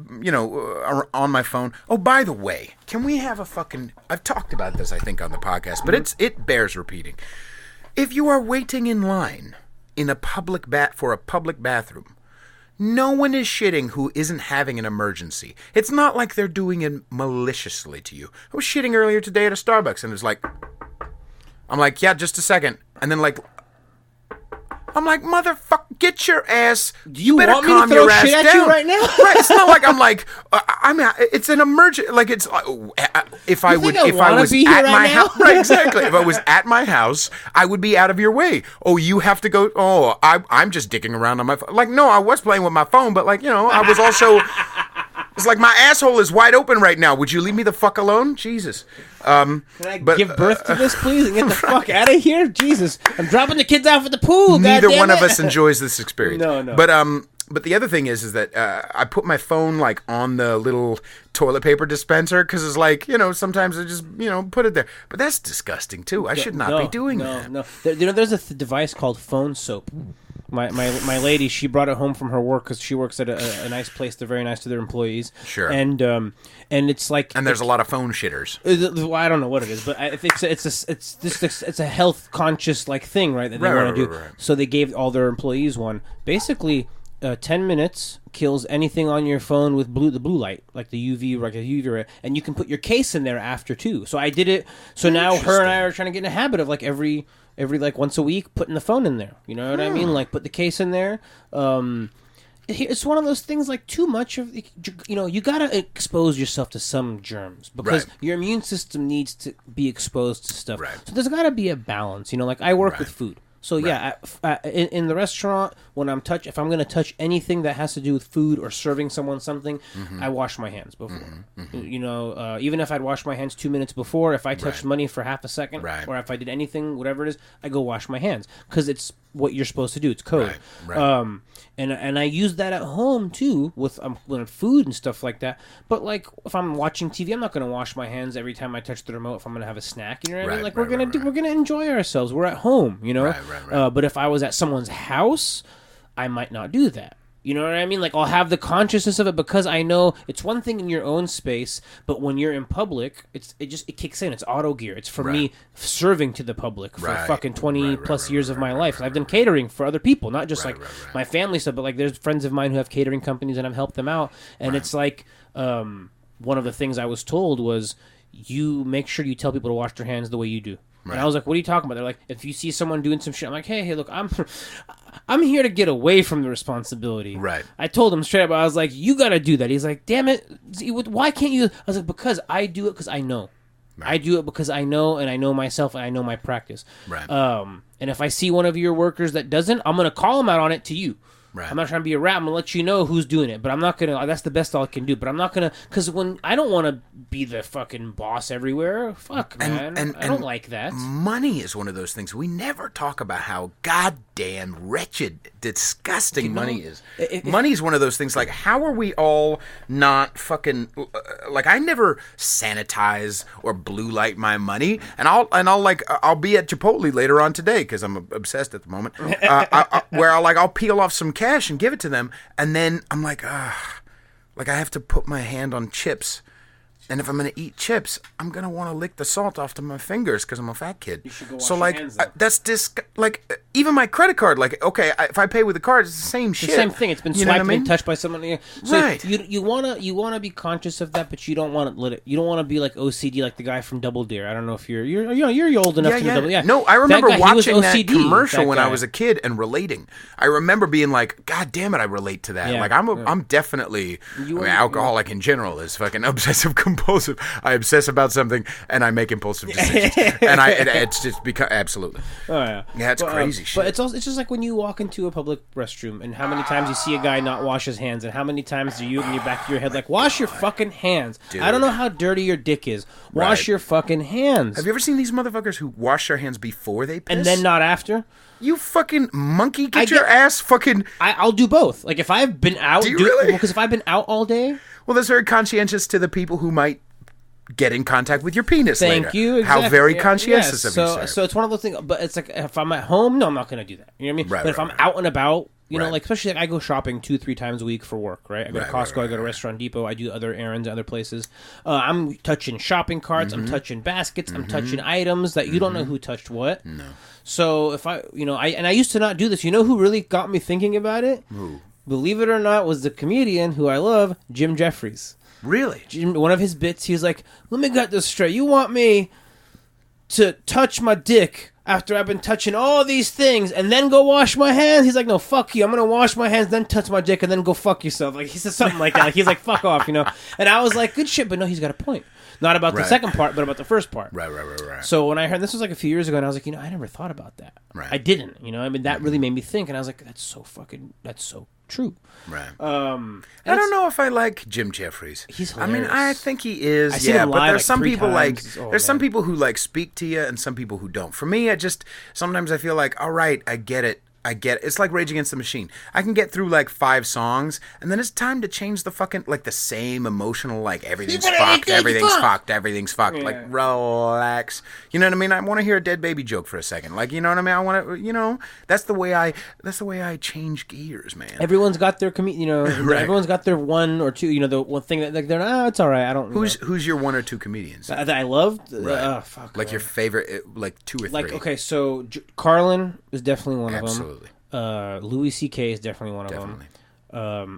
on my phone. Oh, by the way, can we have a fucking? I've talked about this I think on the podcast, but it bears repeating. If you are waiting in line in a public bathroom, no one is shitting who isn't having an emergency. It's not like they're doing it maliciously to you. I was shitting earlier today at a Starbucks, and I'm like, yeah, just a second. And then I'm like, motherfucker, get your ass. Do you better want me calm to throw your ass shit at down. you right now? Right. It's not like I'm like, it's an emergent. Like it's if I was at my house, right? Exactly. If I was at my house, I would be out of your way. Oh, you have to go. Oh, I'm just dicking around on my phone. Like, no, I was playing with my phone, but like, I was also. It's like my asshole is wide open right now. Would you leave me the fuck alone? Jesus. Can I give birth to this, please, and get the fuck out of here? Jesus. I'm dropping the kids off at the pool. Neither one of us enjoys this experience. No. But the other thing is that I put my phone like on the little toilet paper dispenser because it's like, sometimes I just, put it there. But that's disgusting too. I should not be doing that. No. There's a device called phone soap. My lady, she brought it home from her work because she works at a nice place. They're very nice to their employees. Sure. And it's like, and there's a lot of phone shitters. I don't know what it is, but it's a health conscious like thing, right? That they want to do. Right. So they gave all their employees one. Basically, 10 minutes kills anything on your phone with the blue light, like the UV, like a UV ray, and you can put your case in there after too. So I did it. So now her and I are trying to get in a habit of like every like once a week putting the phone in there. You know what I mean? Like put the case in there. It's one of those things like too much of, you got to expose yourself to some germs because your immune system needs to be exposed to stuff. Right. So there's got to be a balance. Like I work with food. So in the restaurant, when if I'm going to touch anything that has to do with food or serving someone something, I wash my hands before. Even if I'd wash my hands 2 minutes before, if I touched money for half a second, or if I did anything, whatever it is, I go wash my hands because it's what you're supposed to do. It's code. Right. And I use that at home too with food and stuff like that. But like if I'm watching TV, I'm not going to wash my hands every time I touch the remote if I'm going to have a snack. You know what I mean? Like we're going to enjoy ourselves. We're at home. But if I was at someone's house, I might not do that. You know what I mean? Like I'll have the consciousness of it because I know it's one thing in your own space, but when you're in public, it kicks in. It's auto gear. It's for me serving to the public for fucking 20 plus years of my life. I've done catering for other people, not just my family stuff, but like there's friends of mine who have catering companies and I've helped them out. And it's like one of the things I was told was you make sure you tell people to wash their hands the way you do. Right. And I was like, what are you talking about? They're like, if you see someone doing some shit, I'm like, hey, look, I'm here to get away from the responsibility. Right. I told him straight up, I was like, you got to do that. He's like, damn it, why can't you? I was like, because I do it because I know. Right. I do it because I know, and I know myself, and I know my practice. Right. And if I see one of your workers that doesn't, I'm going to call them out on it to you. Right. I'm not trying to be a rat. I'm going to let you know who's doing it. But I'm not going to... That's the best I can do. But I'm not going to... Because when... I don't want to be the fucking boss everywhere. Fuck, man. I don't like that. Money is one of those things. We never talk about how goddamn wretched, disgusting money is. Money is one of those things. Like, how are we all not fucking... Like, I never sanitize or blue light my money. And I'll be at Chipotle later on today because I'm obsessed at the moment. Where I'll peel off some cash and give it to them, and then I'm like I have to put my hand on chips, and if I'm gonna eat chips, I'm gonna want to lick the salt off to my fingers because I'm a fat kid. You should go wash your hands, that's like even my credit card. Like if I pay with the card, it's the same shit. The same thing. It's been swiped and touched by someone. So right. You wanna be conscious of that, but you don't want to let it. You don't want to be like OCD, like the guy from Double Dare. I don't know if you're old enough to know Double Dare. No, I remember watching that commercial when I was a kid and relating. I remember being like, God damn it, I relate to that. Yeah. Like I'm definitely alcoholic in general is fucking obsessive compulsive. I obsess about something and I make impulsive decisions, and it's just because absolutely. Oh yeah, it's crazy shit. But it's just like when you walk into a public restroom, and how many times you see a guy not wash his hands, and how many times do you in your back of your head like wash your fucking hands? Dude. I don't know how dirty your dick is. Wash your fucking hands. Have you ever seen these motherfuckers who wash their hands before they piss and then not after? You fucking monkey, get your ass fucking... I'll do both. Like, if I've been out... Do you really? Because if I've been out all day... Well, that's very conscientious to the people who might get in contact with your penis later. Thank you. Exactly. How very conscientious of you, sir. So it's one of those things... But it's like, if I'm at home, no, I'm not going to do that. You know what I mean? But if I'm out and about... You know, like, especially like I go shopping 2-3 times a week for work, right? I go to Costco, I go to Restaurant Depot, I do other errands, other places. I'm touching shopping carts, I'm touching baskets, I'm touching items that you don't know who touched what. No. So if I used to not do this. You know who really got me thinking about it? Who? Believe it or not, was the comedian who I love, Jim Jeffries. Really? One of his bits, he was like, let me get this straight. You want me to touch my dick after I've been touching all these things and then go wash my hands? He's like, no, fuck you. I'm going to wash my hands, then touch my dick, and then go fuck yourself. Like, he says something like that. Like, he's like, fuck off, And I was like, good shit, but no, he's got a point. Not about the second part, but about the first part. Right. So when I heard, this was like a few years ago, and I was like, I never thought about that. Right. I didn't, that really made me think, and I was like, that's so true. Right. I don't know if I like Jim Jeffries. He's hilarious. I think he is. I've seen him but live there's some people some people who like speak to you, and some people who don't. For me, sometimes I feel like, all right, I get it. It's like Rage Against the Machine. I can get through like 5 songs, and then it's time to change the fucking, like, the same emotional, like, everything's fucked. Yeah. Like, relax. You know what I mean? I want to hear a dead baby joke for a second. Like, you know what I mean? I want to, that's the way I change gears, man. Everyone's got their everyone's got their one or two, the one thing that, like, they're it's all right. I don't. Who's your 1 or 2 comedians that I loved? Right. Fuck. Like, man. Your favorite, like 2 or 3. Like, okay, so Carlin is definitely one of them. Absolutely. Louis C.K. is definitely one of them.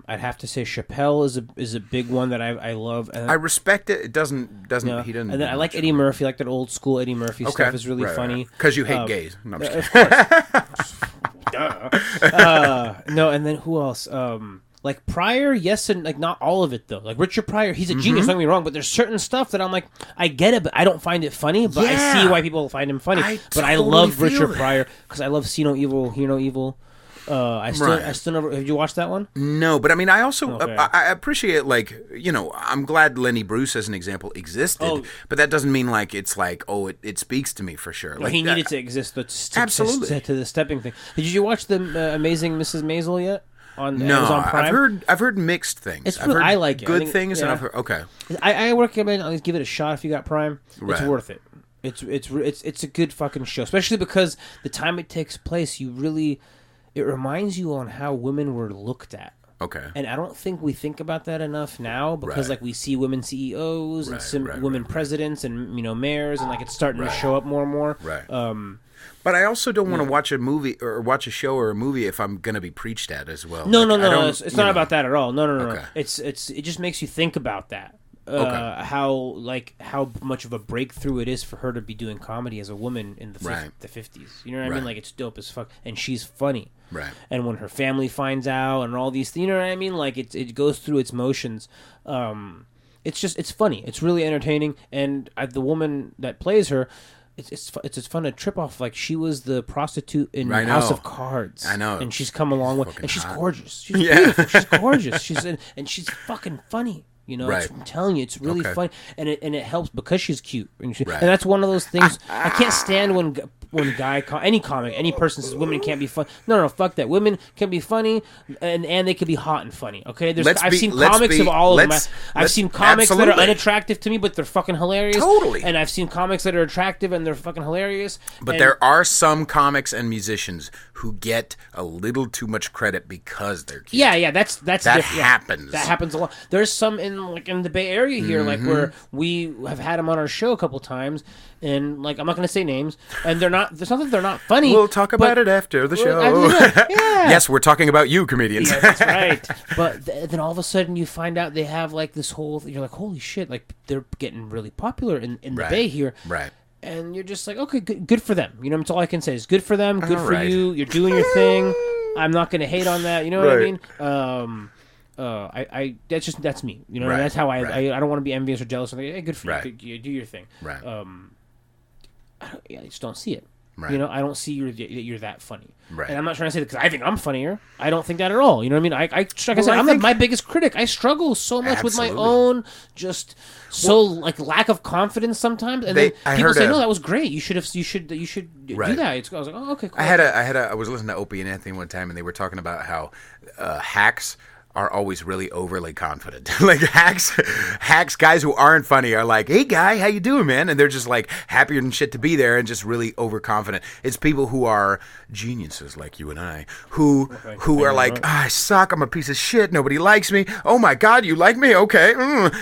I'd have to say Chappelle is a big one that I love. And I respect it. It doesn't. He doesn't. And then I like Eddie Murphy. Like that old school Eddie Murphy stuff is really funny. Because you hate gays. No, I'm just kidding. No, and then who else? Like Pryor, yes, and like not all of it though. Like Richard Pryor, he's a genius. Don't get me wrong, but there's certain stuff that I'm like, I get it, but I don't find it funny. But I see why people find him funny. I love Richard Pryor because I love See No Evil, Hear No Evil. I still never. Have you watched that one? No, but I also I appreciate, like, I'm glad Lenny Bruce as an example existed, but that doesn't mean like it's like, it speaks to me for sure. Like, he needed to exist absolutely to the stepping thing. Did you watch the Amazing Mrs. Maisel yet? On Amazon Prime? I've heard mixed things. I like it. Good things, and I've heard I recommend at least give it a shot if you got Prime. Right. It's worth it. It's a good fucking show, especially because the time it takes place, it reminds you on how women were looked at. Okay. And I don't think we think about that enough now because like we see women CEOs and women presidents and mayors, and like it's starting to show up more and more. Right. But I also don't want to watch a movie or watch a show or a movie if I'm going to be preached at as well. No. It's not about that at all. No. Okay. It just makes you think about that. How much of a breakthrough it is for her to be doing comedy as a woman in the 50s. You know what I mean? Like, it's dope as fuck, and she's funny. Right. And when her family finds out and all these things, you know what I mean? Like, it goes through its motions. It's funny. It's really entertaining, and the woman that plays her, it's fun to trip off. Like, she was the prostitute in House of Cards. I know. And she's come a long way, and she's gorgeous. She's beautiful. She's gorgeous. And she's fucking funny. I'm telling you, it's really fun, and it helps because she's cute, and that's one of those things. I can't stand when any person says women can't be fun. No, fuck that. Women can be funny, and they can be hot and funny. Okay, I've seen comics of all of them. I've seen comics that are unattractive to me, but they're fucking hilarious. Totally. And I've seen comics that are attractive and they're fucking hilarious. But there are some comics and musicians who get a little too much credit because they're cute. Yeah, that's that happens. That happens a lot. There's some in the Bay Area here, like where we have had them on our show a couple times, and like I'm not going to say names, and they're not. There's not that they're not funny. We'll talk about it after the show. Yes, we're talking about you, comedians. Yeah, that's right. But then all of a sudden you find out they have like this whole. You're like, holy shit! Like they're getting really popular in the Bay here. Right. And you're just like, okay, good for them. That's all I can say is good for them. Good for you. You're doing your thing. I'm not going to hate on that. You know what I mean? That's me. That's how I don't want to be envious or jealous. I'm like, hey, good for you. You do your thing. Right. I just don't see it. Right. I don't see you're that funny. Right. And I'm not trying to say that because I think I'm funnier. I don't think that at all. You know what I mean? Like I said, I'm my biggest critic. I struggle so much with my own like lack of confidence sometimes. And then people say, "No, that was great. You should do that." I was like, "Oh, okay, cool." I was listening to Opie and Anthony one time, and they were talking about how hacks are always really overly confident. Like hacks guys who aren't funny are like, "Hey guy, how you doing, man?" And they're just like happier than shit to be there and just really overconfident. It's people who are geniuses like you and I who are like, I suck, I'm a piece of shit, nobody likes me. Oh my god, you like me? Okay.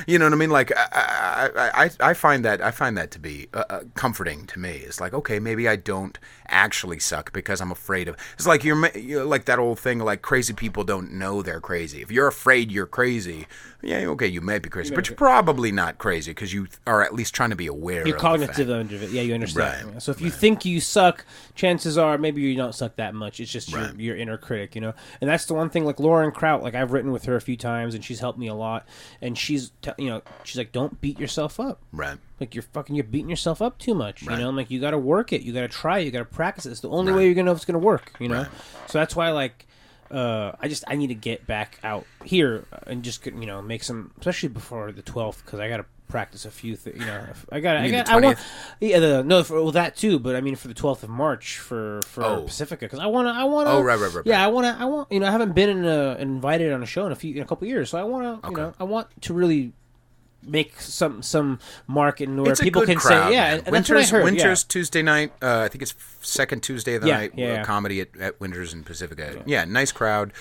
You know what I mean? Like I find that to be comforting to me. It's like, okay, maybe I don't actually suck because I'm afraid of. It's like you're like that old thing, like crazy people don't know they're crazy. If you're afraid you're crazy, yeah, okay, you might be crazy, but you're probably not crazy because you are at least trying to be aware. You're cognitive of it. Yeah, you understand. Right. So if you think you suck, chances are maybe you don't suck that much. It's just your inner critic, And that's the one thing. Like Lauren Kraut, like I've written with her a few times, and she's helped me a lot. And she's she's like, don't beat yourself up. Right. Like you're beating yourself up too much. Right. Like you got to work it. You got to try it. You got to practice it. It's the only way you're gonna know if it's gonna work. Right. So that's why like. I need to get back out here and just make some, especially before the 12th, because I got to practice a few things. That too. But I mean for the 12th of March for Pacifica, because I want. Oh, right. Yeah, I want. I haven't been invited on a show in a couple years, so I want to. I want to really make some market where it's people can crowd, say, yeah. And that's what I heard. Winter's Tuesday night. I think it's second Tuesday of the night. Comedy at Winter's in Pacifica. Yeah, nice crowd.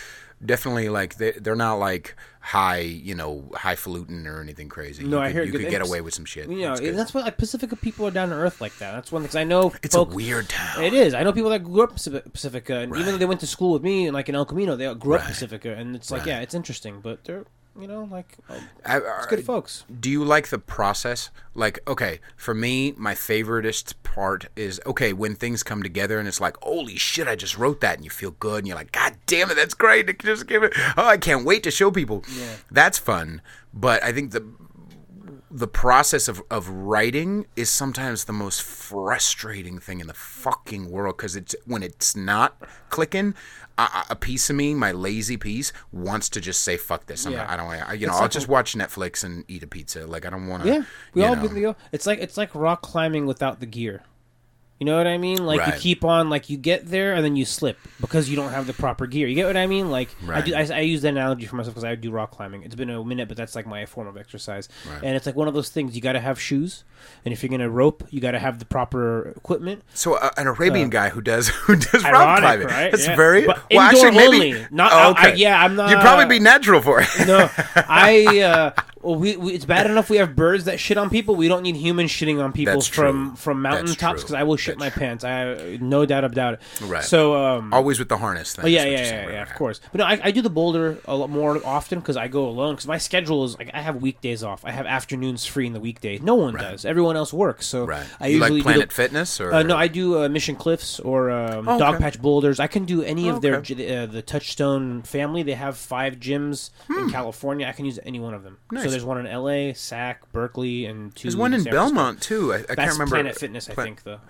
Definitely, like they're not like highfalutin or anything crazy. No, I hear you could get away with some shit. And that's what Pacifica people are down to earth like that. That's one because I know it's a weird town. It is. I know people that grew up in Pacifica, and even though they went to school with me, like in El Camino, they grew up in Pacifica, and it's like it's interesting, but they're. It's good folks. Do you like the process? Like, okay, for me, my favoriteest part is, when things come together and it's like, holy shit, I just wrote that, and you feel good, and you're like, God damn it, that's great. Just give it. Oh, I can't wait to show people. Yeah. That's fun. But I think the process of writing is sometimes the most frustrating thing in the fucking world, because when it's not clicking, a piece of me, my lazy piece, wants to just say fuck this. I don't want to. I'll just watch Netflix and eat a pizza. Like I don't want to. Yeah, we all. It's like rock climbing without the gear. You know what I mean? Like you keep on, like you get there and then you slip because you don't have the proper gear. You get what I mean? Like I use that analogy for myself because I do rock climbing. It's been a minute, but that's like my form of exercise. Right. And it's like one of those things. You got to have shoes, and if you're gonna rope, you got to have the proper equipment. So an Arabian guy who does rock climbing. Right? That's very but well. Actually, maybe only. Not. Okay. I'm not. You'd probably be natural for it. No, it's bad enough we have birds that shit on people. We don't need humans shitting on people from mountain tops because I will shit my pants. I have no doubt about it. Right. So always with the harness thing. Yeah, of course. But no, I do the boulder a lot more often because I go alone. Because my schedule is like I have weekdays off. I have afternoons free in the weekday. No one does. Everyone else works. So I you usually like Planet Fitness or no, I do Mission Cliffs or Dog Patch Boulders. I can do any of their the Touchstone family. They have 5 gyms in California. I can use any one of them. Nice. So there's one in L.A., Sac, Berkeley, and 2. There's one in Belmont too. I can't remember. Planet Fitness, I think though.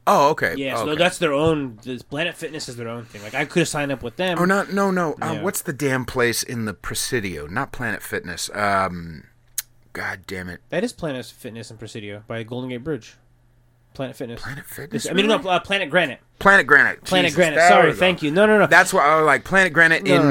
Oh, okay. Yeah, so that's their own. Planet Fitness is their own thing. Like I could have signed up with them. Oh, no. Yeah. What's the damn place in the Presidio? Not Planet Fitness. God damn it. That is Planet Fitness in Presidio by Golden Gate Bridge. Planet Fitness. Planet Fitness? Planet Granite. Planet Granite. Planet Granite. Sorry, thank you. No. That's why I like Planet Granite in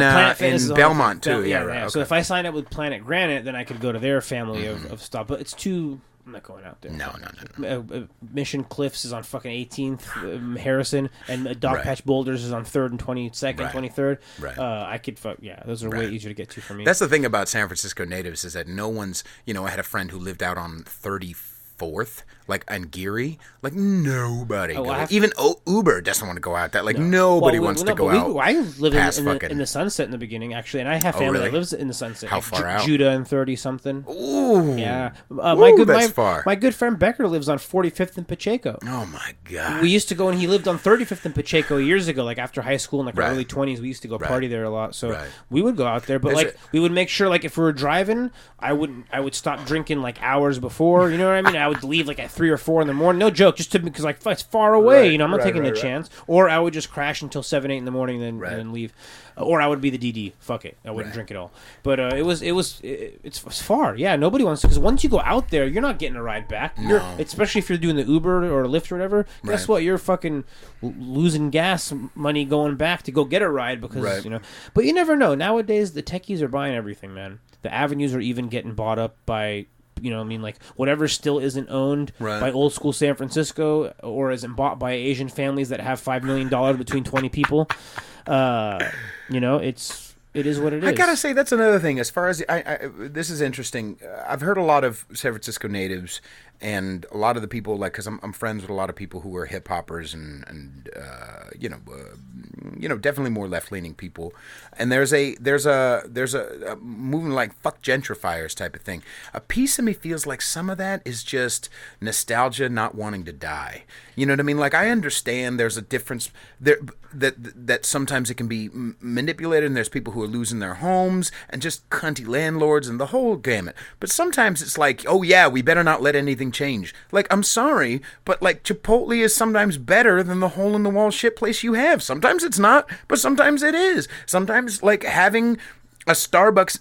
Belmont, too. Yeah, right. Okay. So if I sign up with Planet Granite, then I could go to their family of stuff. But it's too... I'm not going out there. No. Mission Cliffs is on fucking 18th, Harrison, and Dog Patch Boulders is on 3rd and 22nd, 23rd. Right. I could those are way easier to get to for me. That's the thing about San Francisco natives is that no one's, I had a friend who lived out on 34th, like on Geary, like nobody. Even Uber doesn't want to go out that. Like nobody wants to go out. I live in the Sunset in the beginning, actually, and I have family that lives in the Sunset. How far out? Judah and 30-something. Ooh. Yeah. That's far. My good friend Becker lives on 45th and Pacheco. Oh, my God. We used to go, and he lived on 35th and Pacheco years ago, like after high school in like our early 20s. We used to go party there a lot, so we would go out there. But we would make sure, like if we were driving, I would stop drinking like hours before. You know what I mean? I would leave like at 3 or 4 in the morning. No joke, just because like it's far away. I'm not taking the chance. Or I would just crash until 7, 8 in the morning, and then leave. Or I would be the DD. Fuck it, I wouldn't drink at all. But it's far. Yeah, nobody wants to, because once you go out there, you're not getting a ride back. Especially if you're doing the Uber or Lyft or whatever. Guess what? You're fucking losing gas money going back to go get a ride because But you never know. Nowadays, the techies are buying everything, man. The avenues are even getting bought up by. Like whatever still isn't owned by old school San Francisco or isn't bought by Asian families that have $5 million between 20 people. It is what it is. I gotta say, that's another thing. As far as this is interesting. I've heard a lot of San Francisco natives and a lot of the people, like, because I'm friends with a lot of people who are hip hoppers and definitely more left leaning people. And there's a movement like fuck gentrifiers type of thing. A piece of me feels like some of that is just nostalgia, not wanting to die. You know what I mean? Like, I understand there's a difference there that sometimes it can be manipulated, and there's people who are losing their homes and just cunty landlords and the whole gamut. But sometimes it's like, oh yeah, we better not let anything change. Like, I'm sorry, but like Chipotle is sometimes better than the hole in the wall shit place you have. Sometimes it's not, but sometimes it is. Sometimes like having a Starbucks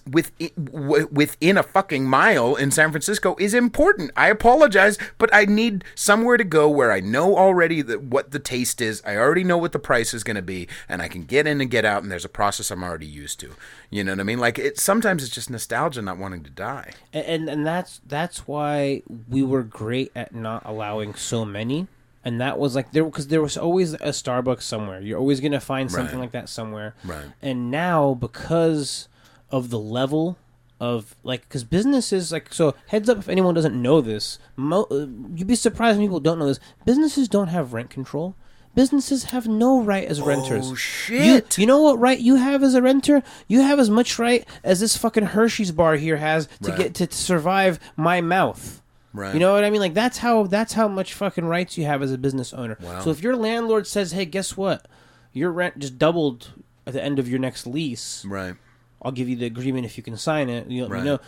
within a fucking mile in San Francisco is important. I apologize, but I need somewhere to go where I know already what the taste is. I already know what the price is going to be, and I can get in and get out, and there's a process I'm already used to. You know what I mean? Like, sometimes it's just nostalgia, not wanting to die. And that's why we were great at not allowing so many. And that was like because there was always a Starbucks somewhere. You're always going to find something like that somewhere. Right. And now, because of the level of like, because businesses like, so heads up if anyone doesn't know this, you'd be surprised when people don't know this. Businesses don't have rent control. Businesses have no right as renters. Oh shit! You know what right you have as a renter? You have as much right as this fucking Hershey's bar here has to get to survive my mouth. Right. You know what I mean? Like, that's how much fucking rights you have as a business owner. Wow. So if your landlord says, "Hey, guess what? Your rent just doubled at the end of your next lease. Right. I'll give you the agreement if you can sign it." You let me know.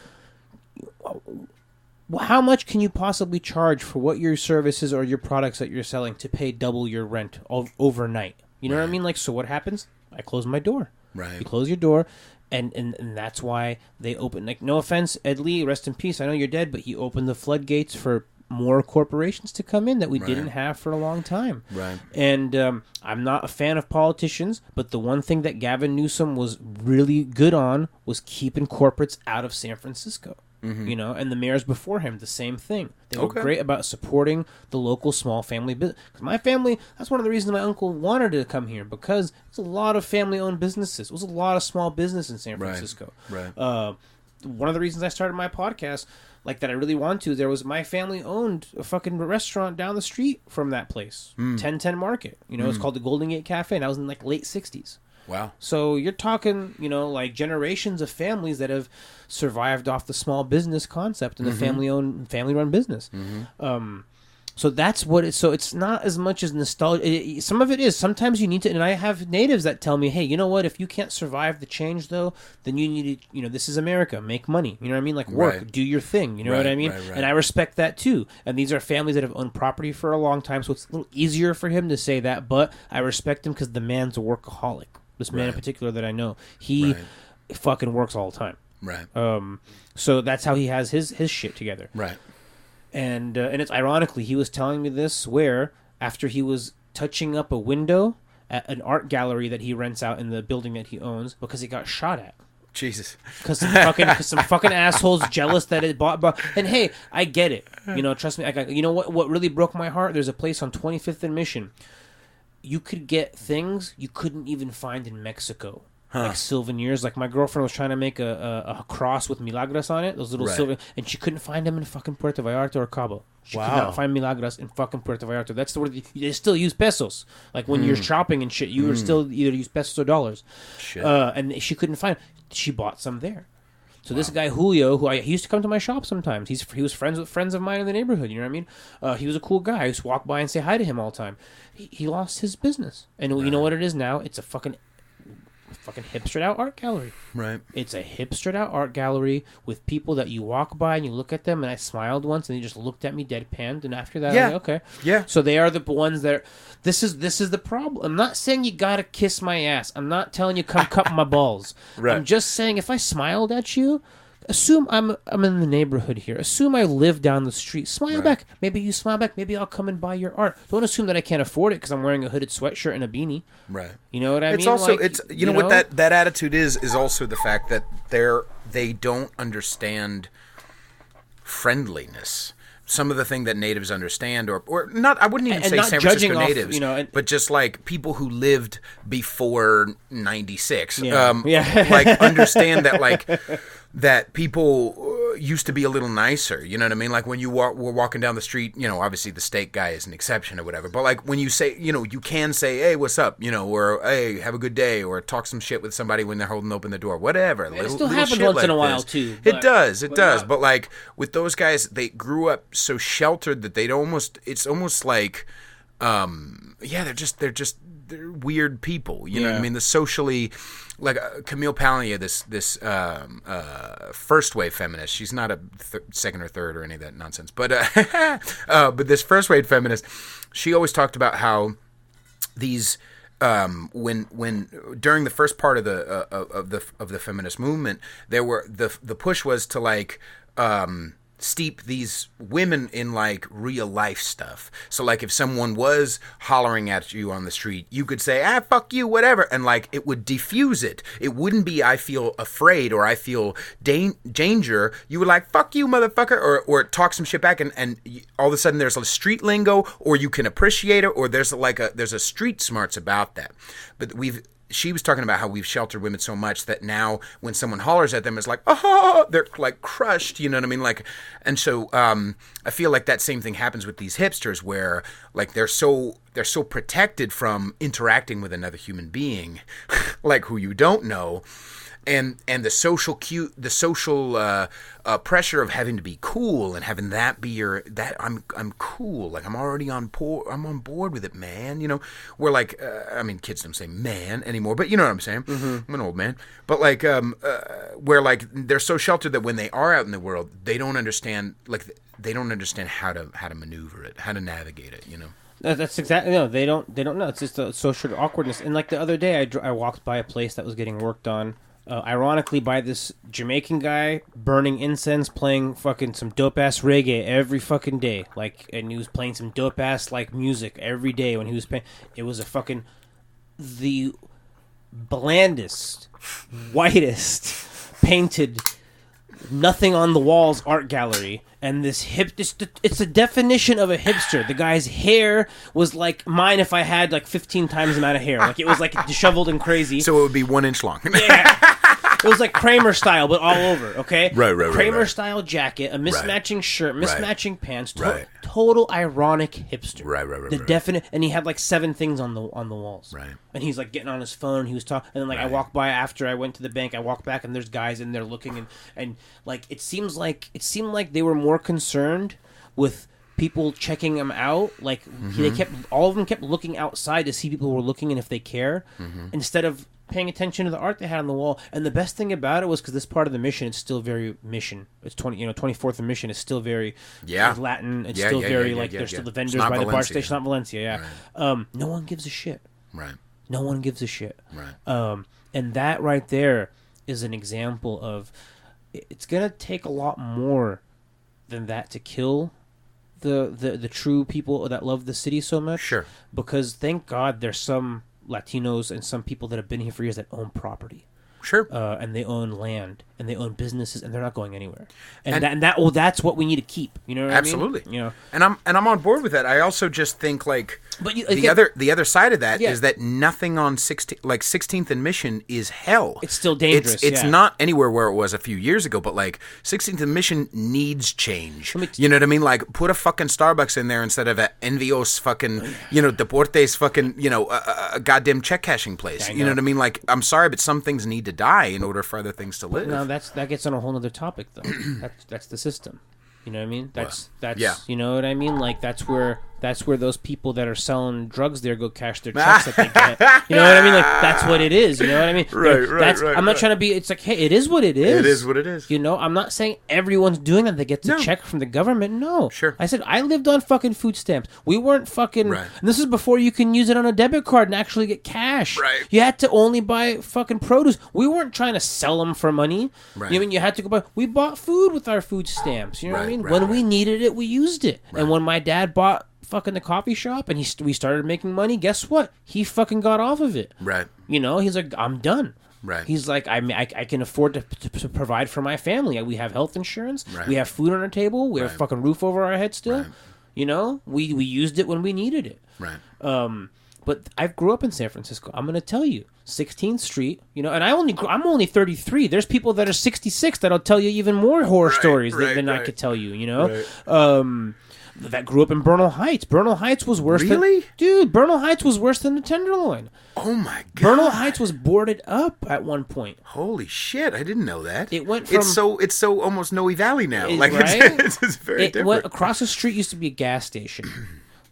How much can you possibly charge for what your services or your products that you're selling to pay double your rent overnight? You know what I mean? Like, so what happens? I close my door. Right. You close your door. And that's why they open. Like, no offense, Ed Lee, rest in peace. I know you're dead, but he opened the floodgates for more corporations to come in that we didn't have for a long time. Right. And I'm not a fan of politicians, but the one thing that Gavin Newsom was really good on was keeping corporates out of San Francisco. Mm-hmm. You know, and the mayors before him, the same thing. They were great about supporting the local small family business. Because my family, that's one of the reasons my uncle wanted to come here, because there's a lot of family-owned businesses. It was a lot of small business in San Francisco. Right. One of the reasons I started my podcast, like that I really want to, there was my family owned a fucking restaurant down the street from that place, 1010 Market. You know, it's called the Golden Gate Cafe, and I was in like late 60s. Wow. So you're talking, you know, like generations of families that have survived off the small business concept and the family-owned, family-run business. So that's what it's. So it's not as much as nostalgia. Some of it is. Sometimes you need to. And I have natives that tell me, "Hey, you know what? If you can't survive the change, though, then you need to. You know, this is America. Make money. You know what I mean? Like work, do your thing. You know what I mean? And I respect that too. And these are families that have owned property for a long time, so it's a little easier for him to say that. But I respect him because the man's a workaholic. This man in particular that I know, he fucking works all the time. Right. So that's how he has his shit together. Right. And it's ironically, he was telling me this where after he was touching up a window at an art gallery that he rents out in the building that he owns because he got shot at. Jesus. Because some fucking assholes jealous that it bought. And hey, I get it. You know, trust me. You know what really broke my heart? There's a place on 25th and Mission. You could get things you couldn't even find in Mexico. Like souvenirs. Like my girlfriend was trying to make a cross with Milagras on it. Those little silver, and she couldn't find them in fucking Puerto Vallarta or Cabo. She could not find Milagras in fucking Puerto Vallarta. That's the word. They still use pesos. Like when you're shopping and shit, you would still either use pesos or dollars. Shit. And she couldn't find. She bought some there. So this guy Julio, he used to come to my shop sometimes. He was friends with friends of mine in the neighborhood. You know what I mean? He was a cool guy. I used to walk by and say hi to him all the time. He lost his business, and you know what it is now? It's a fucking hipstered out art gallery. Right. It's a hipstered out art gallery with people that you walk by and you look at them, and I smiled once and they just looked at me deadpanned, and after that I was like, okay. Yeah. So they are the ones that this is the problem. I'm not saying you gotta kiss my ass. I'm not telling you come cut my balls. Right. I'm just saying if I smiled at you, assume I'm in the neighborhood here. Assume I live down the street. Smile back. Maybe you smile back. Maybe I'll come and buy your art. Don't assume that I can't afford it because I'm wearing a hooded sweatshirt and a beanie. Right. You know what I mean? It's also you know what that attitude is also the fact that they don't understand friendliness. Some of the thing that natives understand, or not, I wouldn't even say San Francisco natives, but just like people who lived before '96, like understand that that people used to be a little nicer. You know what I mean? Like when we're walking down the street, obviously the steak guy is an exception or whatever. But like when you say, you can say, hey, what's up? Or hey, have a good day, or talk some shit with somebody when they're holding open the door, whatever. It still happens once in a while too. It does. But like with those guys, they grew up so sheltered that it's almost like, they're weird people. You know what I mean? The socially, like Camille Paglia, this first wave feminist. She's not a second or third or any of that nonsense. But but this first wave feminist, she always talked about how these when during the first part of the feminist movement, there were the push was to like steep these women in like real life stuff. So like if someone was hollering at you on the street, you could say, fuck you, whatever, and like it would diffuse it. It wouldn't be I feel afraid or I feel danger. You would like, fuck you, motherfucker, or talk some shit back, and all of a sudden there's a street lingo, or you can appreciate it, or there's a street smarts about that. But she was talking about how we've sheltered women so much that now when someone hollers at them, it's like, oh, they're like crushed, you know what I mean? Like, and so I feel like that same thing happens with these hipsters, where like they're so protected from interacting with another human being, like who you don't know. And the social pressure of having to be cool and having that be I'm cool, like I'm on board with it, man. We're like kids don't say man anymore, but you know what I'm saying. I'm an old man, but like where like they're so sheltered that when they are out in the world, they don't understand how to maneuver it, how to navigate it. That's exactly they don't know. It's just a social awkwardness. And like the other day, I walked by a place that was getting worked on. Ironically, by this Jamaican guy burning incense, playing fucking some dope ass reggae every fucking day. Like, and he was playing some dope ass like music every day when he was playing. It was the blandest, whitest, painted, nothing on the walls art gallery. And this it's the definition of a hipster. The guy's hair was like mine if I had like 15 times the amount of hair. Like it was like disheveled and crazy. So it would be 1 inch long. Yeah. It was like Kramer style, but all over, okay? Right. Kramer style jacket, a mismatching shirt, mismatching pants, Right. total ironic hipster. Right. The definite, and he had like 7 things on the walls. Right. And he's like getting on his phone, he was talking, and then like I walked by after I went to the bank, I walked back and there's guys in there looking, and like it seemed like they were more concerned with people checking them out. Like all of them kept looking outside to see people were looking and if they care, instead of paying attention to the art they had on the wall. And the best thing about it was because this part of the mission, it's still very mission. It's 24th and Mission is still very Latin. It's still very there's still the vendors by the bar station. Not Valencia, Right. No one gives a shit. Right. No one gives a shit. Right. And that right there is an example of it's gonna take a lot more than that to kill the true people that love the city so much. Sure. Because thank God there's some Latinos and some people that have been here for years that own property. Sure. And they own land and they own businesses and they're not going anywhere. That's what we need to keep. You know what absolutely. I mean? Absolutely. And I'm on board with that. I also just think like the other side of that is that nothing on 16th and Mission is hell. It's still dangerous. It's not anywhere where it was a few years ago, but like 16th and Mission needs change. You know what I mean? Like put a fucking Starbucks in there instead of a Envios fucking, Deportes fucking, a goddamn check cashing place. You know what I mean? Like I'm sorry, but some things need to die in order for other things to live. No, that gets on a whole other topic though. that's the system. You know what I mean? That's you know what I mean? Like that's where those people that are selling drugs there go cash their checks that they get. You know what I mean? Like that's what it is. You know what I mean? Right. I'm not trying to be. It's like, hey, it is what it is. It is what it is. I'm not saying everyone's doing that. They get the check from the government. No. Sure. I said I lived on fucking food stamps. We weren't fucking. Right. And this is before you can use it on a debit card and actually get cash. Right. You had to only buy fucking produce. We weren't trying to sell them for money. Right. You know what I mean? You had to go buy. We bought food with our food stamps. You know what I mean? When we needed it, we used it. Right. And when my dad bought fucking the coffee shop and we started making money, guess what? He fucking got off of it. Right. He's like, I'm done. Right. He's like, I can afford to provide for my family. We have health insurance. Right. We have food on our table. We have a fucking roof over our head still. Right. We used it when we needed it. Right. But I grew up in San Francisco. I'm going to tell you, 16th Street, and I'm only 33. There's people that are 66 that'll tell you even more horror stories than I could tell you, that grew up in Bernal Heights. Bernal Heights was worse Bernal Heights was worse than the Tenderloin. Oh my god. Bernal Heights was boarded up at one point. Holy shit, I didn't know that. It went from it's so almost Noe Valley now. It's very different. Went across the street used to be a gas station.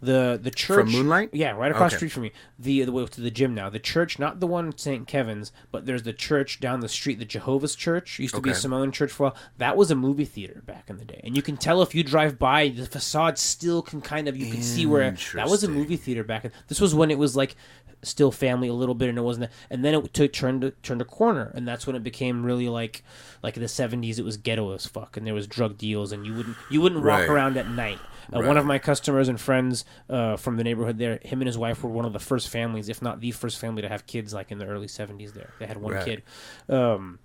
The church from Moonlight? Yeah, right across the street from me. The way to the gym now. The church, not the one in St. Kevin's, but there's the church down the street, the Jehovah's Church. Used to be a Samoan church for a while. That was a movie theater back in the day. And you can tell if you drive by, the facade still can you can see where that was a movie theater back in. This was when it was like still family a little bit, and it wasn't. And then it turned a corner, and that's when it became really like in the 70s. It was ghetto as fuck, and there was drug deals, and you wouldn't walk around at night. One of my customers and friends from the neighborhood there, him and his wife were one of the first families, if not the first family, to have kids like in the early 70s there. They had one kid. And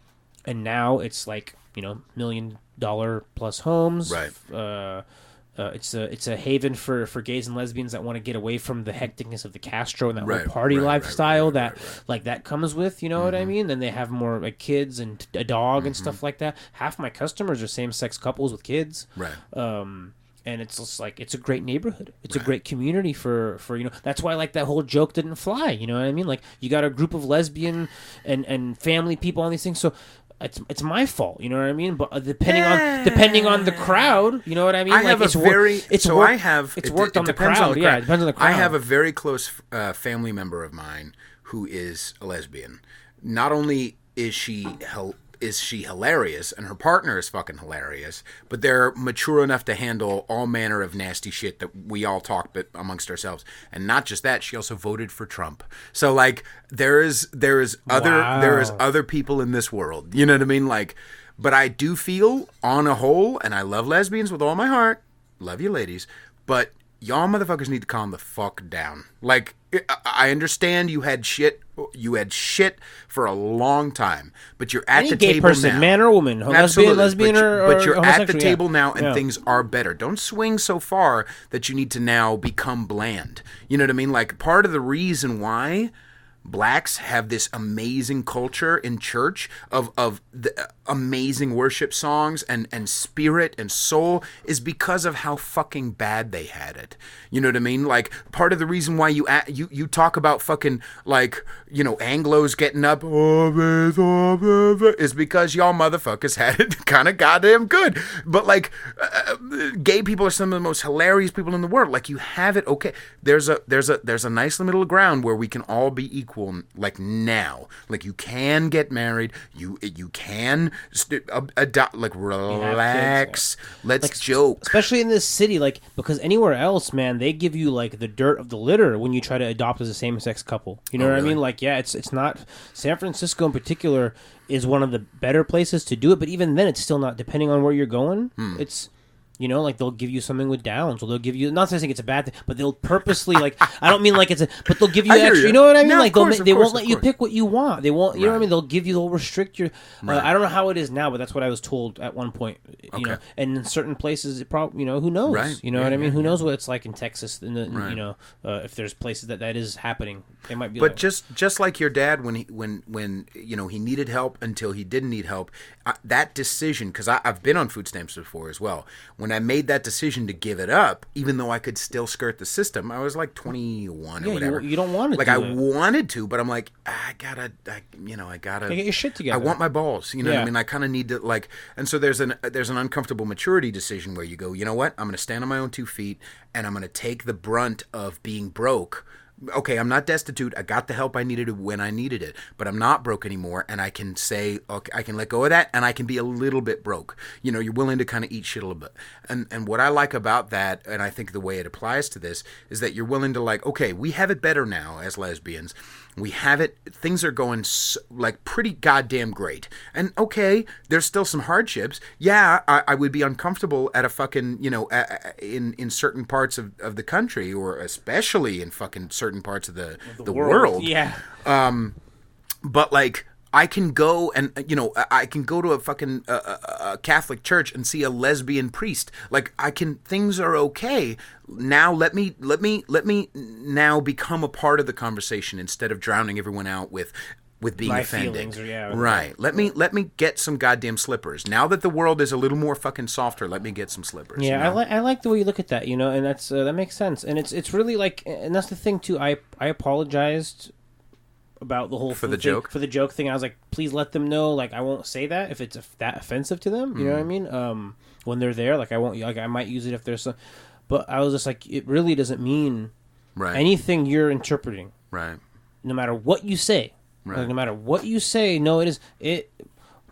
now it's like, $1 million plus homes. Right. It's a haven for gays and lesbians that want to get away from the hecticness of the Castro and that whole party lifestyle that comes with, what I mean? And they have more like kids and a dog and stuff like that. Half my customers are same-sex couples with kids. Right. And it's just like, it's a great neighborhood. It's a great community for that's why like that whole joke didn't fly. You know what I mean? Like you got a group of lesbian and family people on these things. So it's my fault. You know what I mean? But depending on the crowd, you know what I mean? It's worked on the crowd. Yeah, it depends on the crowd. I have a very close family member of mine who is a lesbian. Not only is she hilarious, and her partner is fucking hilarious, but they're mature enough to handle all manner of nasty shit that we all talk amongst ourselves. And not just that, she also voted for Trump. So like there is other people in this world. You know what I mean? Like, but I do feel on a whole, and I love lesbians with all my heart. Love you ladies, but y'all motherfuckers need to calm the fuck down. Like, I understand you had shit for a long time, but you're at the table now. Man or woman, lesbian but you're at the table now, and Yeah. things are better. Don't swing so far that you need to now become bland. You know what I mean? Like, part of the reason why blacks have this amazing culture in church of the amazing worship songs and spirit and soul is because of how fucking bad they had it. You know what I mean? Like, part of the reason why you talk about fucking, like, Anglos getting up is because y'all motherfuckers had it kind of goddamn good. But like, gay people are some of the most hilarious people in the world. Like, you have it okay. There's a nice middle ground where we can all be equal. Like now, like you can get married, you can adopt, like relax, let's like, joke. Especially in this city, like, because anywhere else, man, they give you like the dirt of the litter when you try to adopt as a same-sex couple. You know what really? I mean? Like, yeah, it's not. San Francisco in particular is one of the better places to do it, but even then, it's still not. Depending on where you're going, it's. Like they'll give you something with Downs, or they'll give you, not saying it's a bad thing, but they'll purposely, like, I don't mean like but they'll give you extra, you know what I mean? No, like, they won't let you pick what you want. They won't, you know what I mean? They'll restrict your, I don't know how it is now, but that's what I was told at one point, you know, and in certain places, it probably, who knows? Right. You know what I mean? Who knows what it's like in Texas, if there's places that is happening, they might be But just like your dad, when he needed help until he didn't need help, that decision, because I've been on food stamps before as well. When I made that decision to give it up, even though I could still skirt the system, I was like 21 or whatever. You don't want to like, I wanted to, but I'm like, I gotta get your shit together. I want my balls, you know what I mean? I kind of need to, like, and so there's an uncomfortable maturity decision where you go, you know what? I'm going to stand on my own 2 feet, and I'm going to take the brunt of being broke. Okay, I'm not destitute. I got the help I needed when I needed it, but I'm not broke anymore, and I can say, okay, I can let go of that, and I can be a little bit broke. You're willing to kind of eat shit a little bit. And what I like about that, and I think the way it applies to this, is that you're willing to, like, okay, we have it better now as lesbians. We have it, things are going like pretty goddamn great. And okay, there's still some hardships. Yeah, I would be uncomfortable at a fucking, in certain parts of the country, or especially in fucking certain parts of the world. Yeah. But like, I can go and I can go to a fucking Catholic church and see a lesbian priest. Like things are okay. Now let me now become a part of the conversation instead of drowning everyone out with being my offended. feelings, right. Let me get some goddamn slippers. Now that the world is a little more fucking softer, let me get some slippers. Yeah, I like the way you look at that, and that's that makes sense. And it's really like, and that's the thing too. I apologized about the whole for the joke thing. I was like, please let them know, like, I won't say that if it's that offensive to them. You know what I mean? When they're there, like, I won't, like, I might use it if there's some, but I was just like, it really doesn't mean anything you're interpreting. Right. No matter what you say. Right. Like, no matter what you say,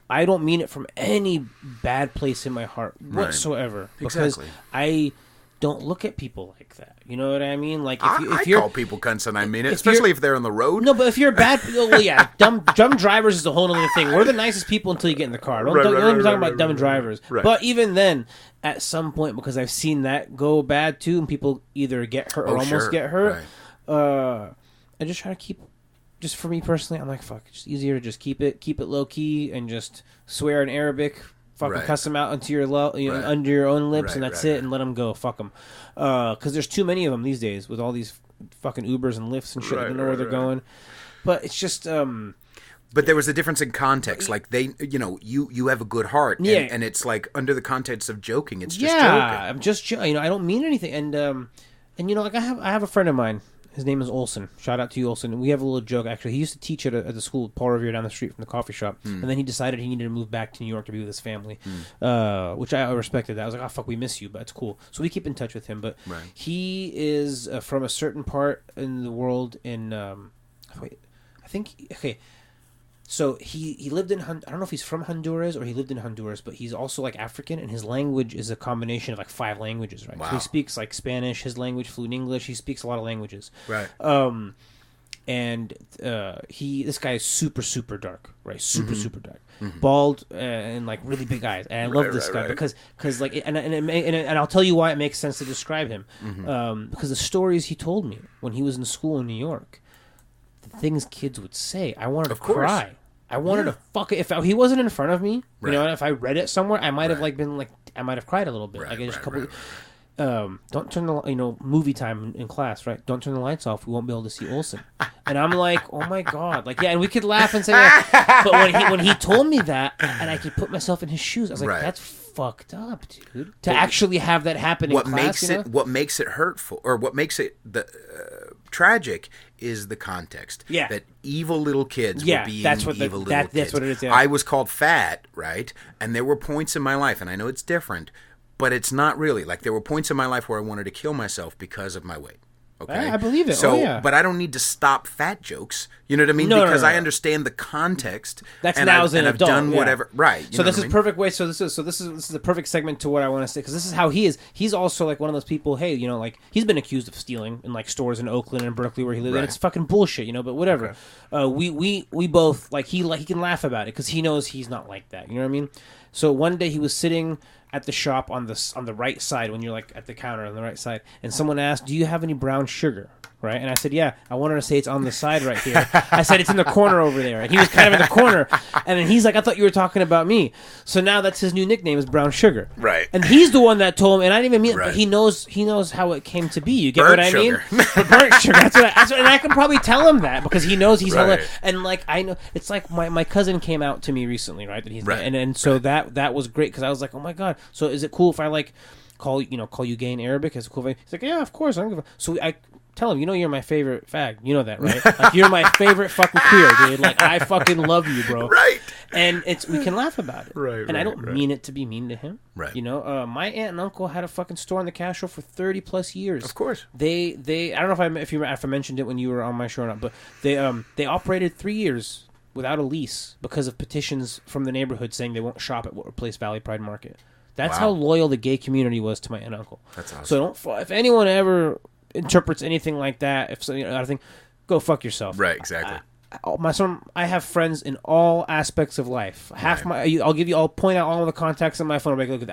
I don't mean it from any bad place in my heart whatsoever. Because I don't look at people like that. You know what I mean? Like, if you're, call people cunts and I mean it, especially if they're on the road. No, but if you're bad, well, yeah, dumb drivers is a whole other thing. We're the nicest people until you get in the car. Don't be talking about dumb drivers. Right. But even then, at some point, because I've seen that go bad too, and people either get hurt or almost get hurt. Right. I just try to keep. Just for me personally, I'm like, fuck. It's easier to just keep it low key and just swear in Arabic, fucking cuss them out into your under your own lips, and that's it, and let them go. Fuck them, because there's too many of them these days with all these fucking Ubers and Lyfts and shit. They don't know where they're going, but it's just. But there was a difference in context. Like you have a good heart, and it's like under the context of joking. It's just joking. I'm just I don't mean anything, and like I have a friend of mine. His name is Olson. Shout out to you, Olson. We have a little joke, actually. He used to teach at the school, Paul Revere, down the street from the coffee shop. And then he decided he needed to move back to New York to be with his family, which I respected that. I was like, oh, fuck, we miss you, but it's cool. So we keep in touch with him. But he is from a certain part in the world in, so he lived in, I don't know if he's from Honduras or he lived in Honduras, but he's also like African, and his language is a combination of like 5 languages, right? Wow. So he speaks like Spanish, his language, fluent English. He speaks a lot of languages. Right. And this guy is super, super dark, right? Super dark. Bald and like really big eyes. And I love this guy because like, and I'll tell you why it makes sense to describe him. Because the stories he told me when he was in school in New York, the things kids would say, I wanted to cry. I wanted to fuck it. If he wasn't in front of me, if I read it somewhere, I might have been like, I might have cried a little bit. Don't turn the movie time in class, right? Don't turn the lights off. We won't be able to see Olsen. And I'm like, oh my god, like and we could laugh and say that. But when he told me that, and I could put myself in his shoes, I was like, that's fucked up, dude. To actually have that happen in class, what makes it hurtful, or what makes it tragic, is the context. Yeah. That evil little kids were being evil little kids. That's what it is. Yeah. I was called fat, right? And there were points in my life, and I know it's different, but it's not really. Like, there were points in my life where I wanted to kill myself because of my weight. Okay? I believe it. So, but I don't need to stop fat jokes. You know what I mean? Because I understand the context. That's now as an adult. I've done whatever. Right. So this is perfect way. So this is the perfect segment to what I want to say, because this is how he is. He's also like one of those people. Hey, like he's been accused of stealing in like stores in Oakland and Berkeley where he lives, and it's fucking bullshit. But whatever. Okay. We both he can laugh about it because he knows he's not like that. You know what I mean? So one day he was sitting at the shop on the right side, when you're like at the counter on the right side, and someone asked, do you have any brown sugar? Right? And I said, yeah. I wanted to say it's on the side right here. I said, it's in the corner over there. And he was kind of in the corner. And then he's like, I thought you were talking about me. So now that's his new nickname, is Brown Sugar. Right. And he's the one that told him, and I didn't even mean it, but he knows how it came to be. You get burnt what I mean? But burnt sugar. And I can probably tell him that because he knows he's hella, and like I know, it's like my cousin came out to me recently, right? That he's and so that was great, because I was like, oh my god. So is it cool if I like call you gay in Arabic? Is it cool? He's like, yeah, of course. So I tell him, you're my favorite fag. You know that, right? Like, you're my favorite fucking queer, dude. Like, I fucking love you, bro. Right. And we can laugh about it. Right. And I don't mean it to be mean to him. Right. My aunt and uncle had a fucking store on the Castro for 30 plus years. Of course. They I don't know if I mentioned it when you were on my show or not, but they operated 3 years without a lease because of petitions from the neighborhood saying they won't shop at Place Valley Pride Market. That's how loyal the gay community was to my aunt and uncle. That's awesome. So if anyone ever interprets anything like that, if something, I think, go fuck yourself. Right, exactly. I have friends in all aspects of life. I'll point out all of the contacts on my phone. Like, look,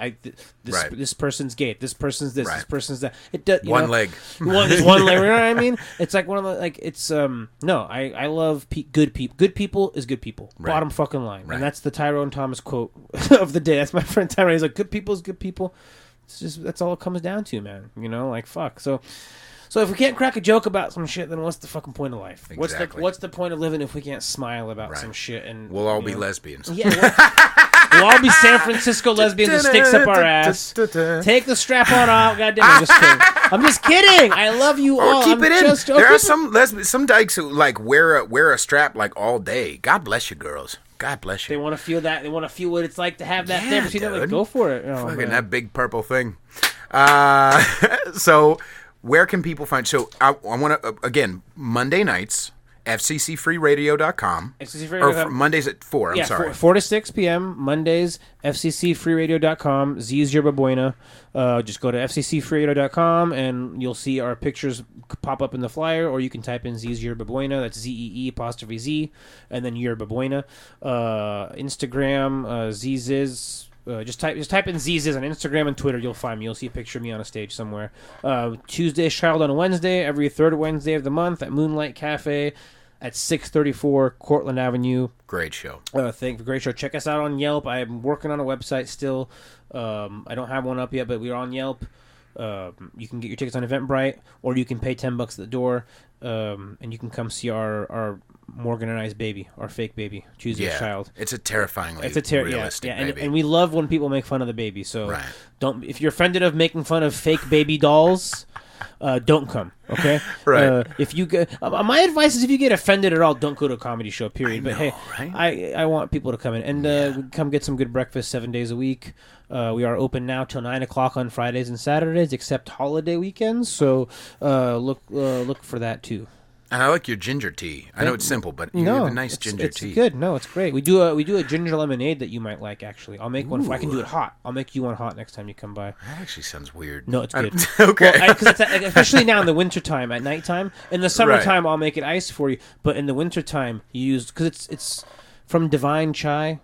this person's gay. This person's this. This person's that. It does one leg. There's one leg. You know what I mean? It's like one of the it's no. I love good people. Good people is good people. Right. Bottom fucking line. Right. And that's the Tyrone Thomas quote of the day. That's my friend Tyrone. He's like, good people is good people. It's just that's all it comes down to, man. You know, like fuck. So if we can't crack a joke about some shit, then what's the fucking point of life? Exactly. What's the point of living if we can't smile about some shit? And we'll all be lesbians. Yeah, we'll all be San Francisco lesbians with sticks up our ass. Take the strap on off. Goddamn, I'm just kidding. I love you all. Keep it in. There are some dykes who like wear a strap like all day. God bless you, girls. God bless you. They want to feel that. They want to feel what it's like to have that there. So like, go for it. Oh, fucking that big purple thing. So. Where can people find... So, I want to... again, Monday nights, fccfreeradio.com. FCCFreeradio.com. Or Mondays at 4, I'm sorry. 4 to 6 p.m. Mondays, fccfreeradio.com. Z is Yerba Buena. Just go to fccfreeradio.com, and you'll see our pictures pop up in the flyer, or you can type in Z is Yerba Buena. That's ZEE', and then Yerba Buena. Instagram, Zee Ziz. Just type in Zee Ziz on Instagram and Twitter. You'll find me. You'll see a picture of me on a stage somewhere. Tuesday's Child on a Wednesday, every third Wednesday of the month at Moonlight Cafe at 634 Cortland Avenue. Great show. Great show. Check us out on Yelp. I'm working on a website still. I don't have one up yet, but we're on Yelp. You can get your tickets on Eventbrite, or you can pay $10 at the door, and you can come see our Morgan and I's baby, our fake baby, Tuesday's Child. It's a terrifyingly realistic baby. And we love when people make fun of the baby. So don't, if you're offended of making fun of fake baby dolls, don't come. Okay, right. If you get, my advice is if you get offended at all, don't go to a comedy show. Period. But hey, right? I want people to come in and come get some good breakfast 7 days a week. We are open now till 9 o'clock on Fridays and Saturdays, except holiday weekends. So look for that too. And I like your ginger tea. I know it's simple, but you have a nice ginger tea. It's good. No, it's great. We do a ginger lemonade that you might like. Actually, I'll make one. I can do it hot. I'll make you one hot next time you come by. That actually sounds weird. No, it's good. Okay. Because especially now in the wintertime, at nighttime. In the summertime, I'll make it iced for you. But in the wintertime, you use because it's from Divine Chai.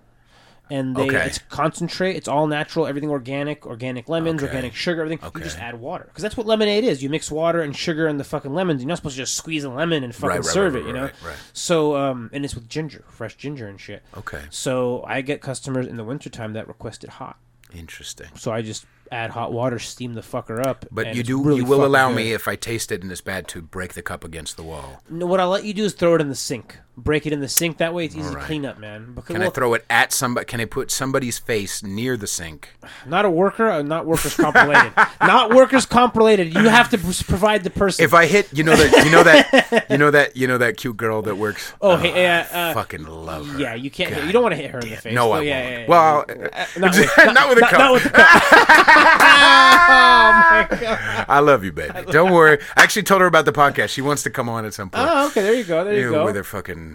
And it's concentrate. It's all natural. Everything organic lemons, organic sugar, everything. You just add water. Because that's what lemonade is. You mix water and sugar and the fucking lemons. You're not supposed to just squeeze a lemon and fucking serve it, you know? Right. So, and it's with ginger, fresh ginger and shit. Okay. So I get customers in the wintertime that request it hot. Interesting. So I just add hot water, steam the fucker up. But you will allow me, if I taste it and it's bad, to break the cup against the wall. No, what I'll let you do is throw it in the sink. Break it in the sink. That way it's easy to clean up, man. Can I throw it at somebody? Can I put somebody's face near the sink? Not a worker. Not workers comp related. Not workers comp related. You have to provide the person. If I hit, you know that cute girl that works. Oh, hey, fucking love her. Yeah, you can't. You don't want to hit her in the face. No, I won't. Well, not with a cup. Not with the cup. Oh my god! I love you, baby. Don't worry. I actually told her about the podcast. She wants to come on at some point. Oh, okay. There you go. There you go. With her fucking.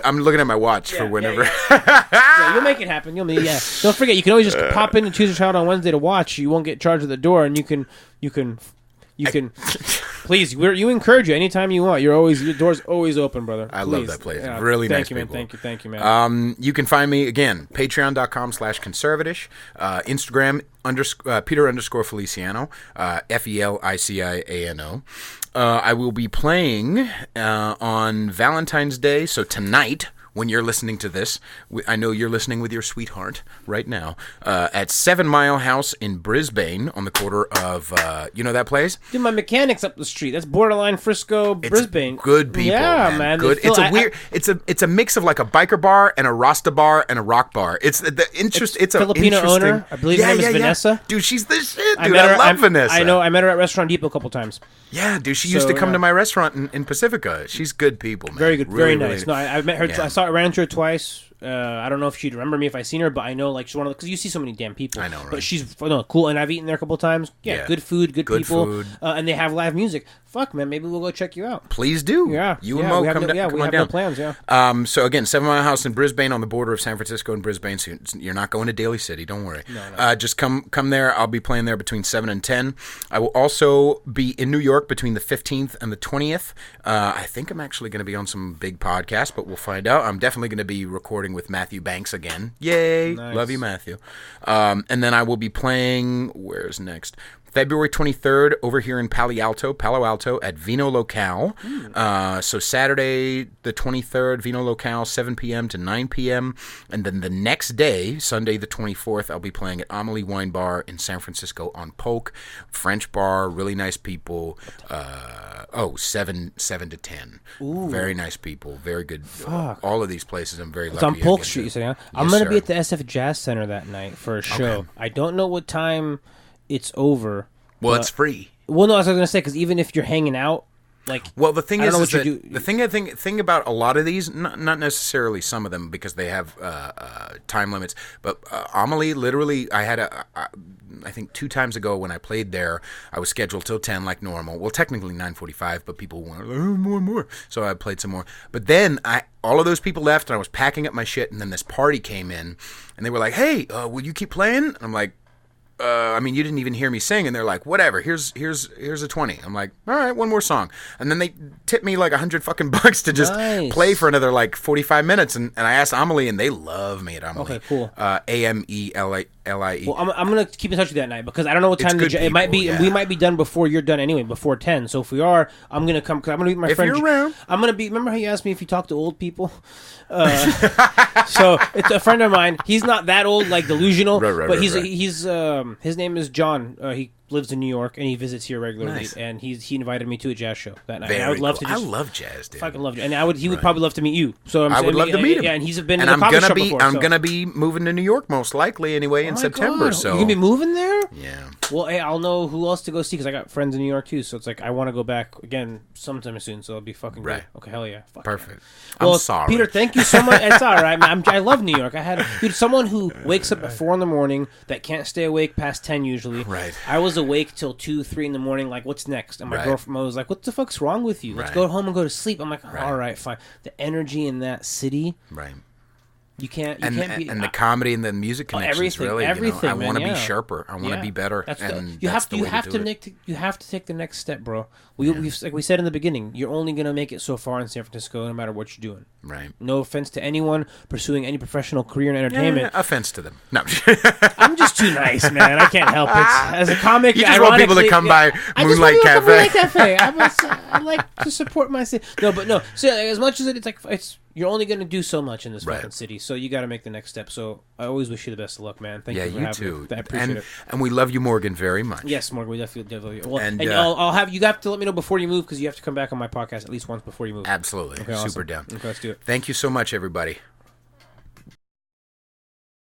I'm looking at my watch for whenever. Yeah, you'll make it happen. Don't forget, you can always just pop in and choose a child on Wednesday to watch. You won't get charged at the door, and you can. Please, you encourage you anytime you want. Your door's always open, brother. I love that place. Yeah, really nice people. Thank you, man. You can find me again, patreon.com/conservatish, Instagram Peter_Feliciano, FELICIANO. I will be playing on Valentine's Day, so tonight. When you're listening to this, I know you're listening with your sweetheart right now, at 7 Mile House in Brisbane on the corner of, you know that place? Dude, my mechanic's up the street. That's borderline Frisco, Brisbane. Good people, man. Good. It's a mix of like a biker bar and a Rasta bar and a rock bar. It's a Filipino owner. I believe her name is Vanessa. Dude, she's the shit, dude. I love Vanessa. I know. I met her at Restaurant Depot a couple times. Yeah, dude. She used to come to my restaurant in Pacifica. She's good people, man. Very good. Really, very nice. Really. No, I met her. I ran into her twice. I don't know if she'd remember me if I seen her, but I know like she's one of the, because you see so many damn people. I know, right? But she's cool, and I've eaten there a couple times. Yeah, good food, good people, food. And they have live music. Fuck, man, maybe we'll go check you out. Please do. Yeah, you and Mo come on down. No plans. Yeah. So again, 7 Mile House in Brisbane, on the border of San Francisco and Brisbane. So you're not going to Daly City. Don't worry. No. Just come there. I'll be playing there between 7 and 10. I will also be in New York between the 15th and the 20th. I think I'm actually going to be on some big podcasts, but we'll find out. I'm definitely going to be recording with Matthew Banks again. Yay! Nice. Love you, Matthew. And then I will be playing. Where's next? February 23rd over here in Palo Alto at Vino Locale. So Saturday the 23rd, Vino Locale, 7 p.m. to 9 p.m. And then the next day, Sunday the 24th, I'll be playing at Amelie Wine Bar in San Francisco on Polk. French bar, really nice people. 7 to 10. Ooh. Very nice people, very good. All of these places I'm very lucky. It's on Polk Street, you say, huh? I'm going to be at the SF Jazz Center that night for a show. Okay. I don't know what time it's over. Well, it's free. Well, no, I was going to say, because even if you're hanging out, like, well, the thing is that the thing about a lot of these, not necessarily some of them because they have time limits, but Amelie, literally, I had I think 2 times ago when I played there, I was scheduled till 10 like normal. Well, technically 9:45, but people wanted more. So I played some more. But then all of those people left, and I was packing up my shit, and then this party came in, and they were like, "Hey, will you keep playing?" And I'm like, I mean, you didn't even hear me sing, and they're like, whatever, here's a 20. I'm like, all right, one more song. And then they tipped me like $100 to just play for another like 45 minutes. And I asked Amelie, and they love me at Amelie. Okay, cool. AMELIE. Well, I'm going to keep in touch with you that night because I don't know what time it might be. Yeah. We might be done before you're done anyway, before 10. So if we are, I'm going to come. I'm going to meet my friend. If you're around. I'm going to be. Remember how you asked me if you talk to old people? So it's a friend of mine. He's not that old, like delusional, but he's his name is John. He lives in New York and he visits here regularly. Nice. And he invited me to a jazz show that night. Very and I would love cool. to. I love jazz, dude. Fucking love it. And he would probably love to meet you. So I would love to meet him. Yeah, and he's been in the coffee shop before. I'm gonna be moving to New York most likely anyway in September. God. So you gonna be moving there? Yeah. Well, hey, I'll know who else to go see because I got friends in New York too. So it's like I want to go back again sometime soon. So it'll be fucking great. Okay, hell yeah. Perfect. Well, I'm sorry, Peter. Thank you so much. It's all right, man. I love New York. I had someone who wakes up at 4 a.m. that can't stay awake past 10 usually. Right. I was awake till 2, 3 in the morning. Like, what's next? And my girlfriend was like, "What the fuck's wrong with you? Let's go home and go to sleep." I'm like, "All right, fine." The energy in that city. Right. You can't be, and the comedy and the music connections. Everything. I want to be sharper. I want to be better. You have to take the next step, bro. Like we said in the beginning, you're only gonna make it so far in San Francisco, no matter what you're doing. Right. No offense to anyone pursuing any professional career in entertainment. Offense to them. No. I'm just too nice, man. I can't help it. As a comic, you just want people to come by Moonlight Cafe. Moonlight Cafe. I like to support my city. No. So as much as it's you're only going to do so much in this fucking city, so you got to make the next step. So I always wish you the best of luck, man. Thank you for having me. I appreciate it. And we love you, Morgan, very much. Yes, Morgan, we definitely. Well, and I'll have you have to let me know before you move because you have to come back on my podcast at least once before you move. Absolutely, super down. Okay, let's do it. Thank you so much, everybody.